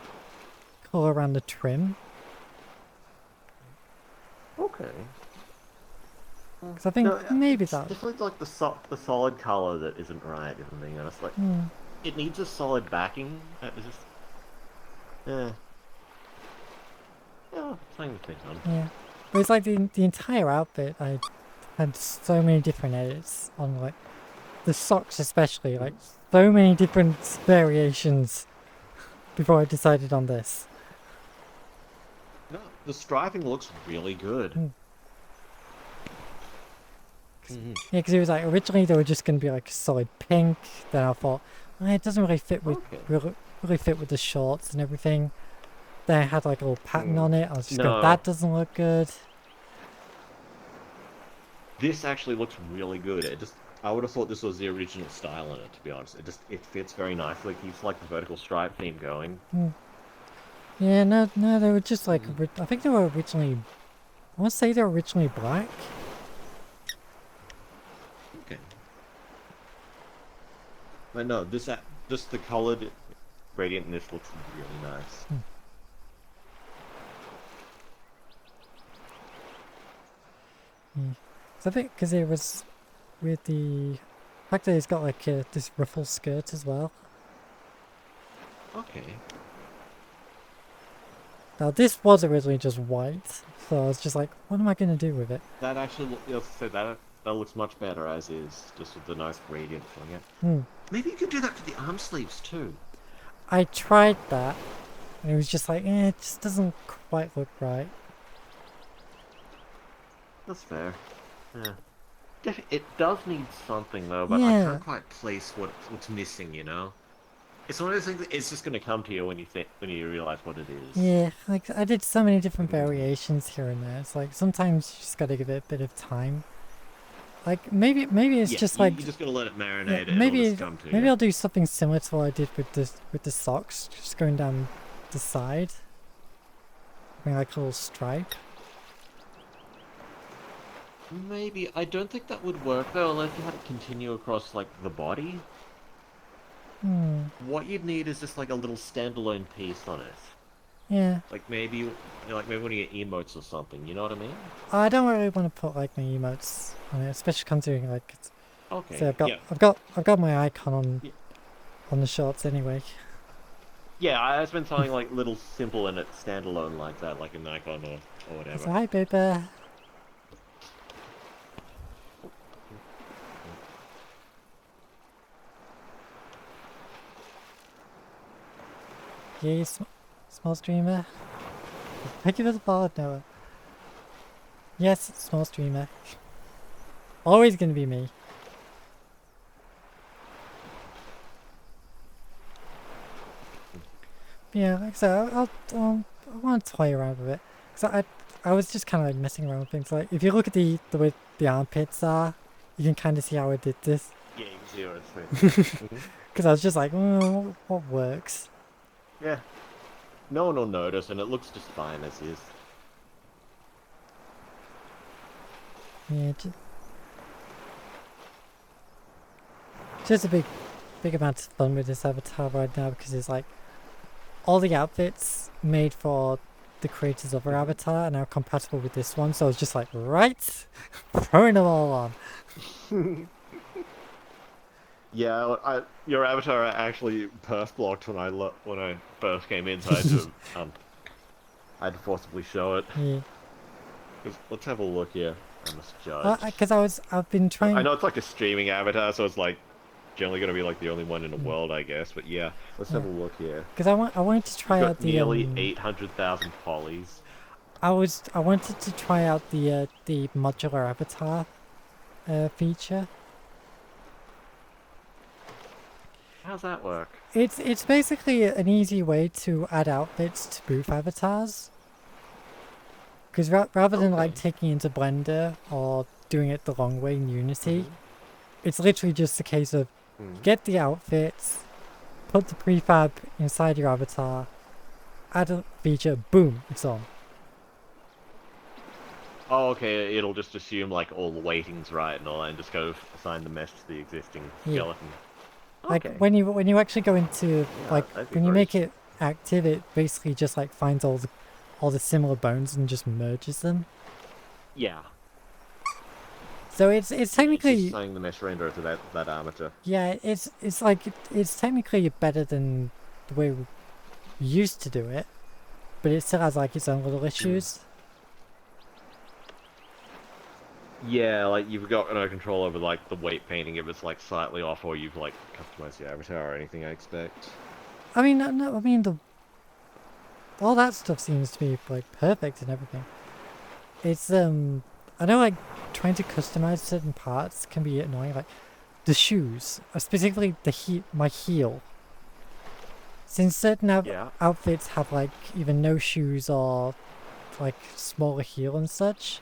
color around the trim. Okay. Because I think maybe it's that. definitely like the solid color that isn't right. If I'm being honest, like it needs a solid backing. It's just yeah, something to think on. Yeah. But it's like the entire outfit. I had so many different edits on like the socks, especially like so many different variations before I decided on this. No, the striping looks really good. Yeah, because it was like originally they were just going to be like solid pink. Then I thought, it doesn't really fit with really fit with the shorts and everything. Then I had like a little pattern on it. I was just going, that doesn't look good. This actually looks really good. I would have thought this was the original style in it. To be honest, it fits very nicely. It keeps like the vertical stripe theme going. Yeah, no, they were just like I think they were originally. I want to say they were originally black. Okay. But no, just the colored gradient in this looks really nice. So I think because it was with the fact that it's got like this ruffle skirt as well. Okay. Now this was originally just white, so I was just like, what am I going to do with it? That actually, that looks much better as is, just with the nice gradient on it. Maybe you could do that for the arm sleeves too. I tried that, and it was just like, it just doesn't quite look right. That's fair. Yeah. It does need something though, but I can't quite place what's missing, you know? It's one of those things that it's just going to come to you when you realize what it is. Yeah, like I did so many different variations here and there. It's like sometimes you just got to give it a bit of time. Like maybe it's just like you're just going to let it marinate. Yeah, maybe it'll just come to maybe you. I'll do something similar to what I did with the socks, just going down the side, having like a little stripe. Maybe. I don't think that would work though, unless you had it continue across like the body. What you'd need is just like a little standalone piece on it. Yeah. Like maybe one of your emotes or something. You know what I mean? I don't really want to put like my emotes on it, especially considering like. Okay. So I've got my icon on the shorts anyway. Yeah, I spent something like little simple and it's standalone like that, like an icon or whatever. So, hi, baby. Yeah, small streamer. Thank you for the follow, Noah. Yes, small streamer. Always gonna be me. Yeah, like I said, I want to toy around with it. So I was just kind of like messing around with things. Like if you look at the way the armpits are, you can kind of see how I did this. Yeah, you can see what it's Because I was just like, what works? Yeah. No one will notice, and it looks just fine as is. Yeah, just a big amount of fun with this avatar right now because it's like all the outfits made for the creators of our avatar are now compatible with this one. So I was just like, right, throwing them all on. Yeah, your avatar actually perf blocked when I first came in, so I had to forcibly show it. Yeah. Let's have a look here. I must judge. Because I've been trying. I know it's like a streaming avatar, so it's like generally gonna be like the only one in the world, I guess. But yeah, let's have a look here. Because I wanted to try out the nearly 800,000 polys. I wanted to try out the modular avatar feature. How's that work? It's basically an easy way to add outfits to booth avatars. Because rather than like taking into Blender or doing it the long way in Unity. It's literally just a case of get the outfits, put the prefab inside your avatar, add a feature, boom, it's on. Oh, okay. It'll just assume like all the weighting's right and all that, and just go assign the mesh to the existing skeleton. Like Okay. when you actually go into like that'd be when you very make it active, it basically just like finds all the similar bones and just merges them. Yeah. So it's It's technically just assigning the mesh renderer to that armature. yeah, it's like it's technically better than the way we used to do it, but it still has like its own little issues. Yeah, like you've got no control over like the weight painting if it's like slightly off, or you've like customized your avatar or anything. I expect. I mean, no, I mean all that stuff seems to be like perfect and everything. It's I know like trying to customize certain parts can be annoying, like the shoes, specifically my heel. Since certain outfits have like either no shoes or like smaller heel and such,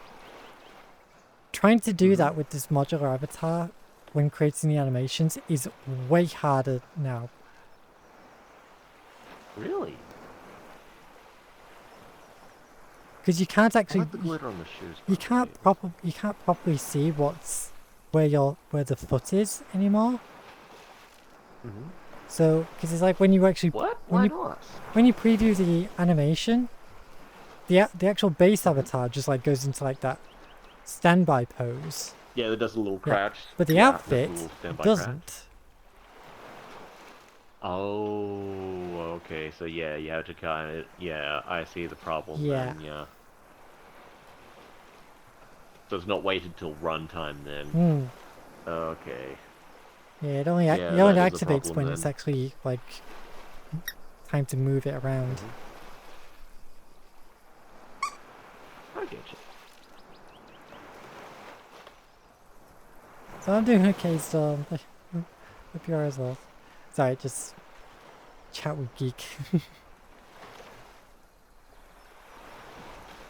trying to do that with this modular avatar when creating the animations is way harder now. Really? Because you can't I actually like the glitter on the shoes. you can't properly see where the foot is anymore. So because it's like when you actually What? Why not? when you preview the animation, the actual base avatar just like goes into like that standby pose. Yeah, it does a little crouch. But the Yeah, outfit does a little standby doesn't. crouch. Oh, okay. So yeah, you have to kind of I see the problem. Yeah. Then, yeah. So it's not waited till runtime then. Hmm. Okay. Yeah, it only Yeah, it only that is a activates problem when then. it's actually like time to move it around. I get you. So I'm doing okay, so hope you are as well. Sorry, just chat with Geek.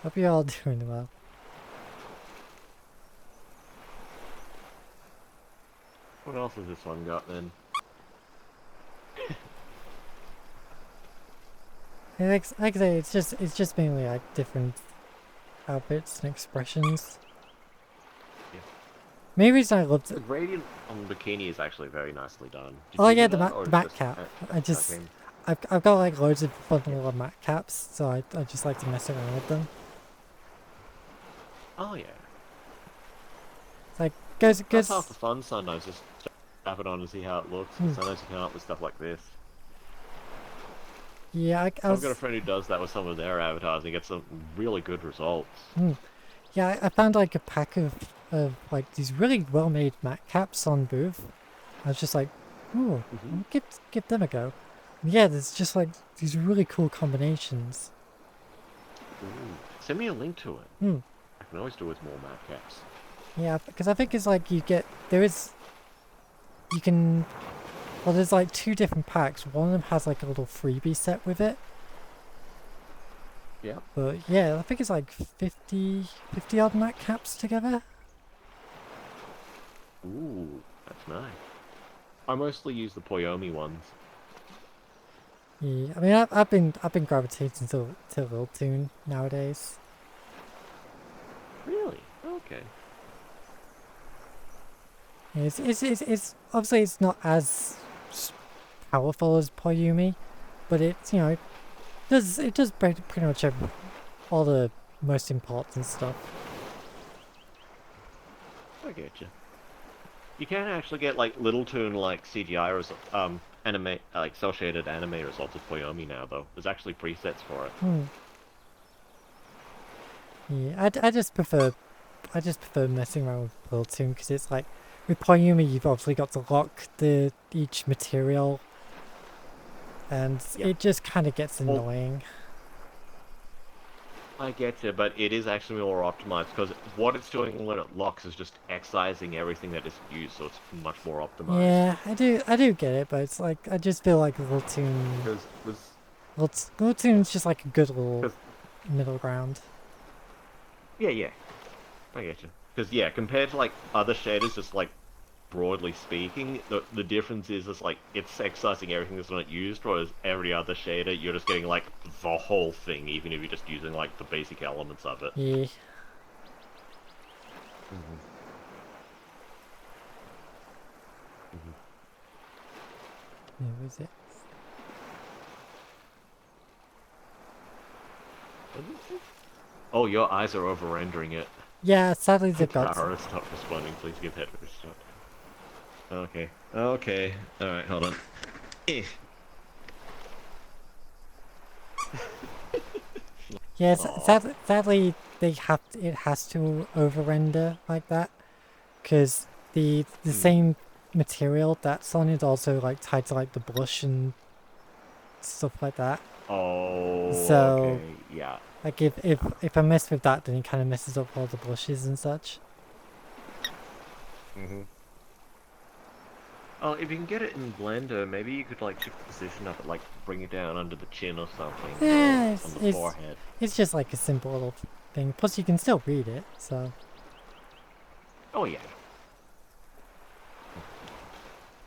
Hope you're all doing well. What else has this one got then? Yeah, like I say, it's just mainly like different outfits and expressions. Yeah. Main reason I loved The it. gradient on the bikini is actually very nicely done. Did Oh you yeah, do the that, or is mat this- cap. okay. I've got like loads of fun little mat caps, so I just like to mess around with them. Oh yeah. It's like goes That's half the fun sometimes, just strap it on and see how it looks. And sometimes you come up with stuff like this. yeah. I've got a friend who does that with some of their avatars and gets some really good results. Yeah, I found like a pack of like these really well made mat caps on Booth. I was just like, oh, give them a go. And yeah, there's just like these really cool combinations. Ooh. Send me a link to it. I can always do with more map caps. Yeah, because I think it's like there's like two different packs. One of them has like a little freebie set with it. Yeah. But yeah, I think it's like 50 odd mat caps together. Ooh, that's nice. I mostly use the Poyomi ones. Yeah, I mean I've been gravitating to Lil Tune nowadays. Really? Okay. Yeah, it's obviously it's not as powerful as Poyumi, but it's it does pretty much all the most important stuff. I get you. You can actually get like Little Toon like CGI anime like cel shaded anime results with Poyomi now though. There's actually presets for it. Yeah, I just prefer messing around with Lil Tune because it's like with Poyumi you've obviously got to lock each material, and it just kind of gets annoying. I get you, but it is actually more optimized because what it's doing when it locks is just excising everything that is used, so it's much more optimized. Yeah, I do get it, but it's like I just feel like Lil Tune. Lil Tune's just like a good little middle ground. Yeah, I get you. Because yeah, compared to like other shaders, just like broadly speaking, the difference is it's like it's excising everything that's not used, whereas every other shader you're just getting like the whole thing, even if you're just using like the basic elements of it. Yeah. Yeah, was it? Oh, your eyes are over rendering it. Yeah, sadly they've got. Kara, stop responding. Please give head restart. Okay. Okay. Alright, hold on. Eh. Yeah, Aw. sadly they have it has to over render like that, because the same material that's on it also like tied to like the blush and stuff like that. Oh, So okay. Yeah. like if I mess with that, then it kind of messes up all the blushes and such. Oh, if you can get it in Blender, maybe you could like shift the position of it, like bring it down under the chin or something, Yeah, or on the forehead. it's just like a simple little thing. Plus you can still read it, so Oh yeah.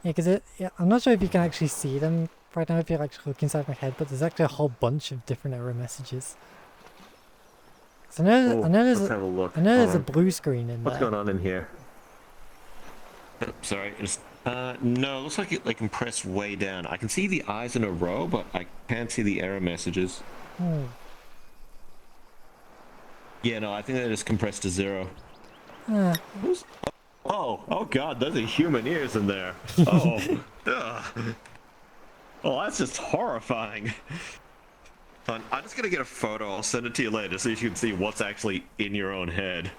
yeah. Because I'm not sure if you can actually see them right now if you actually look inside my head, but there's actually a whole bunch of different error messages. So Oh, let's have a look. I know Hold there's a on. blue screen in What's there. going on in here? Sorry, no, it looks like it like compressed way down. I can see the eyes in a row, but I can't see the error messages. Hmm. Yeah, no, I think they just compressed to 0. Ah. Oh god, those are human ears in there. Oh, ugh. Oh, that's just horrifying. I'm just gonna get a photo. I'll send it to you later so you can see what's actually in your own head.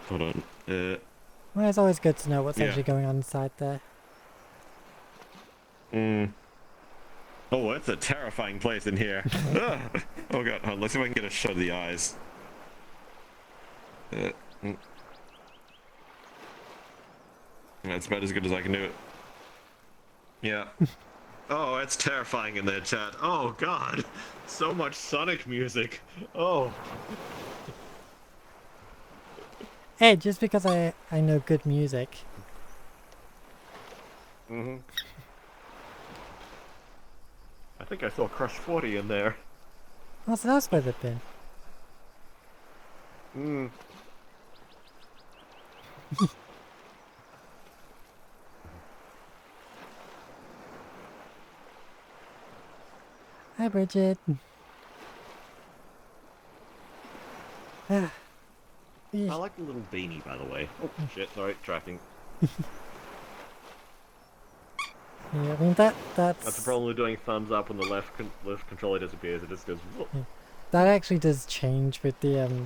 Hold on. Well, it's always good to know what's Yeah. actually going on inside there. Oh, it's a terrifying place in here. Ugh. Oh god, hold on, let's see if I can get a shot of the eyes. That's about as good as I can do it. Yeah. Oh, it's terrifying in there, chat. Oh god, so much Sonic music. Oh. Hey, just because I know good music. I think I saw Crush 40 in there. Oh, so that's where they've been. Hi, Bridget. Ah. I like the little beanie, by the way. Oh, shit, sorry, tracking. Yeah, I mean that's That's the problem with doing thumbs up when the left controller disappears. It just goes. Whoop. that actually does change with the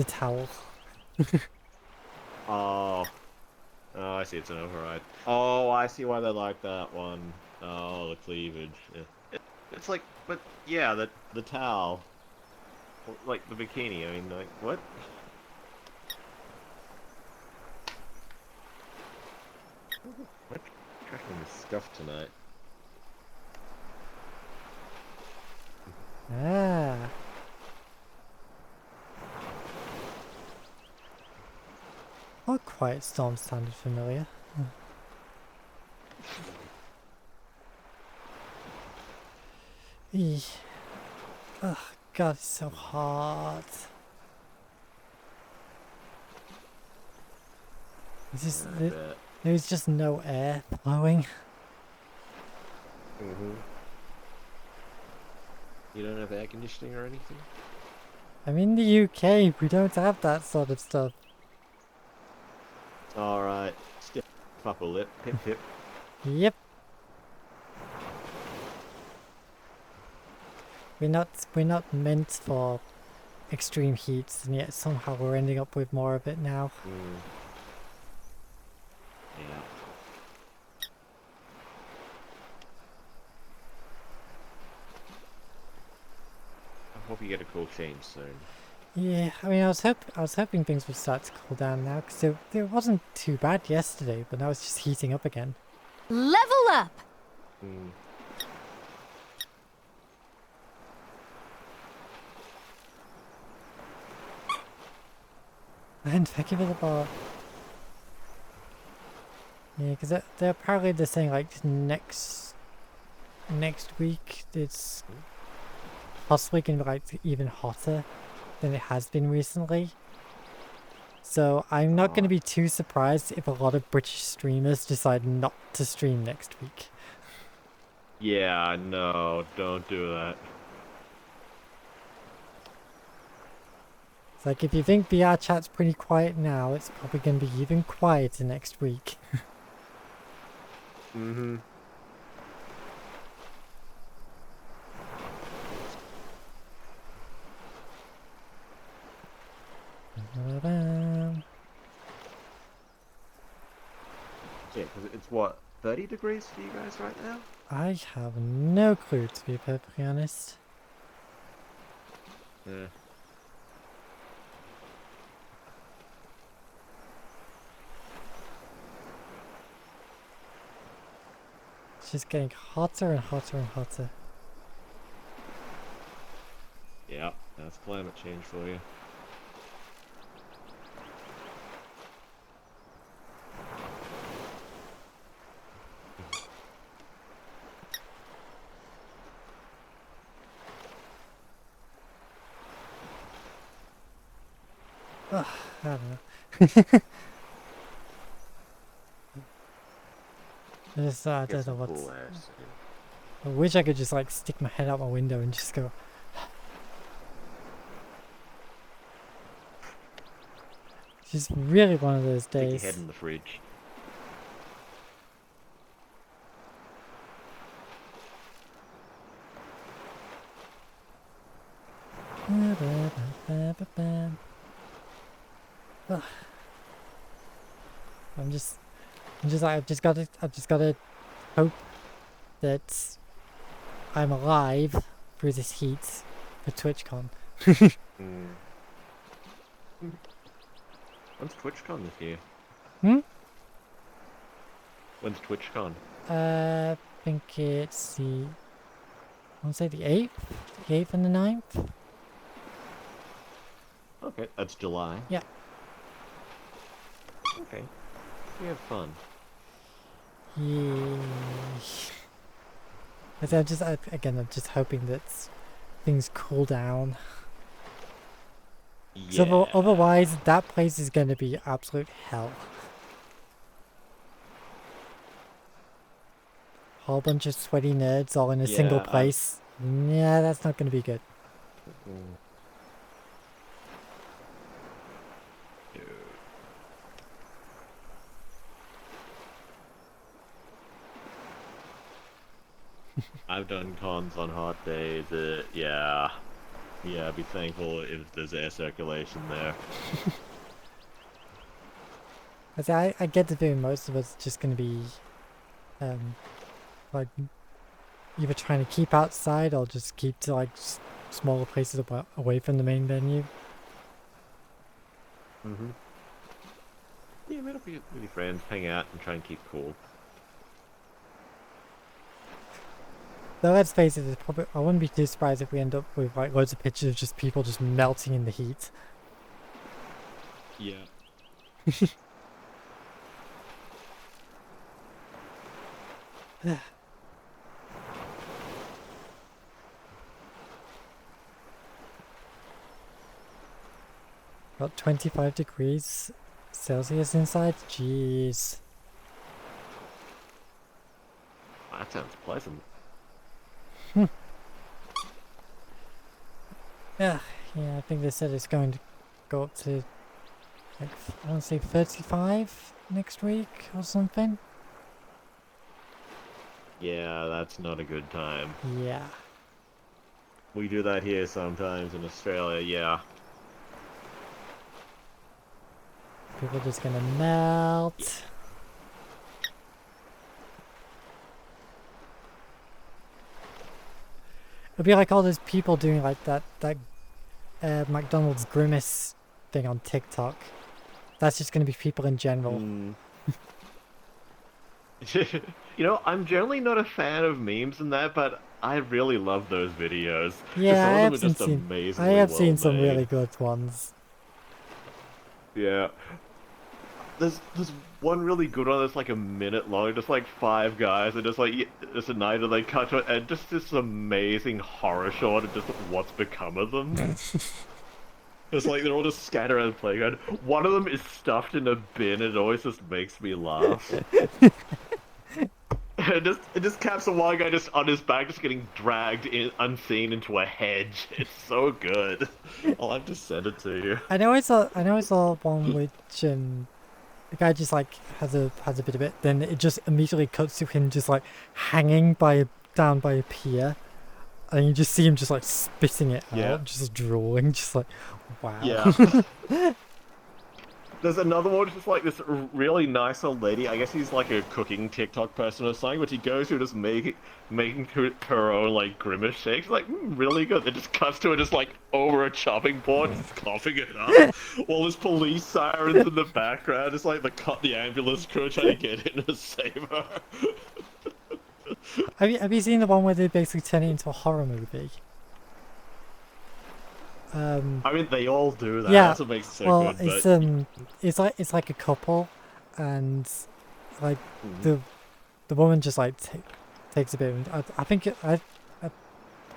towel. Oh. Oh, I see, it's an override. Oh, I see why they like that one. Oh, the cleavage. Yeah. It's like, but yeah, the towel. Like the bikini, I mean, like, what? What? Tracking this stuff tonight. Ah. What Quiet Storm sounded familiar. Eesh. Ugh, God, it's so hot. It's just, there's just no air flowing. You don't have air conditioning or anything? I'm in the UK, we don't have that sort of stuff. Alright. Stiff upper lip. Pip pip. Yep. We're not meant for extreme heats, and yet somehow we're ending up with more of it now. Yeah. I hope you get a cool change soon. Yeah, I mean, I was hoping things would start to cool down now, because it wasn't too bad yesterday, but now it's just heating up again. Level up! And thank you for the bar. Yeah, because they're apparently they're saying like next week it's possibly going to be like even hotter than it has been recently. So I'm not going to be too surprised if a lot of British streamers decide not to stream next week. Yeah, no, don't do that. It's like if you think VRChat's pretty quiet now, it's probably going to be even quieter next week. Mm-hmm. Yeah, because it's what, 30 degrees for you guys right now? I have no clue, to be perfectly honest. Yeah. It's just getting hotter and hotter and hotter. Yeah, that's climate change for you. Ugh, I don't know. I just I Get don't know some what's... cool ass. I wish I could just like stick my head out my window and just go... It's just really one of those Stick your days. head in the fridge. Ugh. I'm just like I've just gotta hope that I'm alive through this heat for TwitchCon. Mm. When's TwitchCon this year? Hmm? When's TwitchCon? I think it's the... I want to say the 8th? The 8th and the 9th? Okay, that's July. Yeah. Okay. We have fun. Yeah. But I'm just, again, I'm just hoping that things cool down. Yeah. So otherwise, that place is going to be absolute hell. Whole bunch of sweaty nerds all in a single place. Yeah, that's not going to be good. Dude. I've done cons on hot days. Yeah. Yeah, be thankful if there's air circulation there. I get the feeling most of it's just going to be, like, either trying to keep outside or just keep to, like, smaller places away from the main venue. Mm-hmm. Yeah, meet up with your friends, hang out, and try and keep cool. Though let's face it, it's probably, I wouldn't be too surprised if we end up with, like, loads of pictures of just people just melting in the heat. Yeah. About 25 degrees Celsius inside? Jeez. That sounds pleasant. Yeah, I think they said it's going to go up to, like, I want to say 35 next week or something. Yeah, that's not a good time. Yeah. We do that here sometimes in Australia, yeah. People are just gonna melt. It'll be like all those people doing like that McDonald's grimace thing on TikTok. That's just gonna be people in general. You know, I'm generally not a fan of memes and that, but I really love those videos. Yeah, Some I of have them are just seen amazingly I have well seen some made. really good ones. Yeah. There's one really good one that's like a minute long, just like five guys, and just like it's a night and they cut to it, and just this amazing horror shot of just what's become of them. It's like they're all just scattered around the playground. One of them is stuffed in a bin, and it always just makes me laugh. It just caps a one guy just on his back, just getting dragged in unseen into a hedge. It's so good. I'll have to send it to you. I know I saw one which the guy just like has a bit of it, then it just immediately cuts to him just like hanging down by a pier, and you just see him just like spitting it Yeah. out, just drooling, just like wow. Yeah. There's another one, just like this really nice old lady. I guess he's like a cooking TikTok person or something, but he goes through just making her own like grimace shakes, like really good. It just cuts to her just like over a chopping board, just coughing it up, while there's police sirens in the background. It's like the ambulance crew trying to get in to save her. Have you seen the one where they basically turn it into a horror movie? I mean, they all do that. Yeah. That's what makes it so Well, good. it's like a couple, and like Mhm. the woman just like takes a bit. I think I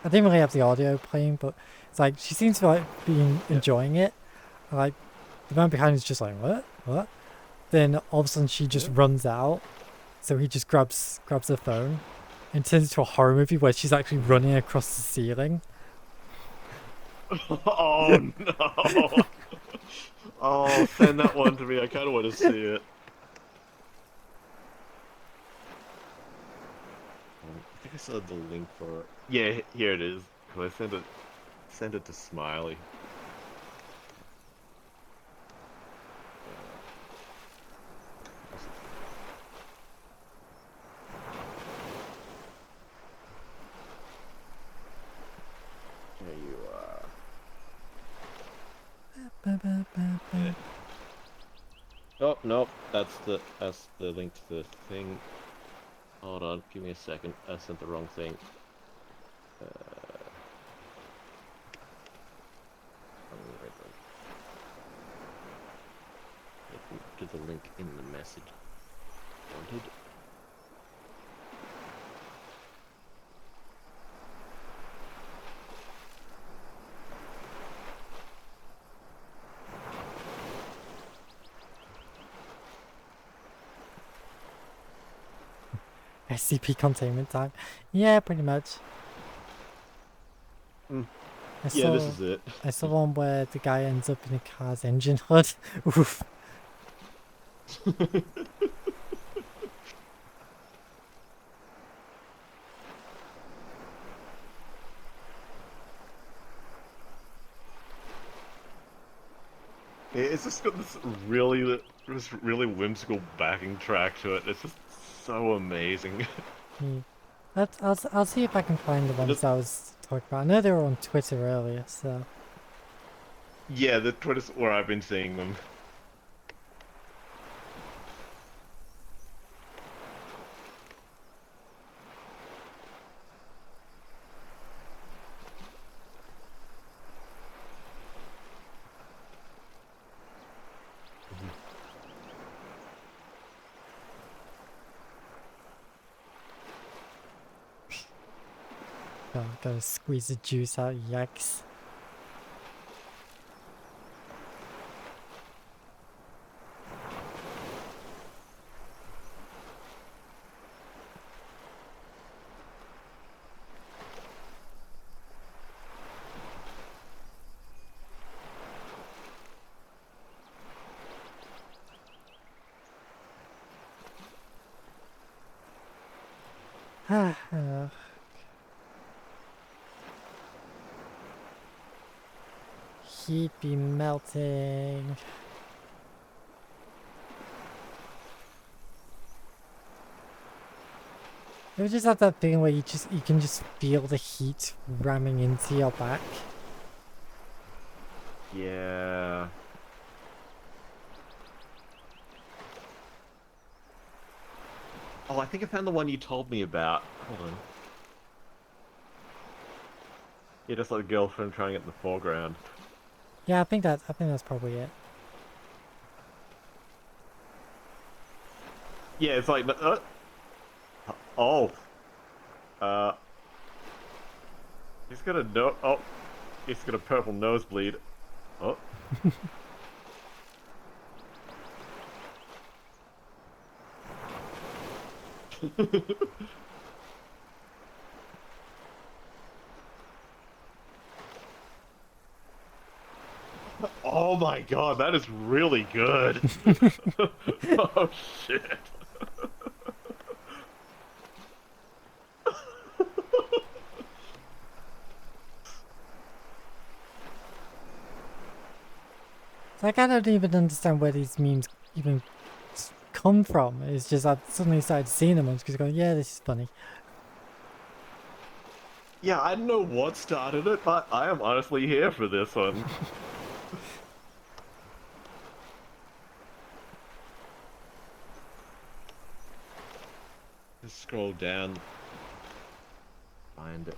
didn't really have the audio playing, but it's like she seems to like be enjoying it. Like the man behind is just like what? Then all of a sudden she just runs out, so he just grabs her phone, and turns into a horror movie where she's actually running across the ceiling. Oh no! Oh, send that one to me. I kind of want to see it. I think I saw the link for it. Yeah, here it is. Cause I sent it to Smiley. There you are. Yeah. Oh no, that's the link to the thing. Hold on, give me a second. I sent the wrong thing. To the link in the message. Wanted. SCP containment time. Yeah, pretty much. Mm. I Yeah, saw this is it. I saw one where the guy ends up in a car's engine hood. Oof. It's just got this really whimsical backing track to it. It's just so amazing. Hmm. I'll see if I can find the ones I was talking about. I know they were on Twitter earlier, so Yeah, the Twitter's where I've been seeing them. gotta squeeze the juice out. Yikes. Heat be melting. You just have that thing where you can just feel the heat ramming into your back. Yeah. Oh, I think I found the one you told me about. Hold on. Yeah, just like a girlfriend trying it in the foreground. Yeah, I think that's probably it. Yeah, it's like, oh, uh, he's got a no. Oh, he's got a purple nosebleed. Oh. Oh my god, that is really good. Oh shit. Like, I don't even understand where these memes even come from. It's just I've suddenly started seeing them and just going, yeah, this is funny. Yeah, I don't know what started it, but I am honestly here for this one. Just scroll down. Find it.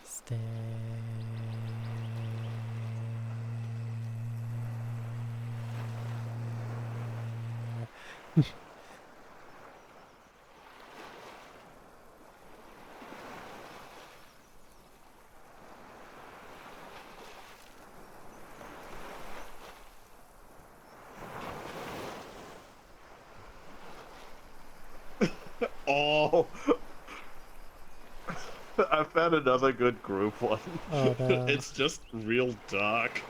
Stay. Oh, I found another good group one. Oh no. It's just real dark.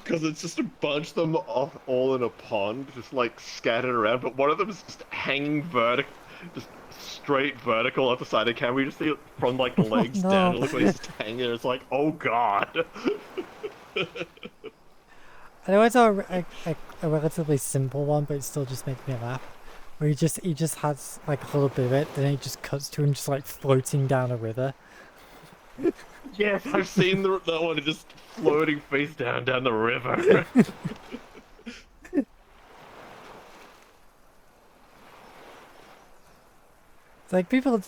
Because it's just a bunch of them off all in a pond, just like scattered around, but one of them is just hanging vertical, just straight vertical at the side of the camera. You just see it from like the legs no. down. It looks like he's just hanging there. It's like, oh god. I know it's a relatively simple one, but it still just makes me laugh. Where he just has like a little bit of it, then he just cuts to him just like floating down a river. Yes, I've seen that one just floating face down the river. It's like people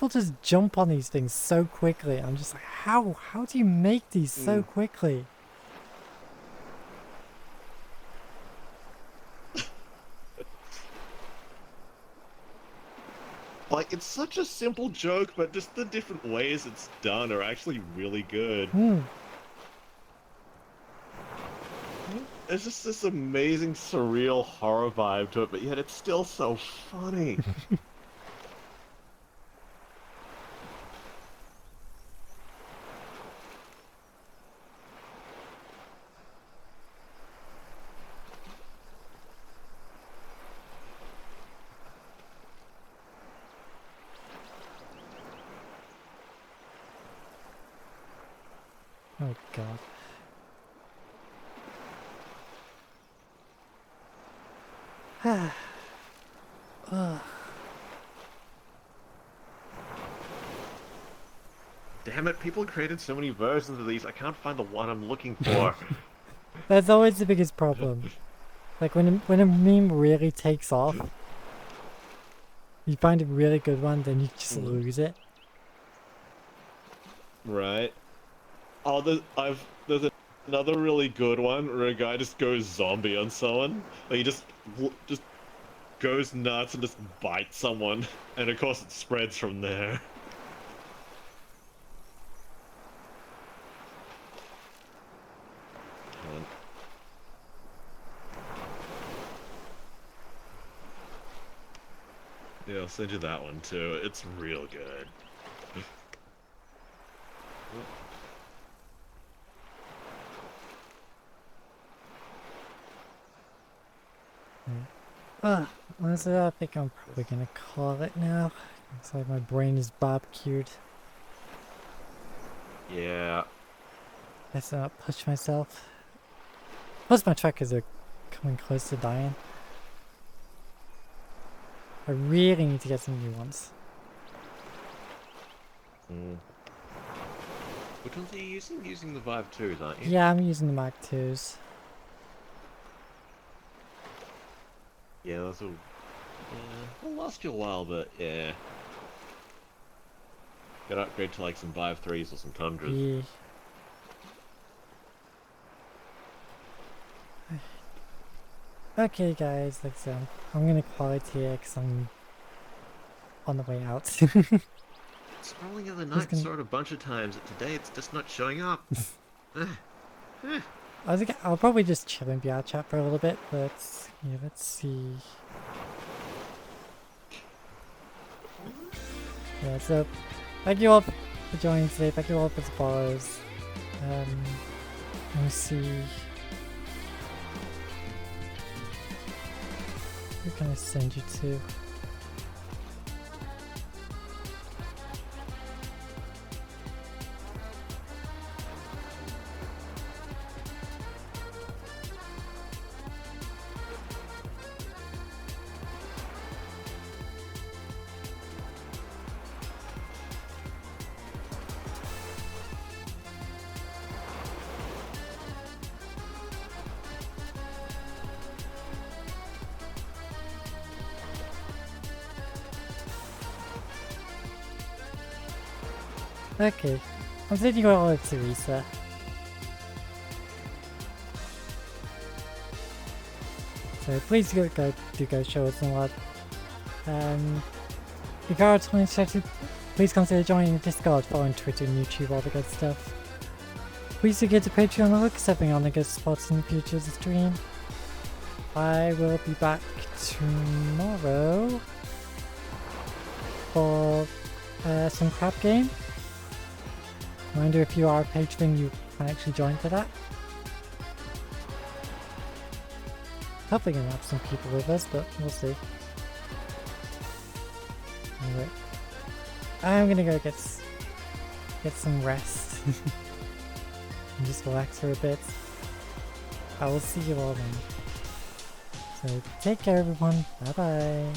just jump on these things so quickly. I'm just like, how do you make these so quickly? Like, it's such a simple joke, but just the different ways it's done are actually really good. There's just this amazing, surreal horror vibe to it, but yet it's still so funny. Oh god. Damn it, people created so many versions of these, I can't find the one I'm looking for. That's always the biggest problem. Like when a meme really takes off, you find a really good one, then you just lose it. Right. Oh, there's another really good one where a guy just goes zombie on someone. Like, he just goes nuts and just bites someone, and of course it spreads from there. Yeah, I'll send you that one too. It's real good. Honestly, I think I'm probably gonna call it now. It's like my brain is barbecued. Yeah. Let's not push myself. Plus my trackers are coming close to dying. I really need to get some new ones. Which ones are you using? Using the Vive 2s, aren't you? Yeah, I'm using the Mark 2s. Yeah, those will... they'll last you a while, but yeah. Gotta upgrade to like some Vive 3s or some Tundras. Yeah. Okay guys, like I said, I'm gonna call it here because I'm on the way out. Scrolling in the night sort a bunch of times, and today it's just not showing up. I'll probably just chill in VRChat for a little bit, but yeah, let's see. Yeah, so thank you all for joining today. Thank you all for the follows. Let me see. Who can I send you to? Okay, I'm sending you all to Teresa. So please go show us some love. If you are interested, please consider joining the Discord, following Twitter and YouTube, all the good stuff. Please do get to Patreon and look something on the good spots in the future of the stream. I will be back tomorrow for some crab game. Reminder, if you are a patron, you can actually join for that. Hopefully gonna have some people with us, but we'll see. Anyway, I'm gonna go get some rest and just relax for a bit. I will see you all then. So take care everyone, bye bye.